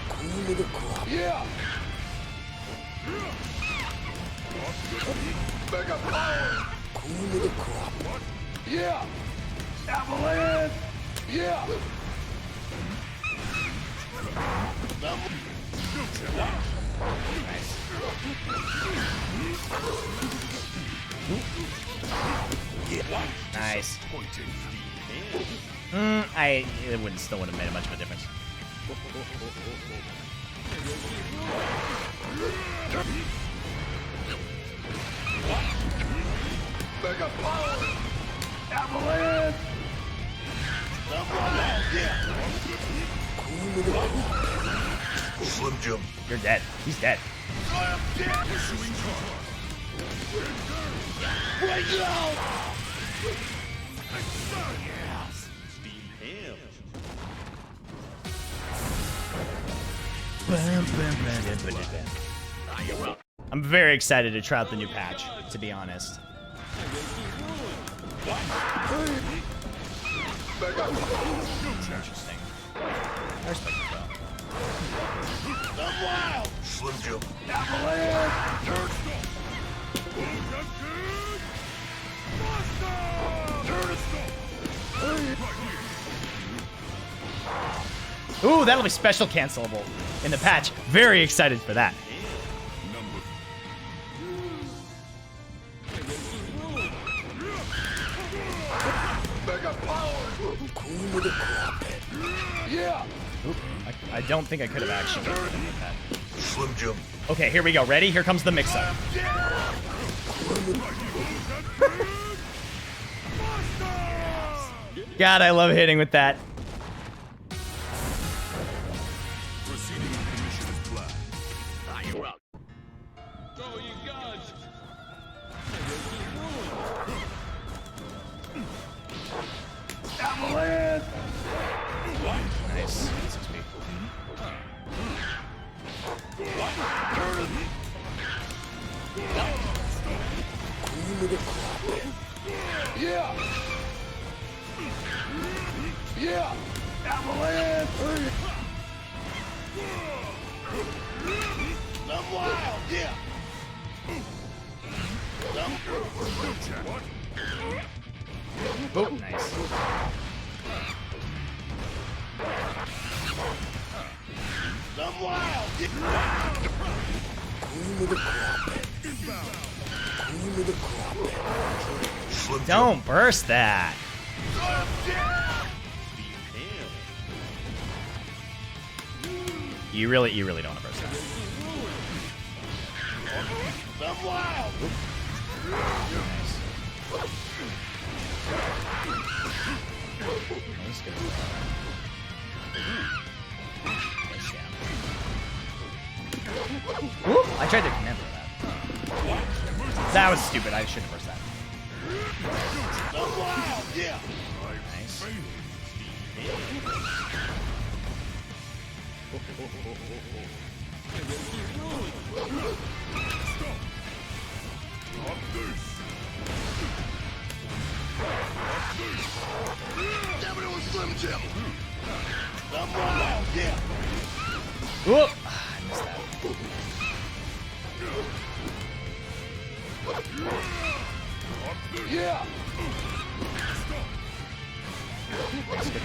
Queen of the crop. Yeah. Mega power. Queen of the crop. Yeah. Avalanche. Yeah. Nice. It wouldn't still wouldn't have made much of a difference. Mega power. Avalanche. Queen of the crop. Slim Jim. You're dead. He's dead. Right now. I'm very excited to try out the new patch, to be honest. Interesting. I respect it though. Slim Jim. Ooh, that'll be special cancelable in the patch. Very excited for that. Mega power. Queen of the crop. Yeah. Oop, I don't think I could have actually done it with that. Slim Jim. Okay, here we go. Ready? Here comes the mix-up. God, I love hitting with that. Nice. Queen of the crop. Yeah. Yeah. Avalanche. I'm wild. Yeah. Oh, nice. Some wild. Cream of the crop. Cream of the crop. Don't burst that. You really don't want to burst that. Some wild. Nice. Nice, good. Nice jam. Woo! I tried to command for that. That was stupid. I shouldn't have burst that. Some wild. Yeah. Nice. Damn it, it was Slim Jim. Some wild. Yeah. Whoop! I missed that. Yeah. Nice, good.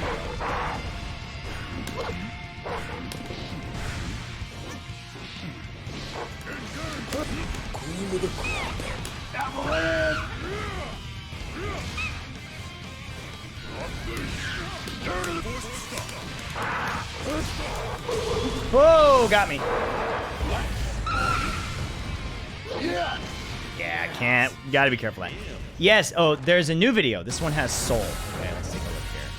Cream of the crop. Avalanche. Whoa! Got me. Yeah. Yeah, I can't. Gotta be careful of that. Yes. Oh, there's a new video. This one has soul. Okay, let's take a look here.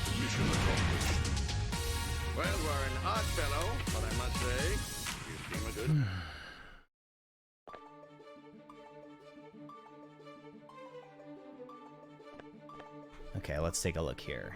Well, you are an odd fellow, but I must say, you seem a good. Okay, let's take a look here.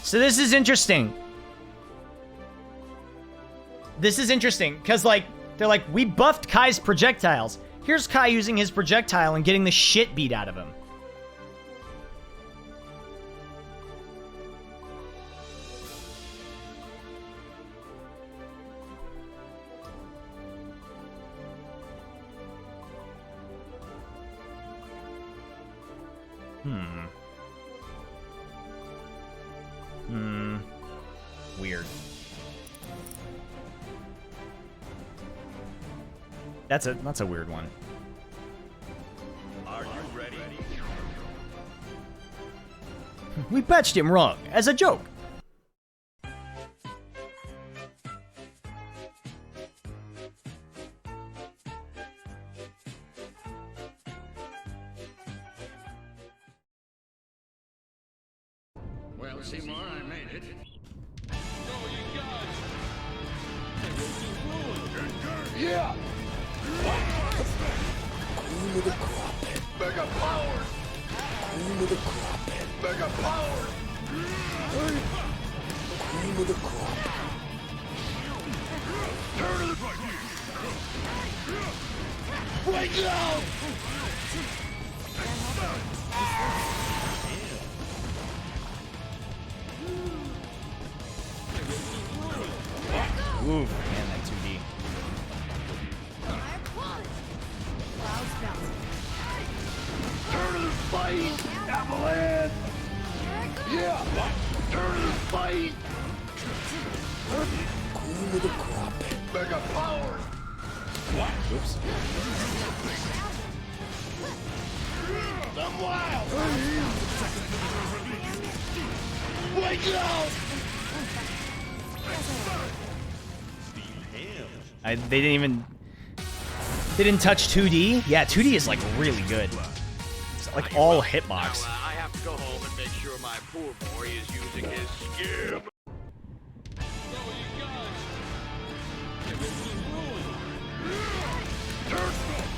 So this is interesting. This is interesting, because, like, they're like, we buffed Kai's projectiles. Here's Kai using his projectile and getting the shit beat out of him. Weird. That's a weird one. Are you ready? We patched him wrong, as a joke. Well, Seymour, I made it. Yeah. Cream of the crop. Mega power. Cream of the crop. Mega power. Cream of the crop. Turn to the break out. Ooh, man, that 2D. Turn to the fight. Avalanche. Yeah. Turn to the fight. Cream of the crop. Mega power. Oops. I'm wild. Wake up. They didn't touch 2D. Yeah, 2D is like really good. It's like all hitbox. I have to go home and make sure my poor boy is using his skin.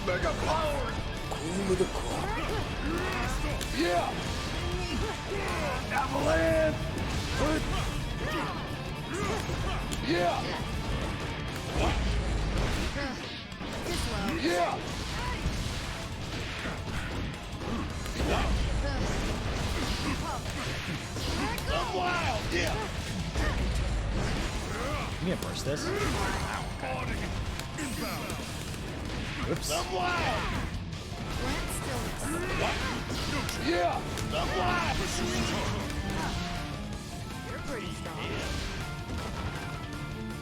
Mega power. Cream of the crop. Yeah. Avalanche. Yeah. Yeah. I'm wild. Yeah. You gonna burst this? Oops. I'm wild. Yeah. I'm wild.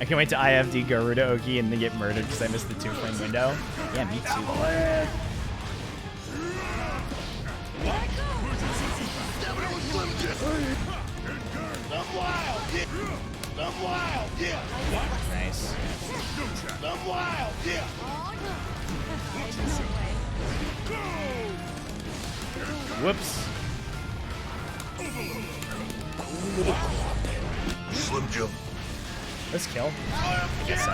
I can't wait to IFD Garuda Oki and then get murdered because I missed the 2-frame window. Yeah, me too. I'm wild. Yeah. I'm wild. Yeah. Nice. I'm wild. Yeah. Whoops. Slim Jim. Let's kill. I guess so.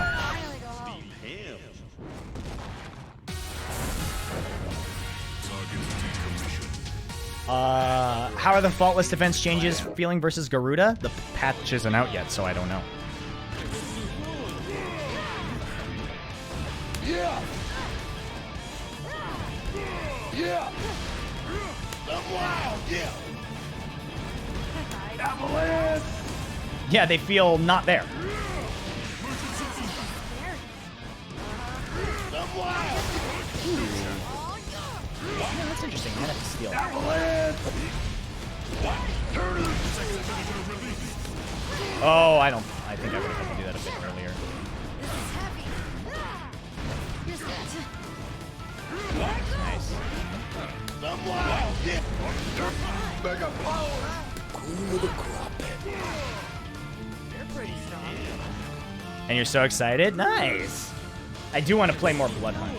How are the faultless defense changes feeling versus Garuda? The patch isn't out yet, so I don't know. Yeah. Yeah. I'm wild. Yeah. Avalanche. Yeah, they feel not there. I'm wild. Yeah, that's interesting. I have to steal. Oh, I think I would have had to do that a bit earlier. Nice. I'm wild. Yeah. Mega power. Queen of the crop. And you're so excited? Nice. I do want to play more Blood Hunt.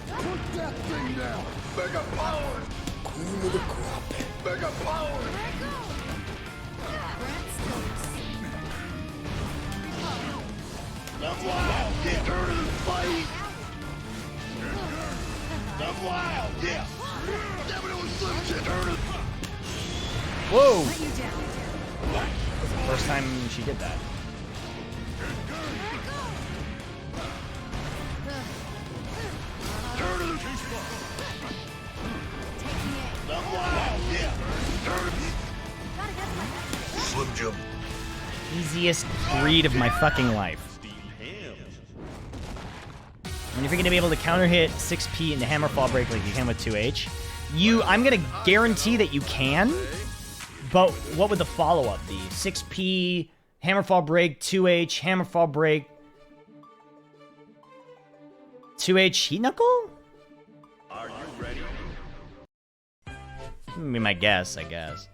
Put that thing down. Mega power. Queen of the crop. Mega power. I'm wild. Yeah. Turn and fight. I'm wild. Yeah. Damn it, it was Slim Jim. Turn and Whoa! That's the first time she did that. I'm wild. Yeah. Turn. Slim Jim. Easiest breed of my fucking life. When you're going to be able to counter hit 6P into hammer fall break like you can with 2H, I'm going to guarantee that you can, but what would the follow-up be? 6P, hammer fall break, 2H, hammer fall break, 2H heat knuckle? Are you ready? I mean, my guess, I guess.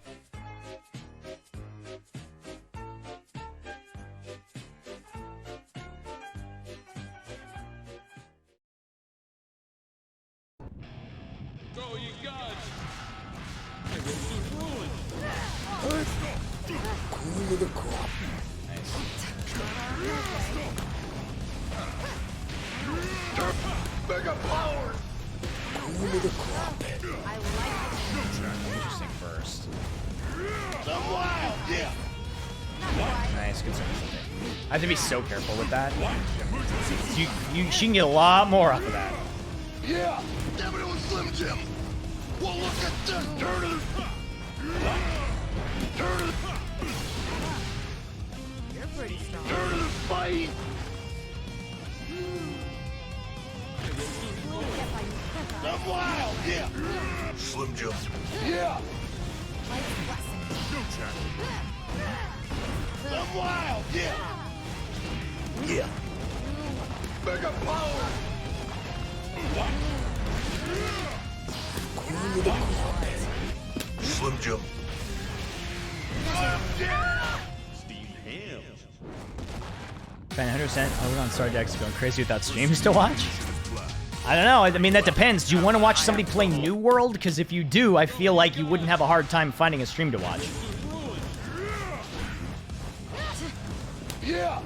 Queen of the crop. Nice. Mega power. Queen of the crop. Interesting first. I'm wild. Yeah. Nice, good service. I have to be so careful with that. She can get a lot more off of that. Yeah. Damn it, it was Slim Jim. Well, look at this. Turn it. Turn it. Turn it. Fight. I'm wild. Yeah. Slim Jim. Yeah. I'm wild. Yeah. Yeah. Mega power. Queen of the crop. Slim Jim. Fan 100%. I on Star Dex going crazy without streams to watch. I don't know. I mean, that depends. Do you want to watch somebody play New World? Because if you do, I feel like you wouldn't have a hard time finding a stream to watch. Yeah.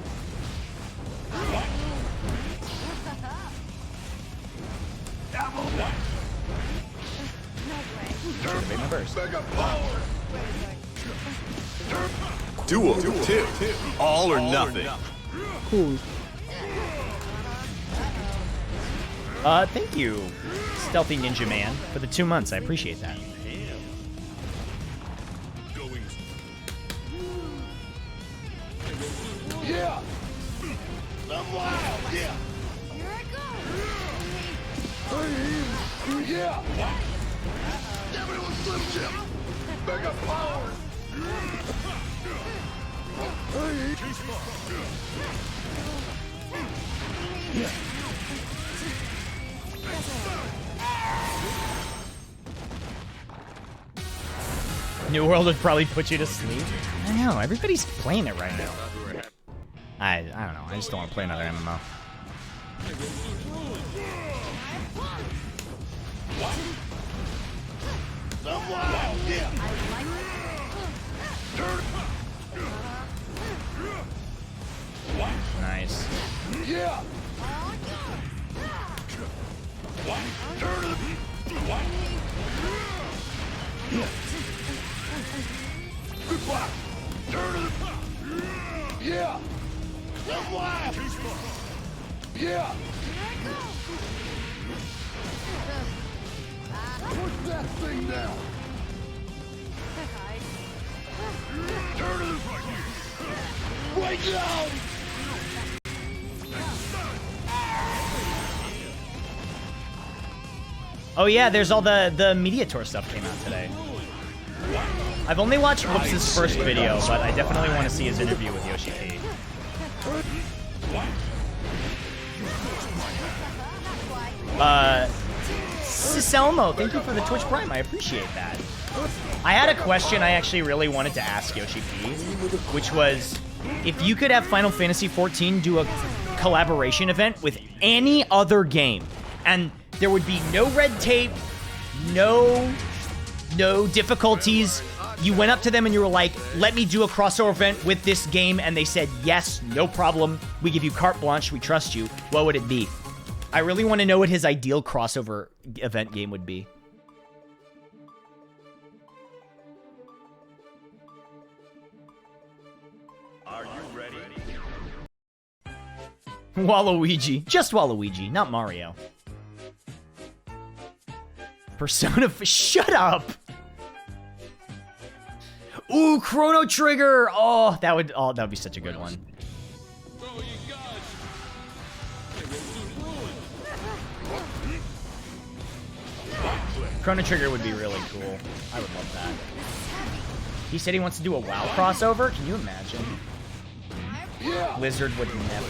Should've made my verse. Duel 2. All or nothing. Cool. Thank you, Stealthy Ninja Man, for the 2 months. I appreciate that. Yeah. I'm wild. Yeah. Here I go. Yeah. Damn it, it was Slim Jim. Mega power. New World would probably put you to sleep. I know, everybody's playing it right now. I don't know, I just don't want to play another MMO. I'm wild. Yeah. Nice. Yeah. Goodbye. Yeah. I'm wild. Yeah. Push that thing down. Right now. Oh yeah, there's all the Media Tour stuff came out today. I've only watched Whoops' first video, but I definitely want to see his interview with Yoshi P. Selmo, thank you for the Twitch Prime. I appreciate that. I had a question I actually really wanted to ask Yoshi P, which was, if you could have Final Fantasy XIV do a collaboration event with any other game, and there would be no red tape, no difficulties. You went up to them and you were like, let me do a crossover event with this game, and they said, yes, no problem. We give you carte blanche. We trust you. What would it be? I really want to know what his ideal crossover event game would be. Are you ready? Waluigi. Just Waluigi, not Mario. Persona... Shut up! Ooh, Chrono Trigger! Oh, that would be such a good one. Chrono Trigger would be really cool. I would love that. He said he wants to do a WoW crossover? Can you imagine? Blizzard would never.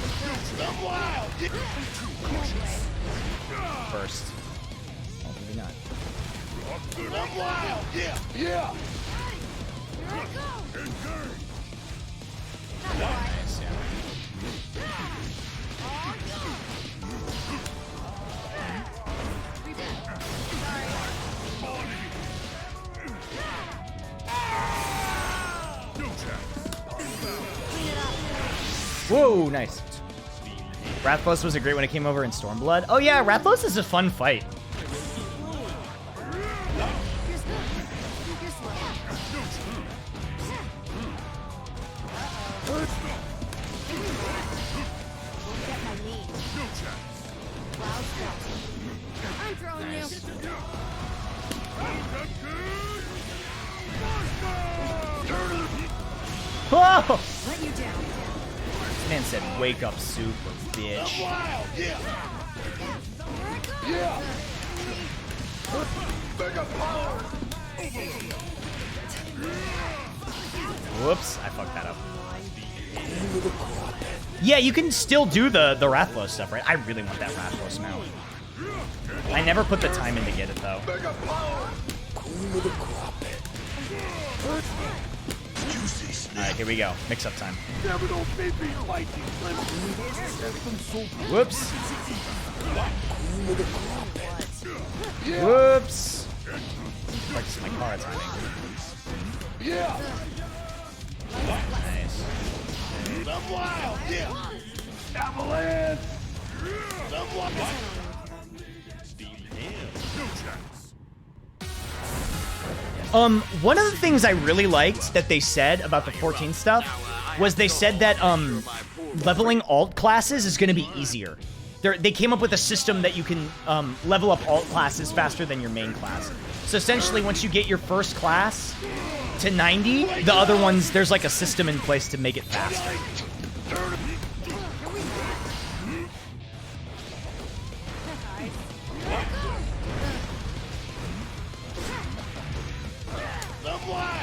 First. Oh, maybe not. Yeah. Nice, yeah. Whoa, nice. Rathalos was a great when it came over in Stormblood. Oh yeah, Rathalos is a fun fight. Whoa! This man said, "Wake up, super bitch." Whoops, I fucked that up. Yeah, you can still do the Rathalos stuff, right? I really want that Rathalos mount. I never put the time in to get it, though. Alright, here we go. Mix-up time. Whoops. Whoops. Practice my car timing. Nice. Avalanche! One of the things I really liked that they said about the 14 stuff was they said that leveling alt classes is going to be easier. They came up with a system that you can level up alt classes faster than your main class. So essentially, once you get your first class to 90, the other ones, there's like a system in place to make it faster.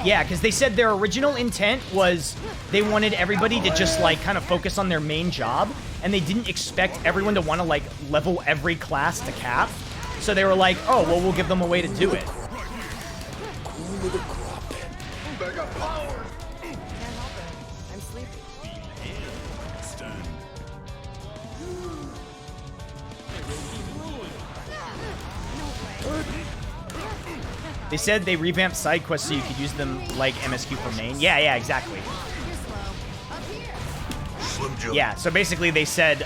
Yeah, because they said their original intent was they wanted everybody to just, like, kind of focus on their main job, and they didn't expect everyone to want to, like, level every class to cap. So they were like, oh, well, we'll give them a way to do it. I'm sleepy. They said they revamped side quests so you could use them like MSQ for main. Yeah, exactly. Yeah, so basically they said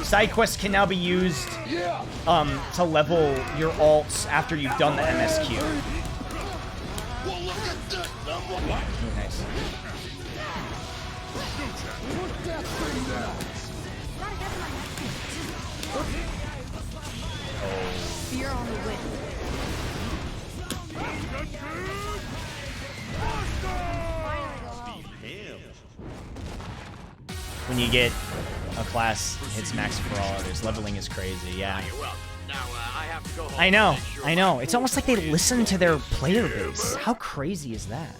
side quests can now be used to level your alts after you've done the MSQ. Ooh, nice. Fear on the win. When you get a class hits max for all others, leveling is crazy, yeah. I know. It's almost like they listen to their player base. How crazy is that?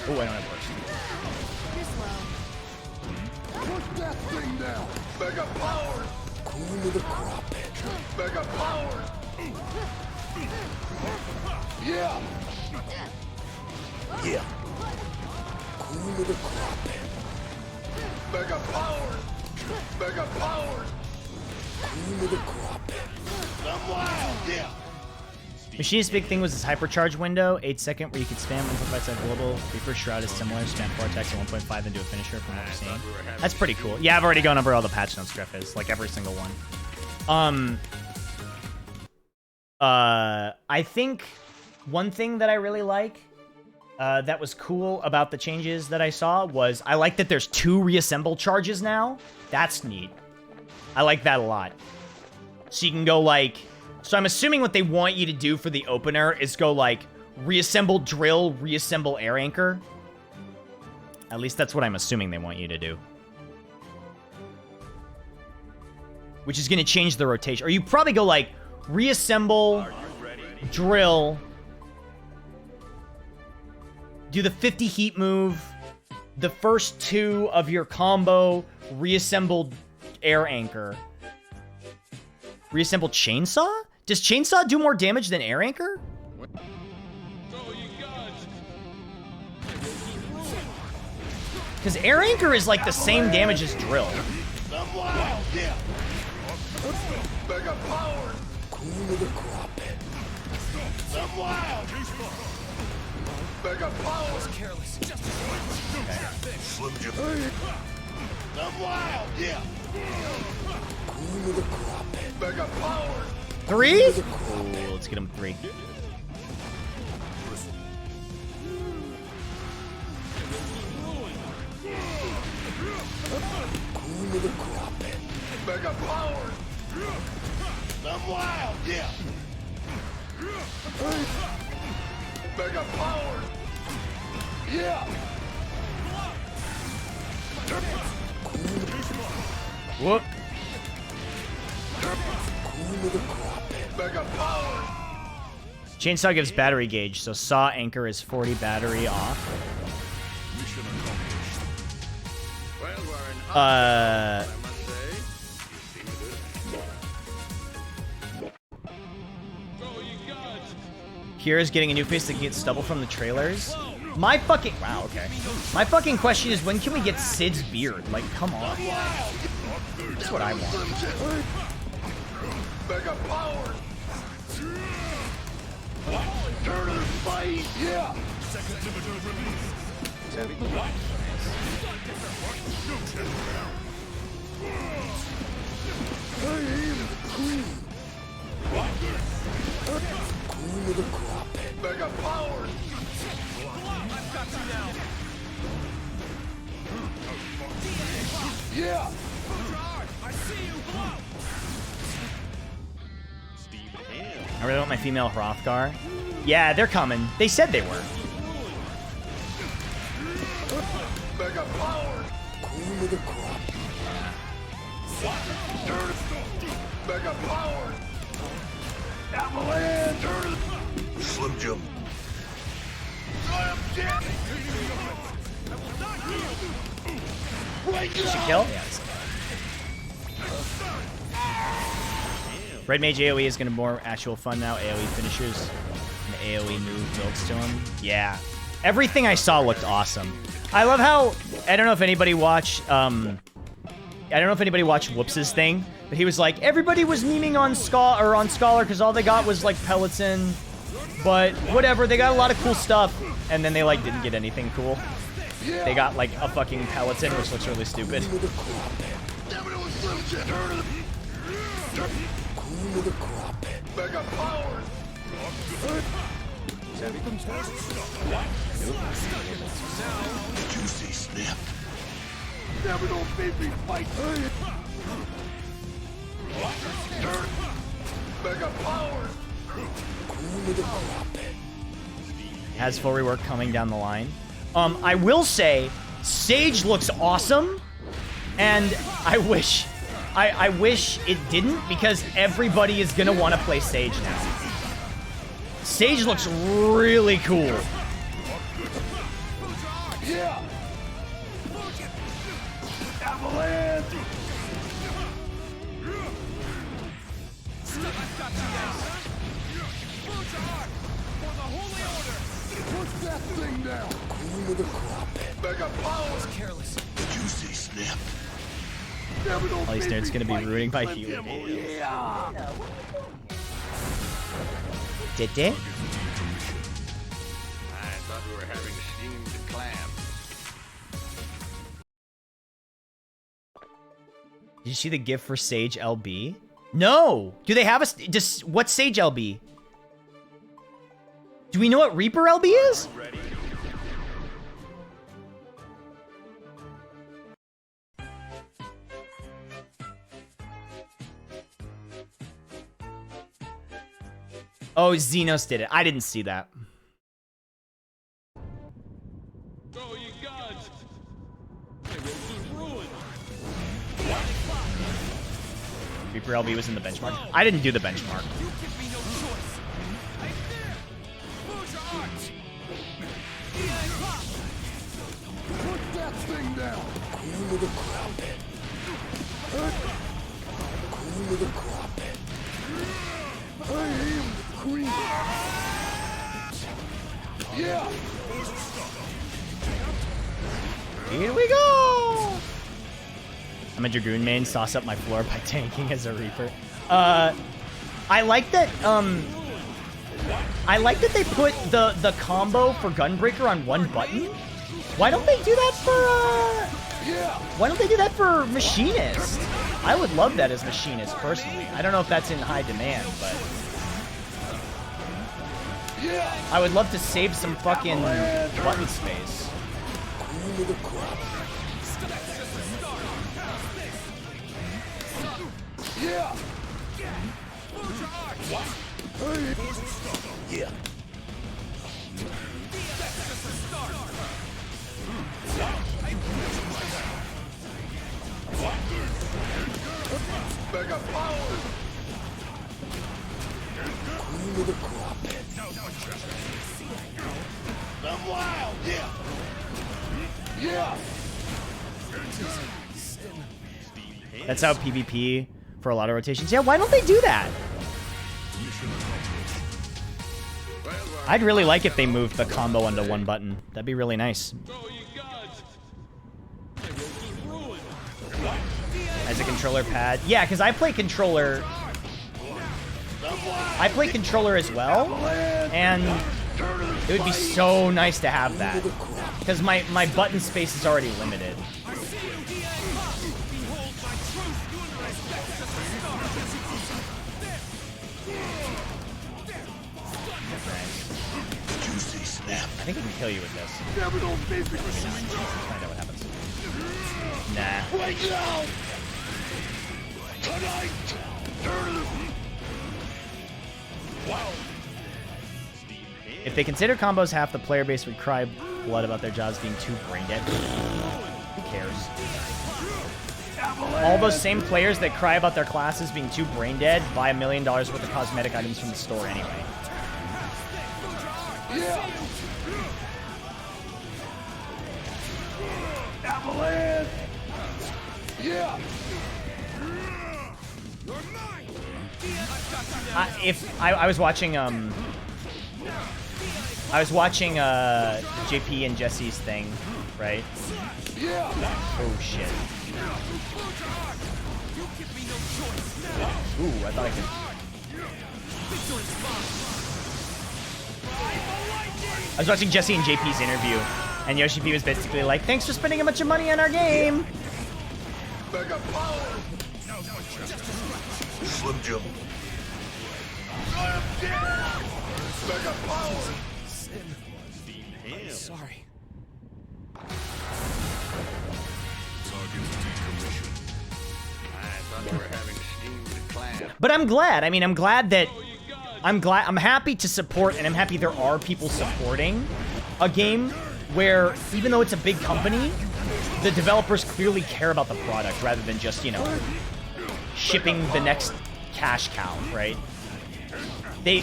Oh, I don't have worse. Put that thing down. Mega power. Cream of the crop. Mega power. Yeah. Cream of the crop. Mega power. Mega power. Cream of the crop. I'm wild. Yeah. Machine's big thing was this hypercharge window, 8-second, where you could spam 1.5 global. Your first shroud is similar, spam 4 attacks at 1.5 and do a finisher from what we're seeing. That's pretty cool. Yeah, I've already gone over all the patch notes, Griffiths, like every single one. I think one thing that I really like that was cool about the changes that I saw was I like that there's 2 reassemble charges now. That's neat. I like that a lot. So you can go like... So I'm assuming what they want you to do for the opener is go like reassemble drill, reassemble air anchor. At least that's what I'm assuming they want you to do. Which is going to change the rotation. Or you probably go like reassemble, drill, do the 50 heat move, the first 2 of your combo, reassembled air anchor. Reassemble chainsaw? Does chainsaw do more damage than air anchor? Because air anchor is like the same damage as drill. Mega power. Cream of the crop. Mega power. Careless. Slim Jim. I'm wild. Yeah. Cream of the crop. Mega power. 3? Ooh, let's get him 3. Cream of the crop. Mega power. I'm wild. Yeah. Mega power. Yeah. Whoop. Mega power. Chainsaw gives battery gauge, so saw anchor is 40 battery off. Well, we're in I must say. Kira's getting a new face that gets stubble from the trailers. My fucking wow, okay. My fucking question is, when can we get Sid's beard? Like, come on. That's what I want. Mega power. Turn of the fight. Yeah. I am the queen. Queen of the crop. Mega power. I've got you now. Yeah. I see you blow. I really want my female Hrothgar. Yeah, they're coming. They said they were. Mega power. Queen of the crop. Mega power. Avalanche. Slim Jim. I am dead. Did she kill? Yeah. Red Mage AoE is going to be more actual fun now. AoE finishers and AoE move builds to him. Yeah. Everything I saw looked awesome. I love how, I don't know if anybody watched, Whoops's thing, but he was like, everybody was memeing on Scholar because all they got was like Peloton, but whatever, they got a lot of cool stuff, and then they like didn't get anything cool. They got like a fucking Peloton, which looks really stupid. Queen of the crop. Mega power. Juicy snap. Never don't make me fight. Mega power. Queen of the crop. Has full rework coming down the line. I will say, Sage looks awesome, and I wish it didn't, because everybody is gonna want to play Sage now. Sage looks really cool. Yeah. Avalanche. Push that thing down. Queen of the crop. Mega power. Careless. Juicy snap. At least it's gonna be rooting by healer. Did it? I thought we were having steamed clam. Did you see the GIF for Sage LB? No! Do they have a... what's Sage LB? Do we know what Reaper LB is? Oh, Xenos did it. I didn't see that. Go, you gods! My road is ruined! Reaper LB was in the benchmark. I didn't do the benchmark. You give me no choice! I fear! Lose your arch! Put that thing down. Queen of the crop. Queen of the crop. I am the queen. Yeah. Here we go! I'm a Dragoon main, sauce up my floor by tanking as a Reaper. I like that, they put the combo for Gunbreaker on one button. Why don't they do that for, Machinist? I would love that as Machinist, personally. I don't know if that's in high demand, but... I would love to save some fucking button space. Queen of the crop. Yeah. Yeah. Mega power. Queen of the crop. I'm wild. Yeah. That's how PvP for a lot of rotations. Yeah, why don't they do that? I'd really like if they moved the combo onto one button. That'd be really nice. As a controller pad. Yeah, because I play controller. I play controller as well. And it would be so nice to have that. Because my button space is already limited. I think I can kill you with this. Let's find out what happens. Nah. Right now! Tonight! Wow. If they consider combos half, the player base would cry blood about their jobs being too brain dead. Who cares? All those same players that cry about their classes being too brain dead buy $1 million worth of cosmetic items from the store anyway. Yeah! Avalanche! Yeah! I was watching JP and Jesse's thing, right? Yeah! Oh shit. Ooh, I thought I could. I was watching Jesse and JP's interview, and Yoshi P was basically like, "Thanks for spending a bunch of money on our game." Mega power! Slim Jim. I am dead! Mega power! Sorry. But I'm glad. I mean, I'm glad that I'm happy to support, and I'm happy there are people supporting a game where, even though it's a big company, the developers clearly care about the product rather than just, you know, shipping the next cash cow, right?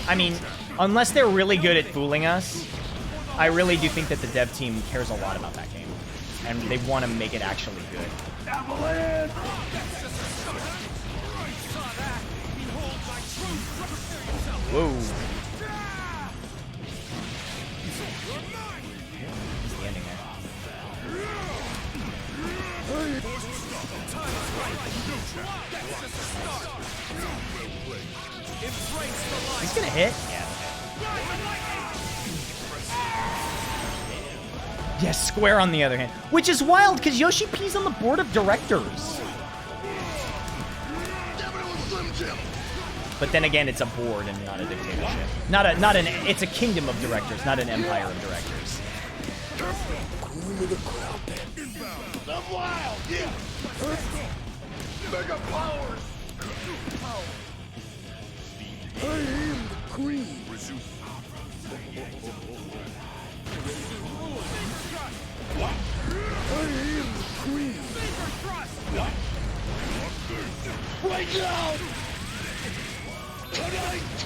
I mean, unless they're really good at fooling us, I really do think that the dev team cares a lot about that game, and they want to make it actually good. Avalanche! Whoa. He's the ending there. He's gonna hit? Yeah. Yes, Square on the other hand. Which is wild, because Yoshi P's on the board of directors. But then again, it's a board and not a dictatorship. It's a kingdom of directors, not an empire of directors. Queen of the crop. The wild! Yeah! Mega powers! I am the queen! I am the queen! Right now! Tonight!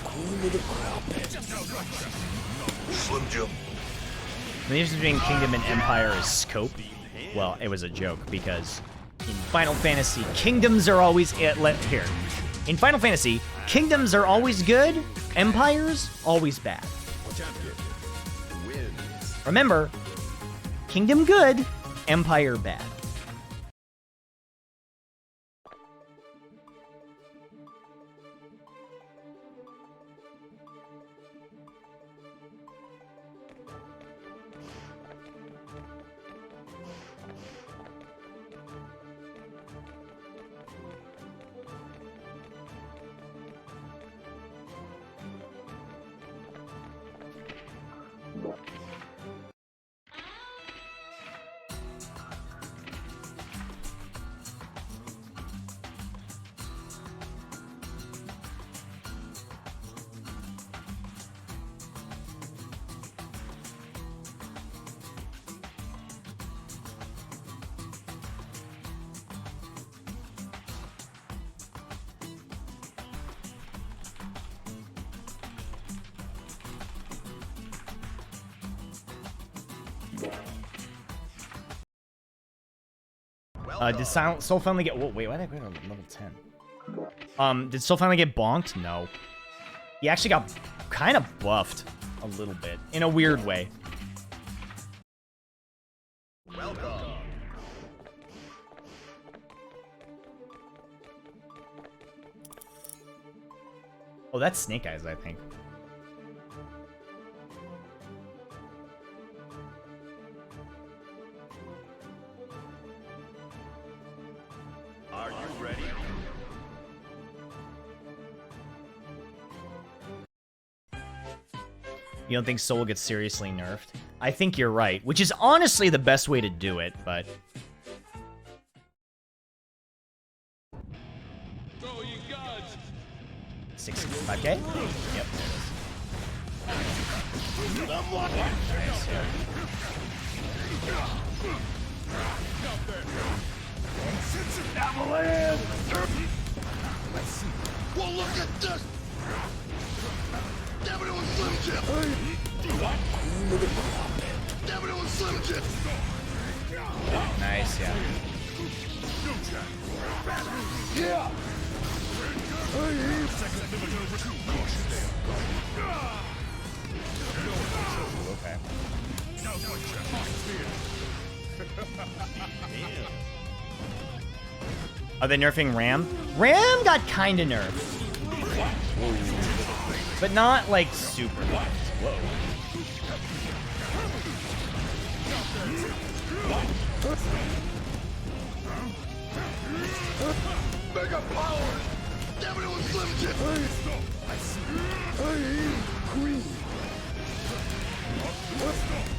Queen of the crop. Slim Jim. The difference between Kingdom and Empire is scope. Well, it was a joke because in Final Fantasy, kingdoms are always here. In Final Fantasy, kingdoms are always good, empires always bad. Remember, kingdom good, empire bad. Did Soul finally get... Whoa, wait, why did I go to level 10? Did Soul finally get bonked? No. He actually got kind of buffed a little bit. In a weird way. Oh, that's Snake Eyes, I think. Are you ready? You don't think Soul gets seriously nerfed? I think you're right, which is honestly the best way to do it, but... Go, you gods! 65k? Yep, there it is. Nice. Well, look at this! Damn it, it was Slim Jim! Cream of the crop. Damn it, it was Slim Jim! Nice, yeah. Yeah! Okay. Are they nerfing Ram? Ram got kinda nerfed. But not, like, super nerfed. Whoa. Mega power! Damn it, it was Slim Jim! Cream.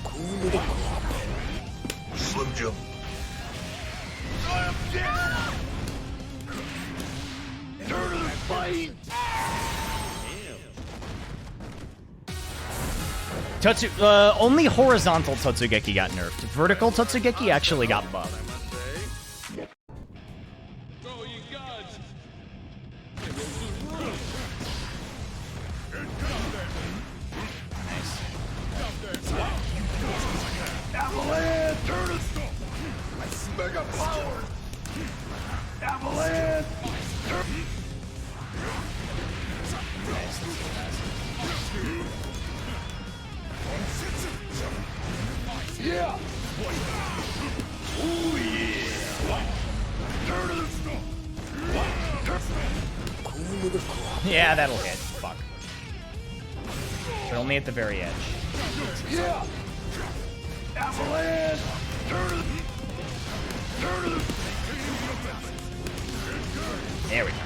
Cream of the crop. Slim Jim. I am dead! Turn to the fight! Only horizontal Totsugeki got nerfed. Vertical Totsugeki actually got buffed. Go, you gods! Avalanche! Turn to... Mega power! Avalanche! Yeah! Oh yeah! Turn to the snow! Cream of the crop. Yeah, that'll hit. Fuck. But only at the very edge. Yeah! Avalanche! Turn to the... There we go.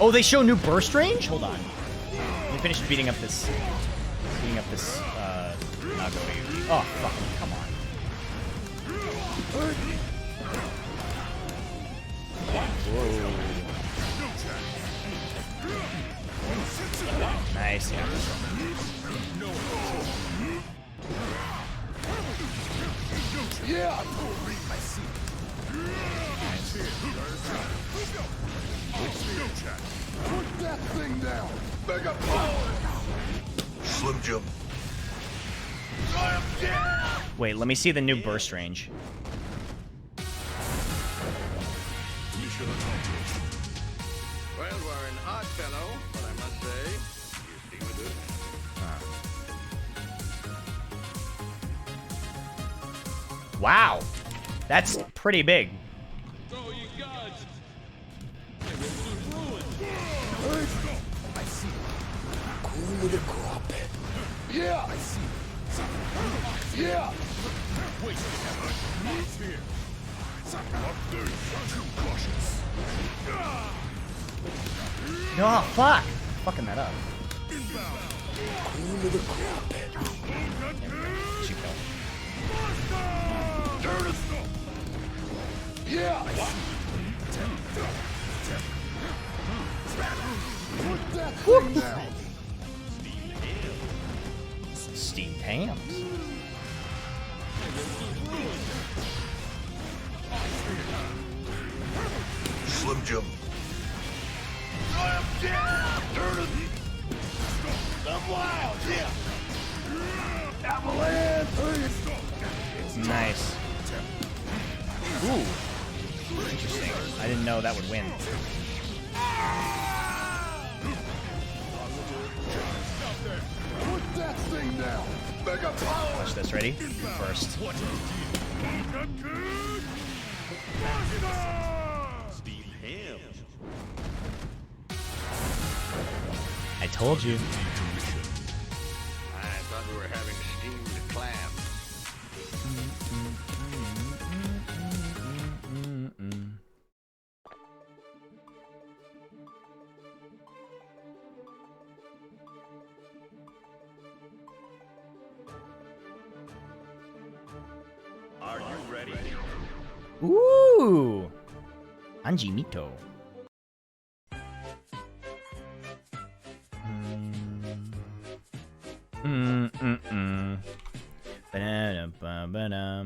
Oh, they show new burst range? Hold on. Let me finish beating up this... Nago. Oh, fuck. Come on. Whoa. Nice. Yeah. Yeah! Put that thing down! Mega power! Slim Jim. I am dead! Wait, let me see the new burst range. Well, we're an odd fellow, but I must say, you see with it. Wow. That's pretty big. Go, you gods! I see. Cream of the crop. Yeah! I see. Yeah! Wait. Here. Too cautious. Oh, fuck. Fucking that up. Cream of the crop. She killed. Turn it. Yeah! Put that thing down! Steam Pams. Slim Jim. I am dead! Turn it! I'm wild! Yeah! Nice. Ooh. Interesting. I didn't know that would win. Put that thing down. Mega power. Watch this. Ready? First. I told you. I thought we were having steamed clams. Are you ready? Ooh. Anji Mito. Ba-da-da-ba-ba-dum.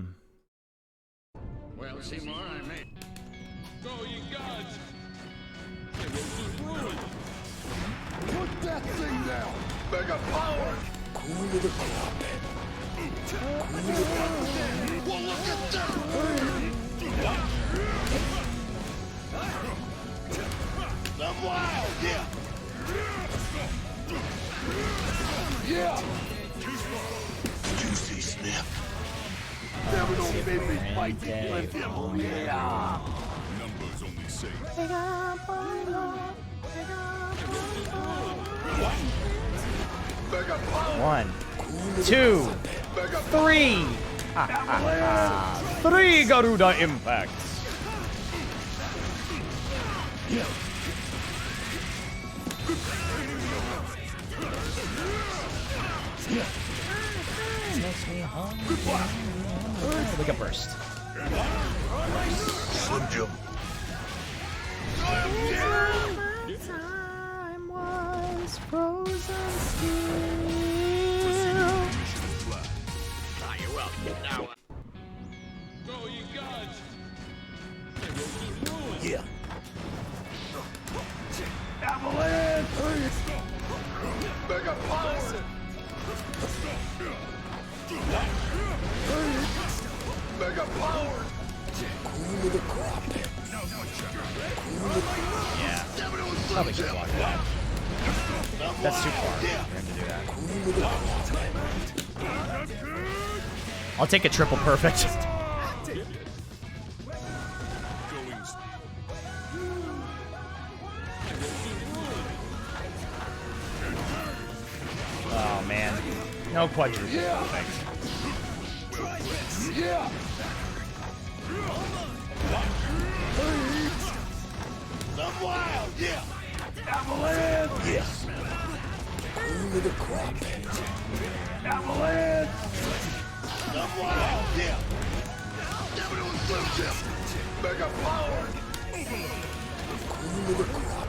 Well, Seymour, I made. Go, you gods! I will destroy. Put that thing down. Mega power. Cool to the crop. Well, look at that. I'm wild. Yeah. Yeah. Juicy snap. Never know, baby. Fight the Oh, yeah. Numbers only say. Mega power. 1, 2, 3. Ha, ha, ha. 3 Garuda impacts. Makes me hungry. Look at burst. Slim Jim. Time was frozen still. Go, you gods! I will destroy. Yeah. Avalanche! Mega power! Mega power! Cool to the crop. Yeah. Probably should block that. That's too far for him to do that. I'll take a triple perfect. Oh man. No quadruple perfect. Yeah! I'm wild! Yeah! Avalanche! Yeah! Cool to the crop. Avalanche! I'm wild! Yeah! Slim Jim! Mega power! Cool to the crop.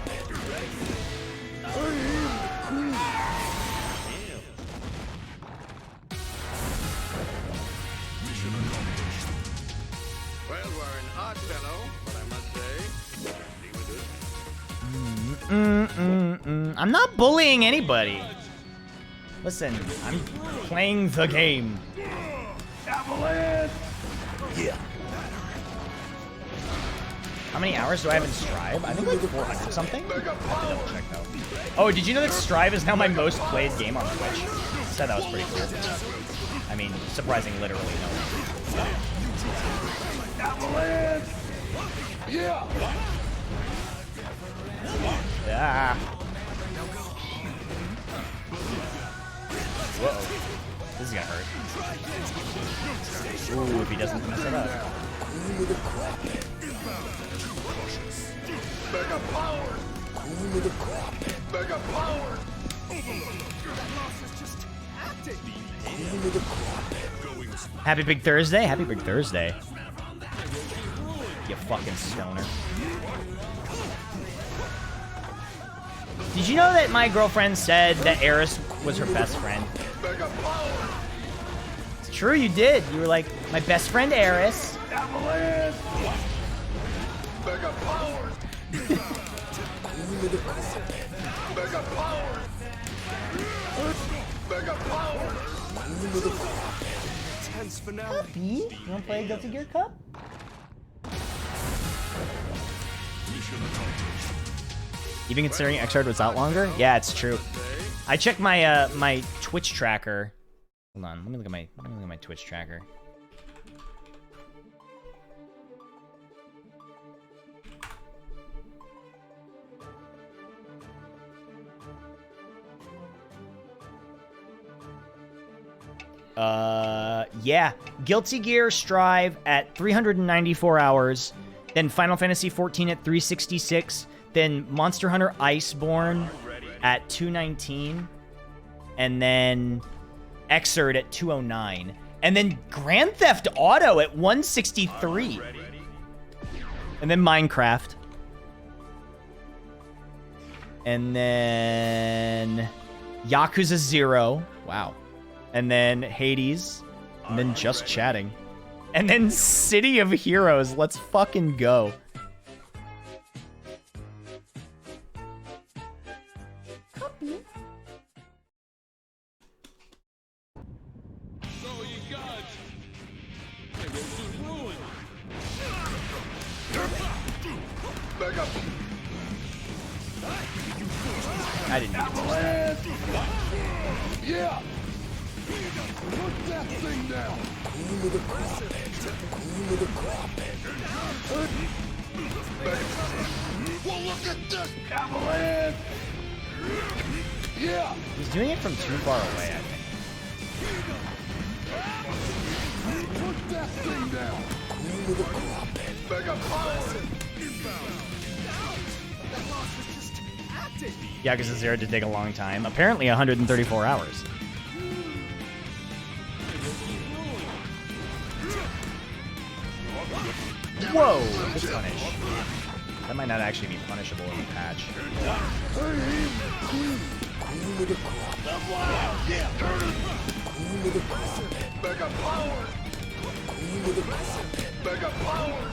Well, we're an odd fellow, but I must say, I'm not bullying anybody. Listen, I'm playing the game. Avalanche! Yeah. How many hours do I have in Strive? I think like 400 something. I have to double check though. Oh, did you know that Strive is now my most played game on Twitch? Said that was pretty cool. I mean, surprising literally no. Avalanche! Yeah! Yeah. Whoa. This is gonna hurt. Ooh, if he doesn't mess it up. Cool to the crop. Mega power! Cool to the crop. Mega power! Cool to the crop. Happy Big Thursday. Happy Big Thursday. You fucking stoner. Did you know that my girlfriend said that Eris was her best friend? Mega power! It's true, you did. You were like, my best friend Eris. Avalanche! Mega power! Cool to the crop. Mega power! Mega power! Cream of the crop. Tense finale. Cuppy, you wanna play Guilty Gear Cup? Even considering Xrd was out longer? Yeah, it's true. I checked my my Twitch tracker. Hold on, let me look at my Twitch tracker. Yeah. Guilty Gear Strive at 394 hours, then Final Fantasy XIV at 366, then Monster Hunter Iceborne at 219, and then Xrd at 209, and then Grand Theft Auto at 163, and then Minecraft, and then Yakuza 0. Wow. And then Hades, and then Just Chatting, and then City of Heroes. Let's fucking go. So you gods, I will soon ruin. Back up. I didn't need to. Yeah. Put that thing down. Cream of the crop. Cream of the crop. Well, look at this avalanche. Yeah. He's doing it from too far away, I think. Put that thing down. Cream of the crop. Back up. Yakuza 0 did take a long time. Apparently 134 hours. Whoa! Good punish. That might not actually be punishable in the patch. Cream of the crop. Yeah. Cream of the crop. Back up. Power. Cream of the crop. Back up. Power.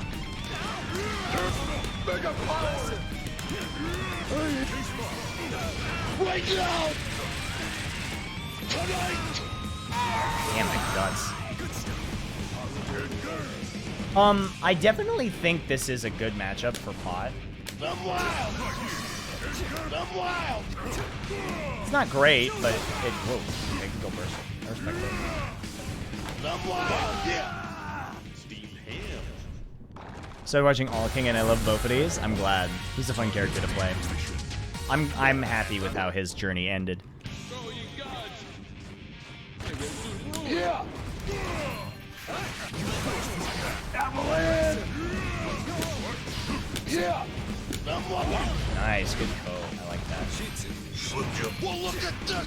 Back up. Power. Right now. Tonight. Damn, my guts. I definitely think this is a good matchup for Pot. I'm wild. I'm wild. It's not great, but it. Whoa. Okay, go burst. I respect it. I'm wild. Yeah. Started watching All King and I love both of these. I'm glad. He's a fun character to play. I'm happy with how his journey ended. So you gods, I will soon ruin. Yeah. Avalanche. Yeah. I'm wild. Nice, good code. I like that. Well, look at this.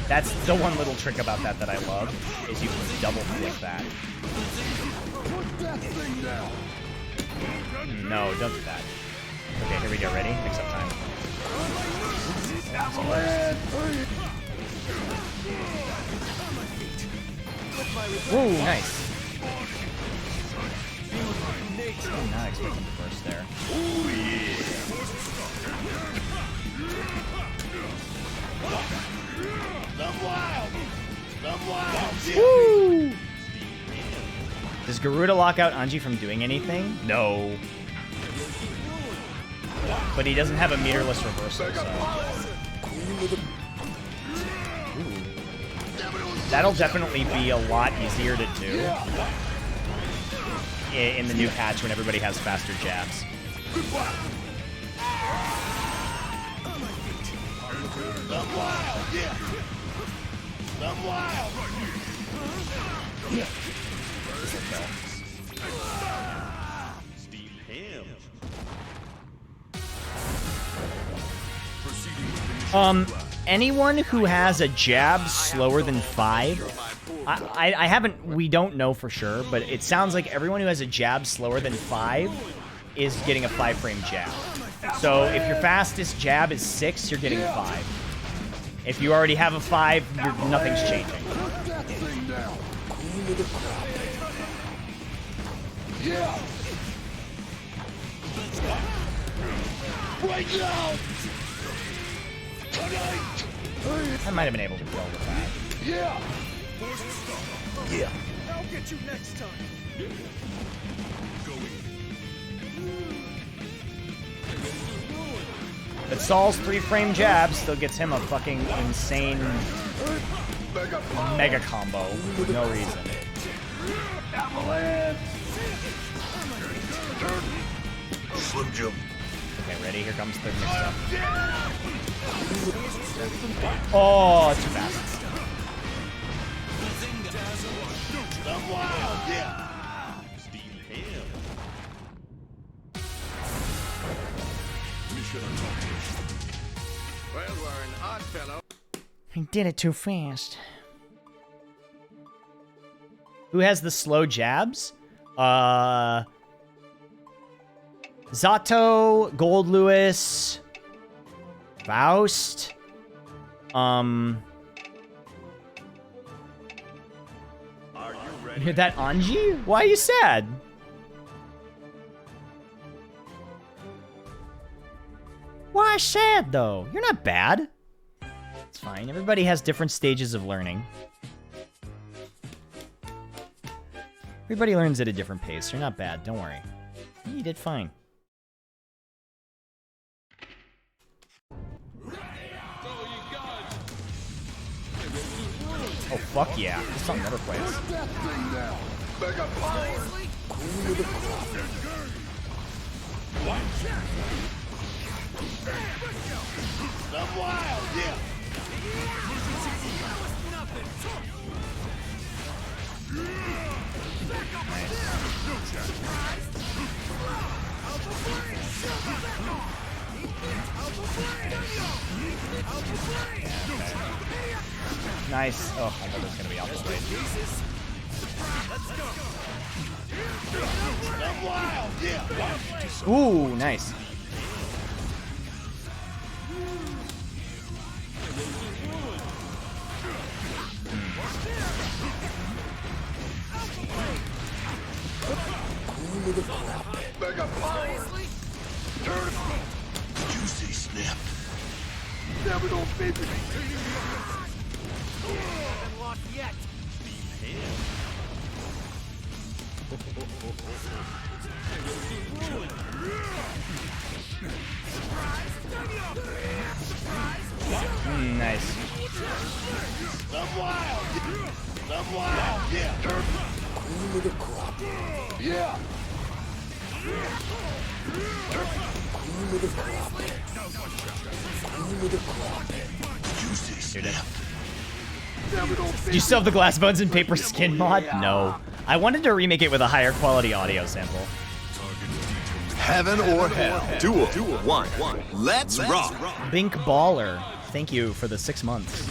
That's the one little trick about that I love, is you can double click that. Put that thing down. No, don't do that. Okay, here we go. Ready? Mix up time. Avalanche. Ooh, nice. I'm not expecting the burst there. I'm wild. I'm wild. Woo! Does Garuda lock out Anji from doing anything? No. But he doesn't have a meterless reversal, so... Ooh. That'll definitely be a lot easier to do in the new patch when everybody has faster jabs. I'm wild. Yeah. I'm wild. Yeah. Anyone who has a jab slower than 5, I haven't, we don't know for sure, but it sounds like everyone who has a jab slower than 5 is getting a 5-frame jab. So if your fastest jab is 6, you're getting 5. If you already have a 5, nothing's changing. Put that thing down. Cream of the crop. Yeah. Right now. Tonight. I might have been able to kill with that. Yeah. Yeah. I'll get you next time. But Saul's 3-frame jab still gets him a fucking insane mega combo for no reason. Slim Jim. Okay, ready? Here comes the mix up. Oh, too fast. Well, we're an odd fellow. He did it too fast. Who has the slow jabs? Zato, Gold Lewis, Faust. Hear that, Anji? Why are you sad? Why sad though? You're not bad. It's fine. Everybody has different stages of learning. Everybody learns at a different pace. You're not bad. Don't worry. You did fine. Oh, fuck yeah. This song never plays. Mega power. Queen of the crop. I'm wild, yeah. Nice. Oh, I thought it was going to be out this way. I'm wild, yeah. Ooh, nice. Queen of the crop. Mega power. Turn. Juicy snap. Never don't visit. Yet. Nice. I'm wild. I'm wild, yeah. Turn. Queen of the crop. Yeah. Queen of the crop. Queen of the crop. Juicy snap. Do you still have the glass bones and paper skin mod? No. I wanted to remake it with a higher quality audio sample. Heaven or hell. Duel 1. Let's rock. Bink Baller. Thank you for the 6 months.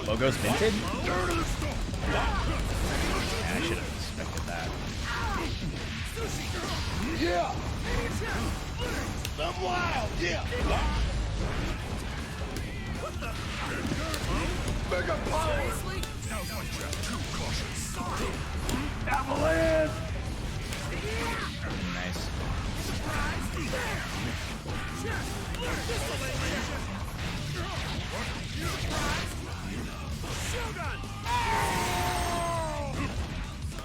Logo's minted? Yeah, I should have expected that. Yeah. I'm wild, yeah. Mega power. Avalanche. Nice.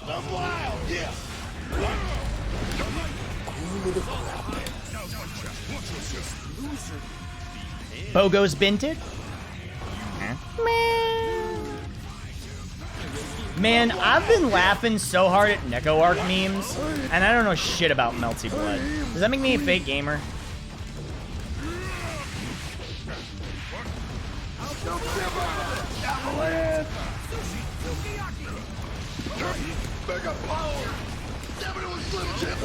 I'm wild, yeah. Queen of the crop. Bogo's binted? Man, I've been laughing so hard at Neko Arc memes, and I don't know shit about Melty Blood. Does that make me a fake gamer? Avalanche. Mega power. Definitely Slim Jim.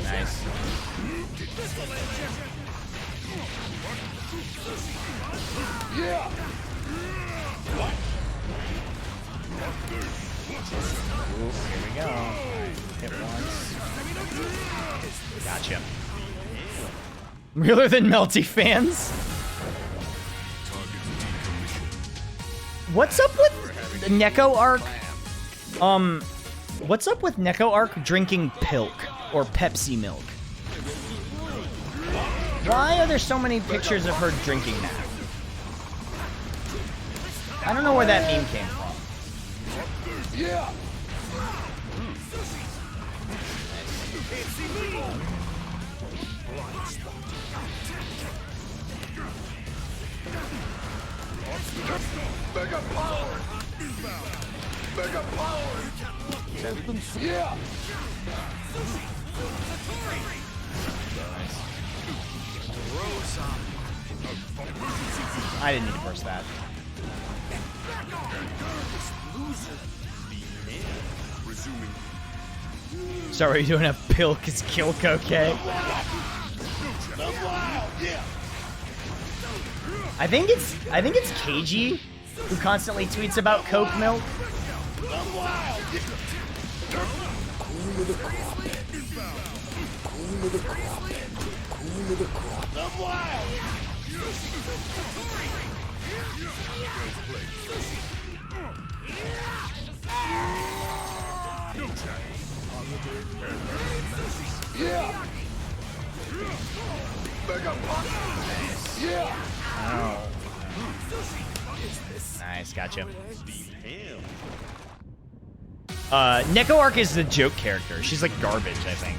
Nice. Yeah. Ooh, here we go. Hit once. Gotcha. Realer than Melty fans? What's up with the Neko Arc? What's up with Neko Arc drinking Pilk or Pepsi milk? Why are there so many pictures of her drinking now? I don't know where that meme came from. Yeah. Mega power. Mega power. Yeah. I didn't need to burst that. Sorry, you don't have pill cause kill cocaine. I think it's KG who constantly tweets about Coke milk. Cream of the crop. Cream of the crop. Cream of the crop. Yeah. Mega power. Yeah. Oh. Nice, gotcha. Neko Arc is the joke character. She's like garbage, I think.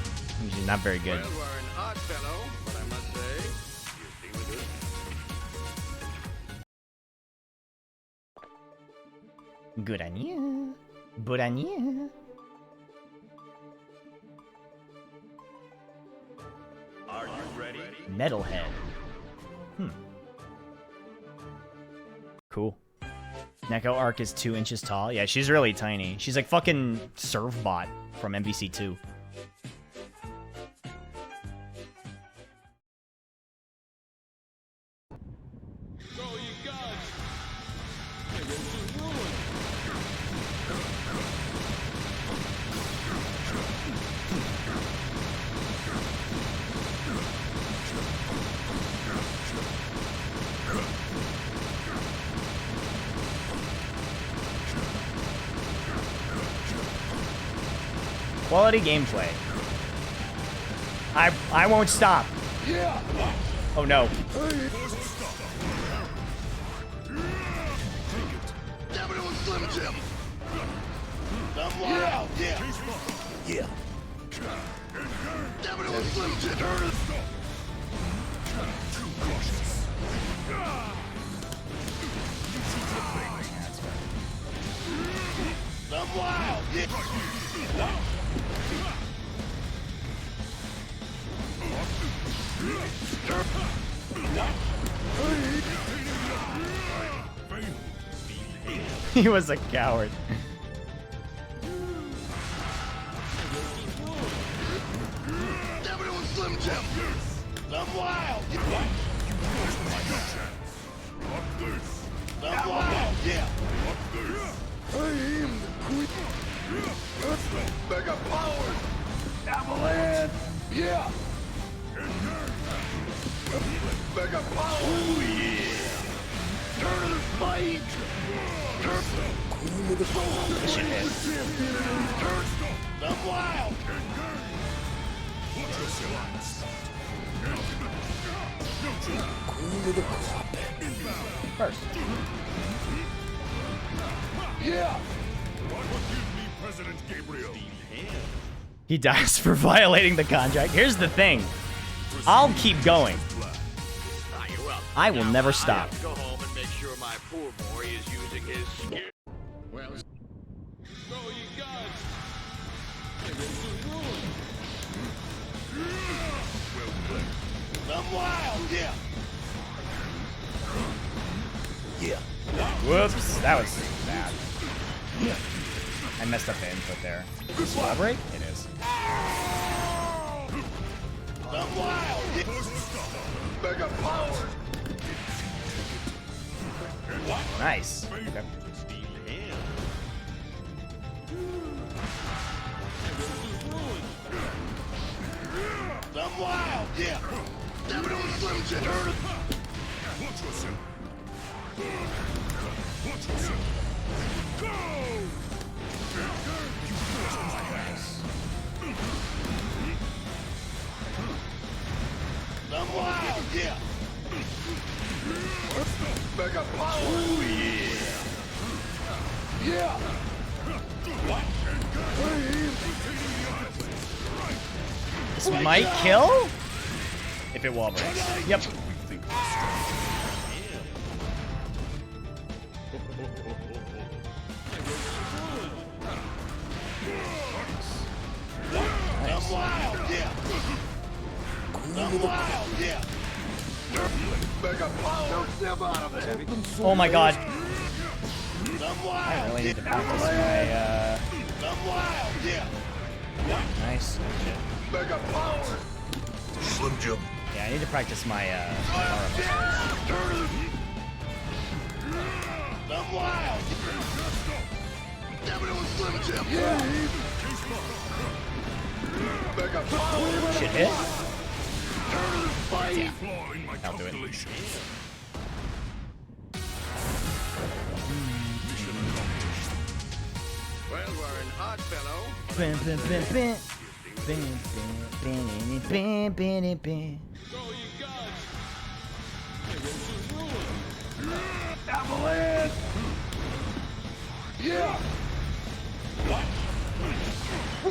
She's not very good. You are an odd fellow, but I must say, you seem good. Good on you. Good on you. Are you ready? Metalhead. Cool. Neko Arc is 2 inches tall. Yeah, she's really tiny. She's like fucking Servbot from MVC2. Go, you gods! I will soon ruin. Quality gameplay. I won't stop. Yeah. Oh no. Damn it, it was Slim Jim. Yeah. Yeah. Yeah. Damn it, it was Slim Jim. I'm wild. Yeah. He was a coward. Damn it, it was Slim Jim. I'm wild. I'm wild. Yeah. I am the queen. Mega power. Avalanche. Yeah. Mega power. Oh yeah. Turn of the fight. Queen of the power. This shit hit. I'm wild. Queen of the crop. First. Yeah. He dies for violating the contract. Here's the thing. I'll keep going. I will never stop. Go home and make sure my poor boy is using his skill. Well, go, you gods! I will soon ruin. I'm wild. Yeah. Yeah. Whoops. That was bad. I messed up the input there. Elaborate? It is. I'm wild. Mega power. Nice. Okay. I'm wild. Yeah. Damn it, it was Slim Jim. I'm wild. yeah. Mega power. Oh, yeah. Yeah. This might kill? If it wall breaks. Yep. I'm wild, yeah. I'm wild, yeah. Mega power. Don't step out of it. Oh my god. I'm wild. I really need to practice my, I'm wild, yeah. Nice. Mega power. Slim Jim. Yeah, I need to practice my, I'm wild. Damn it, it was Slim Jim. Yeah. Mega power. shit hit. Fight. I'll do it. Well, we're an odd fellow. Bam, bam, bam, bam. Bam, bam, bam, bam, bam. Go, you gods! This is ruin. Avalanche. Yeah. What?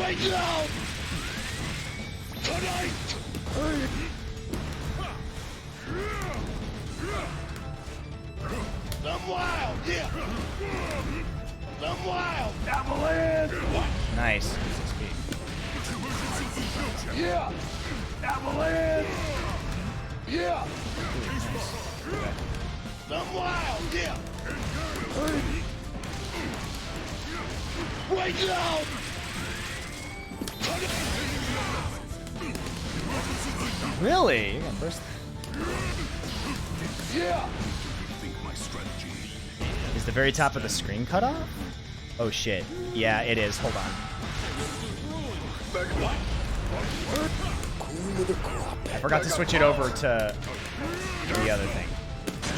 Right now. Tonight. I'm wild, yeah. I'm wild. Avalanche. Nice. Yeah. Avalanche. Yeah. I'm wild, yeah. Right now. Really? You're gonna burst. Yeah. Is the very top of the screen cut off? Oh shit. Yeah, it is. Hold on. I forgot to switch it over to the other thing.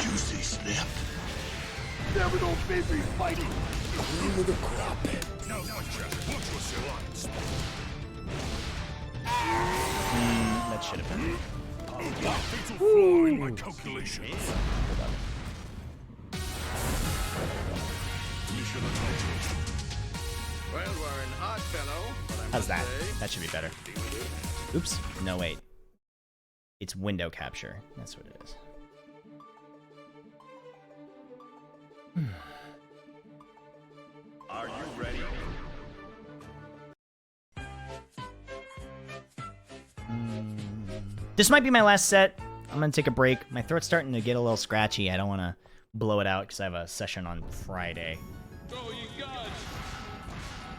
Juicy snap. Never no baby fighting. Cream of the crop. That should have been. My calculations. Well, we're an odd fellow. But I How's that? must say, That should be better. Oops. No, wait. It's window capture. That's what it is. Are you ready? This might be my last set. I'm gonna take a break. My throat's starting to get a little scratchy. I don't want to blow it out because I have a session on Friday. go, you gods!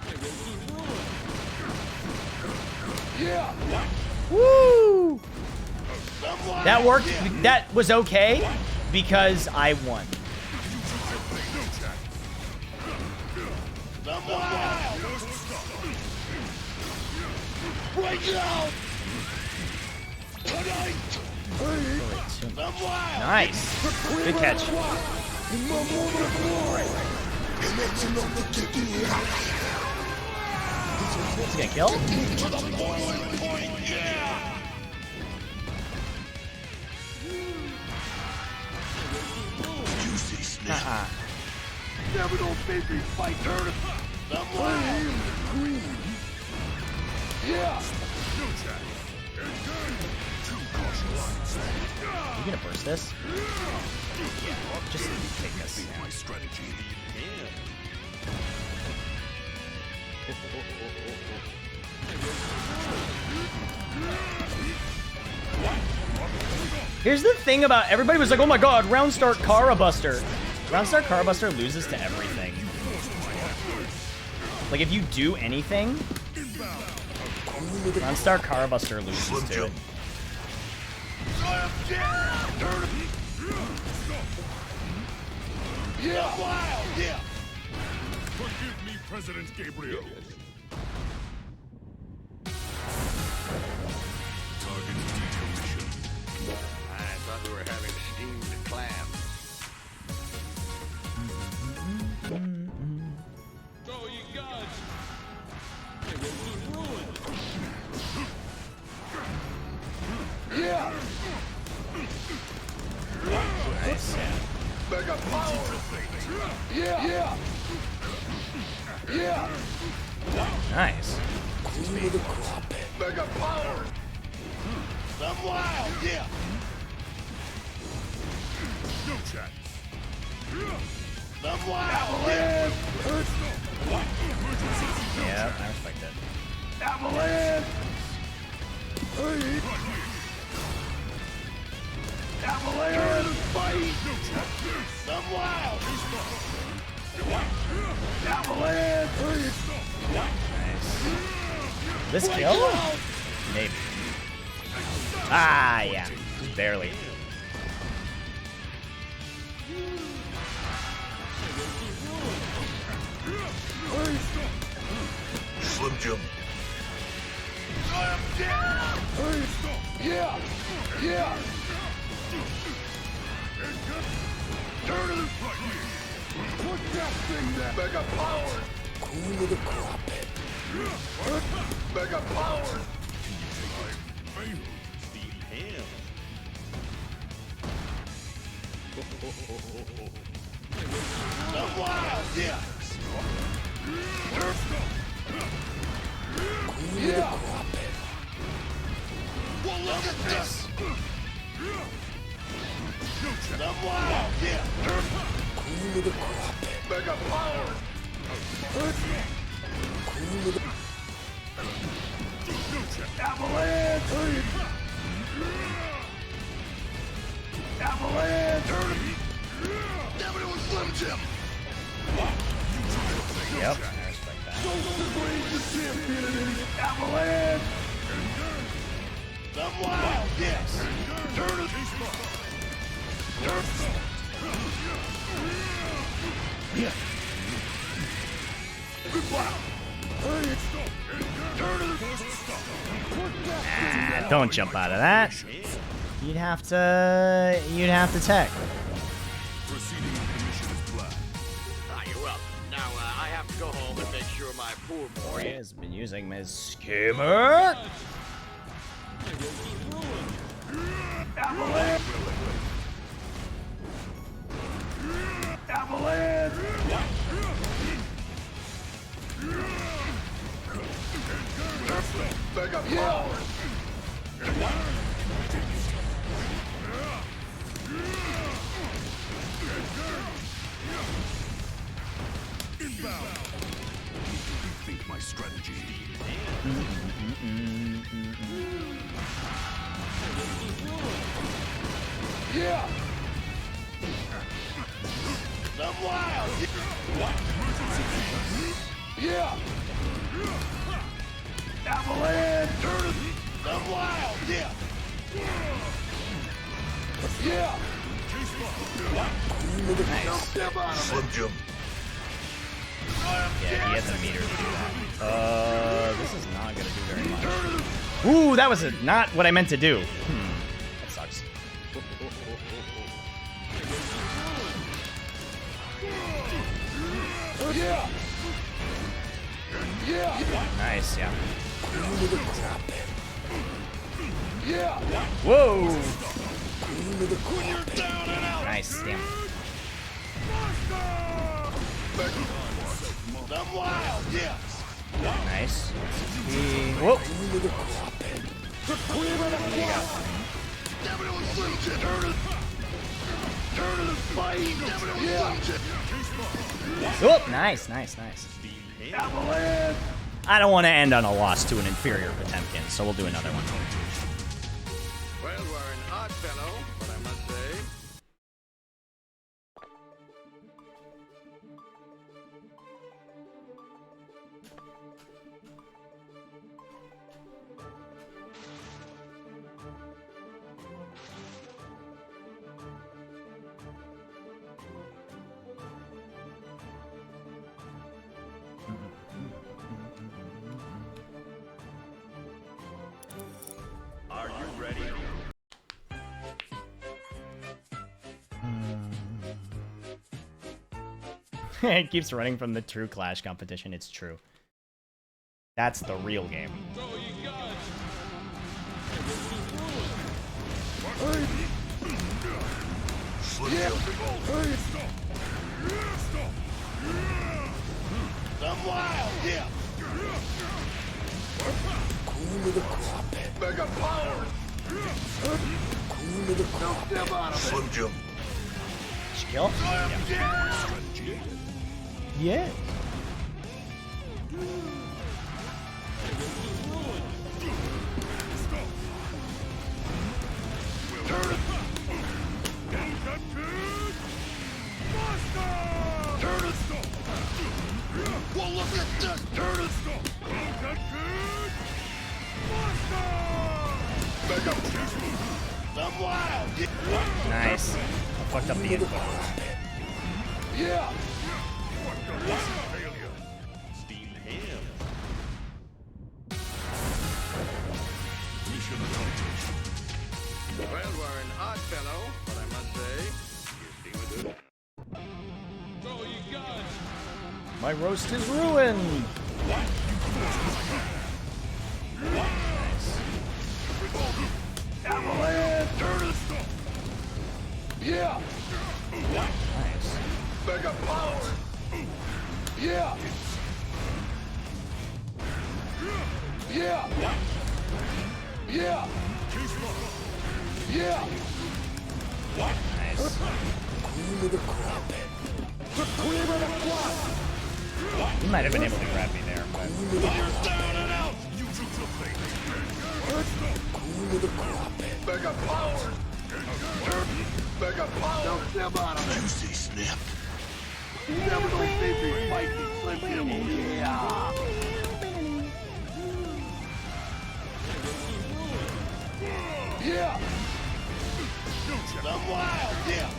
This is ruin. Yeah. Woo! That worked. That was okay because I won. I'm wild. Right now. Tonight. I'm wild. Nice. Good catch. He's gonna kill? To the boiling point, yeah. Juicy snap. Never no baby fight her. I'm wild. Yeah. Are you gonna burst this? Yeah, just take this. My strategy. Here's the thing about everybody was like, oh my god, round start Kara Buster. Round start Kara Buster loses to everything. Like if you do anything, round start Kara Buster loses to it. Yeah, wild, yeah. Forgive me, President Gabriel. Target detail mission. I thought we were having steamed clams. Go, you gods! This is ruin. Yeah. Nice. Mega power. Yeah. Nice. Cream of the crop. Mega power. Some wild. Yeah. No chat. Some wild. Yeah. Yeah, I respect that. Avalanche. Hey. Avalanche. Fight. Some wild. Avalanche. This kill? Maybe. Ah, yeah. Barely. Slim Jim. Yeah. Turn it. Put that thing there. Mega power. Cream of the crop. Mega power. The wild. Yeah. Cream of the crop. Well, look at this. The wild. Yeah. Cream of the crop. Mega power. Cream of the Avalanche! Avalanche! Damn it, it was Slim Jim! Yep, I respect that. Avalanche! Some wild, yes! Turn it! Yeah. Don't jump out of that. You'd have to tech. Ah, you're up. Now, I have to go home and make sure my poor boy He has been using his skimmer. Avalanche! Avalanche! Mega power! Inbound! Rethink my strategy. Yeah! The wild! Yeah! Avalanche! Turn it! The wild! Yeah! Yeah! Nice. Slim Jim. Yeah, he has a meter to do that. This is not gonna do very much. Ooh, that was not what I meant to do. That sucks. Yeah! Yeah! Nice, yeah. Yeah! Whoa! You're down and out! Nice, damn. The wild! Yeah! Nice. Whoa! The cream of the crop! Damn it, it was Slim Jim! Turn it and fight! Damn it, it was Slim Jim! Oh, nice, nice, nice. Avalanche! I don't want to end on a loss to an inferior Potemkin, so we'll do another one. Well, you are an odd fellow, but I must say. Are you ready? It keeps running from the true Clash competition. It's true. That's the real game. Yeah. I'm wild, yeah. Cool to the crop. Mega power. Cool to the crop. Step out of it. Slim Jim. Skill? Yeah. Turn it. Turn it. Well, look at this. Turn it. Mega. I'm wild. Nice. I fucked up the info. Yeah. Well, we're an odd fellow, but I must say, you seem to do. My roast is ruined. Avalanche! Turn it. Yeah. Nice. Mega power. Yeah. Yeah. Yeah. Yeah. Nice. Cream of the crop. The cream of the crop. You might have been able to grab me there, but You're down and out. Cream of the crop. Mega power. Mega power. Don't step out of it. Juicy snap. Never gonna see me fight me, Slim Jim. Yeah. Yeah. I'm wild, yeah.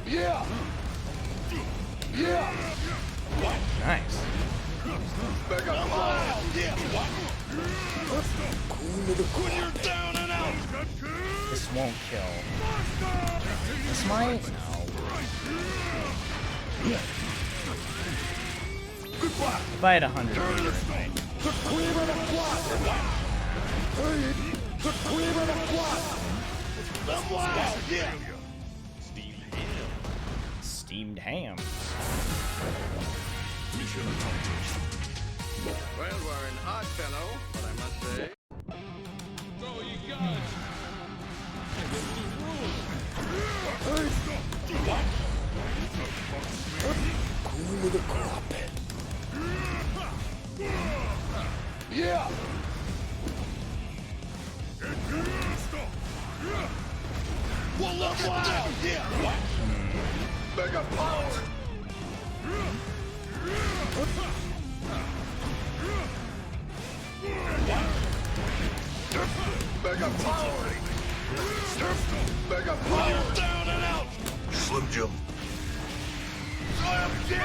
Yeah. Yeah. nice. Mega wild, yeah. When you're down and out. This won't kill. This might. No. If I had 100 meters, right? The cream of the crop. The cream of the crop. I'm wild, yeah. Steamed ham. Well, we're an odd fellow, but I must say. Cool of the crop. Yeah. Well, look at that. Yeah. Mega power. Mega power. Mega power. Down and out. Slim Jim. Slam Jim.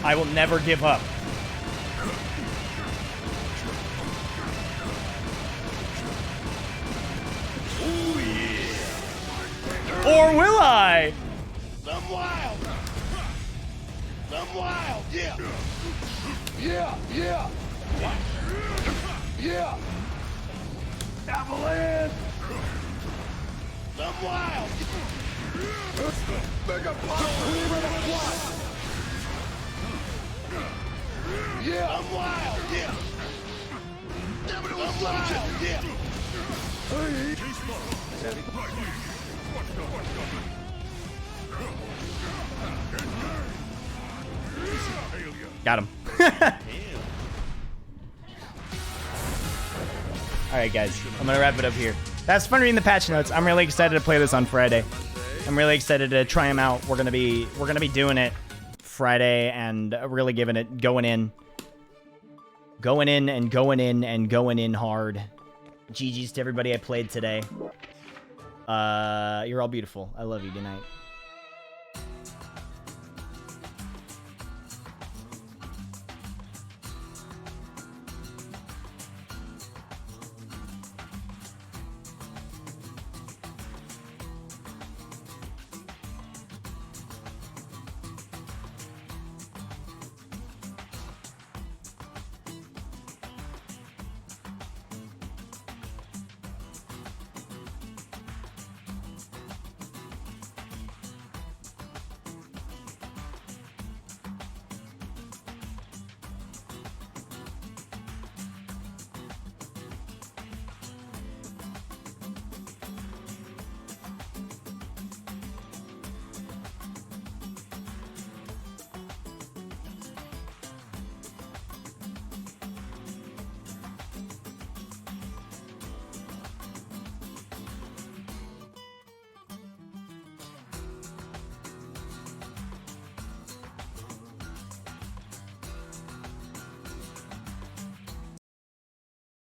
I will never give up. Or will I? I'm wild. I'm wild. Yeah. Yeah. Yeah. Yeah. Avalanche. I'm wild. Mega power. Yeah. I'm wild. Yeah. I'm wild. Yeah. Got him. Alright guys, I'm gonna wrap it up here. That's fun reading the patch notes. I'm really excited to play this on Friday. I'm really excited to try them out. We're gonna be doing it Friday and really giving it going in hard. GG's to everybody I played today. You're all beautiful. I love you. Good night.